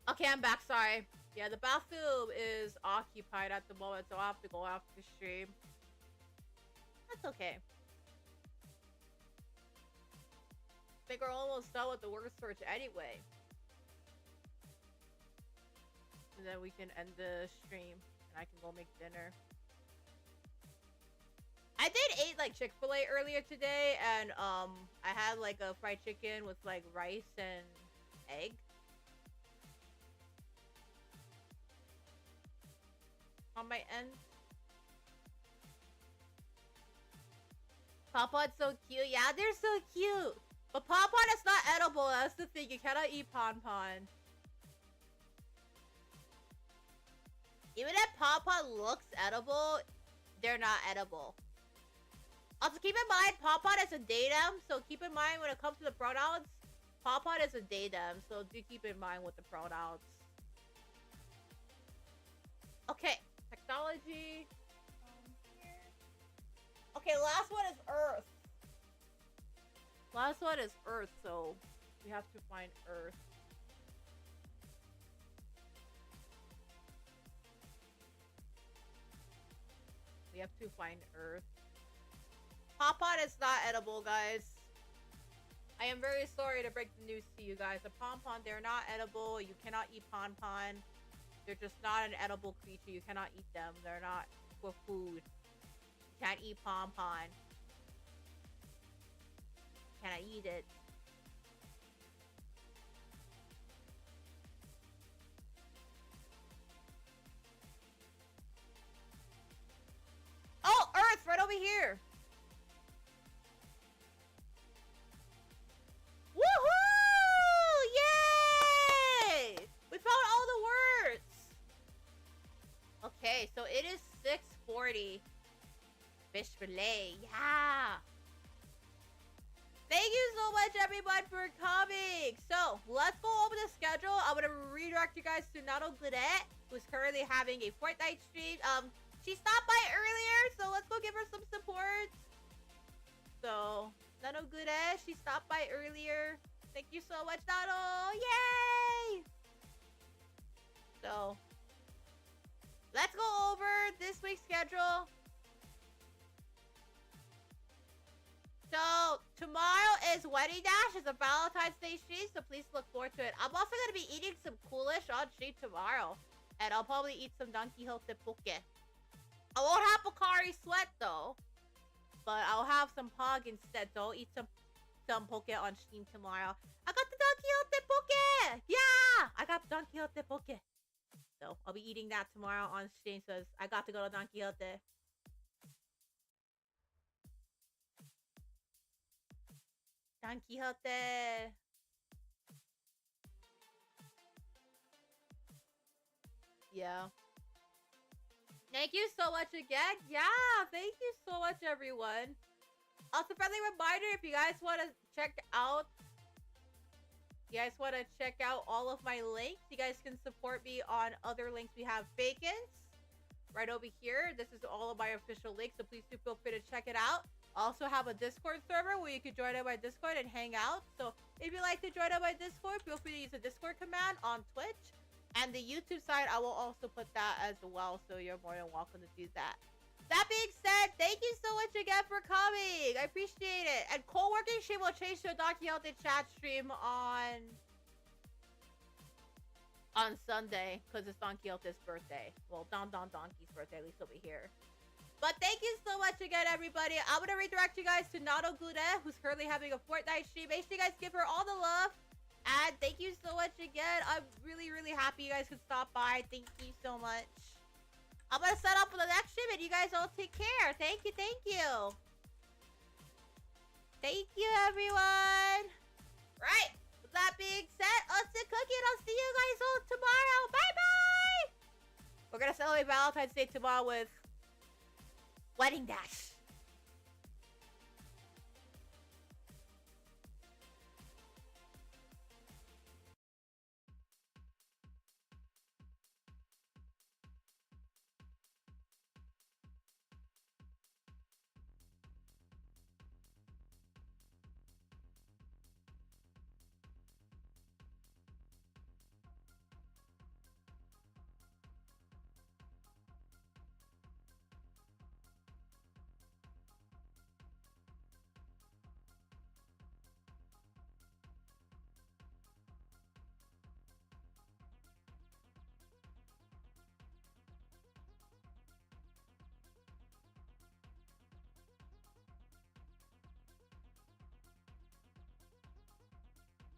[SPEAKER 1] Okay, I'm back. Sorry. Yeah, the bathroom is occupied at the moment, so I'll have to go after the stream. That's okay. I think we're almost done with the word search anyway. And then we can end the stream, and I can go make dinner. I did eat like Chick-fil-A earlier today, and I had like a fried chicken with like rice and egg. On my end. Pawpaw's so cute. Yeah, they're so cute. But pawpaw is not edible. That's the thing. You cannot eat pon-pon. Even if pawpaw looks edible, they're not edible. Also, keep in mind, pawpaw is a datum. So keep in mind when it comes to the pronouns, pawpaw is a datum. So do keep in mind with the pronouns. Okay. Technology. Okay, last one is Earth. Last one is Earth, so we have to find Earth. We have to find Earth. Pawpaw is not edible, guys. I am very sorry to break the news to you guys. The pon-pon, they're not edible. You cannot eat pon-pon. They're just not an edible creature. You cannot eat them. They're not for food. You can't eat pon-pon. Can I eat it? Oh, Earth, right over here. Woohoo! Yay! We found all the words. Okay, so it is 6:40. Fish fillet, yeah. Thank you so much, everyone, for coming. So, let's go over the schedule. I'm going to redirect you guys to Nano Gladette, who's currently having a Fortnite stream. She stopped by earlier, so let's go give her some support. So, Nano Gladette, she stopped by earlier. Thank you so much, Nano. Yay! So, let's go over this week's schedule. So, tomorrow is Wedding Dash. It's a Valentine's Day stream, so please look forward to it. I'm also going to be eating some coolish on stream tomorrow. And I'll probably eat some Don Quixote poke. I won't have Pocari Sweat, though. But I'll have some Pog instead, so I'll eat some poke on stream tomorrow. I got the Don Quixote poke! Yeah! I got Don Quixote poke. So, I'll be eating that tomorrow on stream, so I got to go to Don Quixote. Don Quixote. Yeah. Thank you so much again. Yeah, thank you so much, everyone. Also, friendly reminder, if you guys want to check out You guys want to check out all of my links? You guys can support me on other links. We have Bacon's right over here. This is all of my official links, so please do feel free to check it out. Also have a Discord server where you can join up my Discord and hang out. So if you like to join up my Discord, feel free to use the Discord command on Twitch. And the YouTube side, I will also put that as well, so you're more than welcome to do that. That being said, thank you so much again for coming. I appreciate it. And co-working stream will change to a Don Quixote chat stream on Sunday, because it's Don Quixote's birthday. Well, Donkey's birthday, at least over here. But thank you so much again, everybody. I'm going to redirect you guys to Nado Gude, who's currently having a Fortnite stream. Make sure you guys give her all the love. And thank you so much again. I'm really, really happy you guys could stop by. Thank you so much. I'm going to set up for the next stream, and you guys all take care. Thank you, thank you. Thank you, everyone. Right. With that being said, us and Cookie, and I'll see you guys all tomorrow. Bye-bye. We're going to celebrate Valentine's Day tomorrow with Wedding Dash.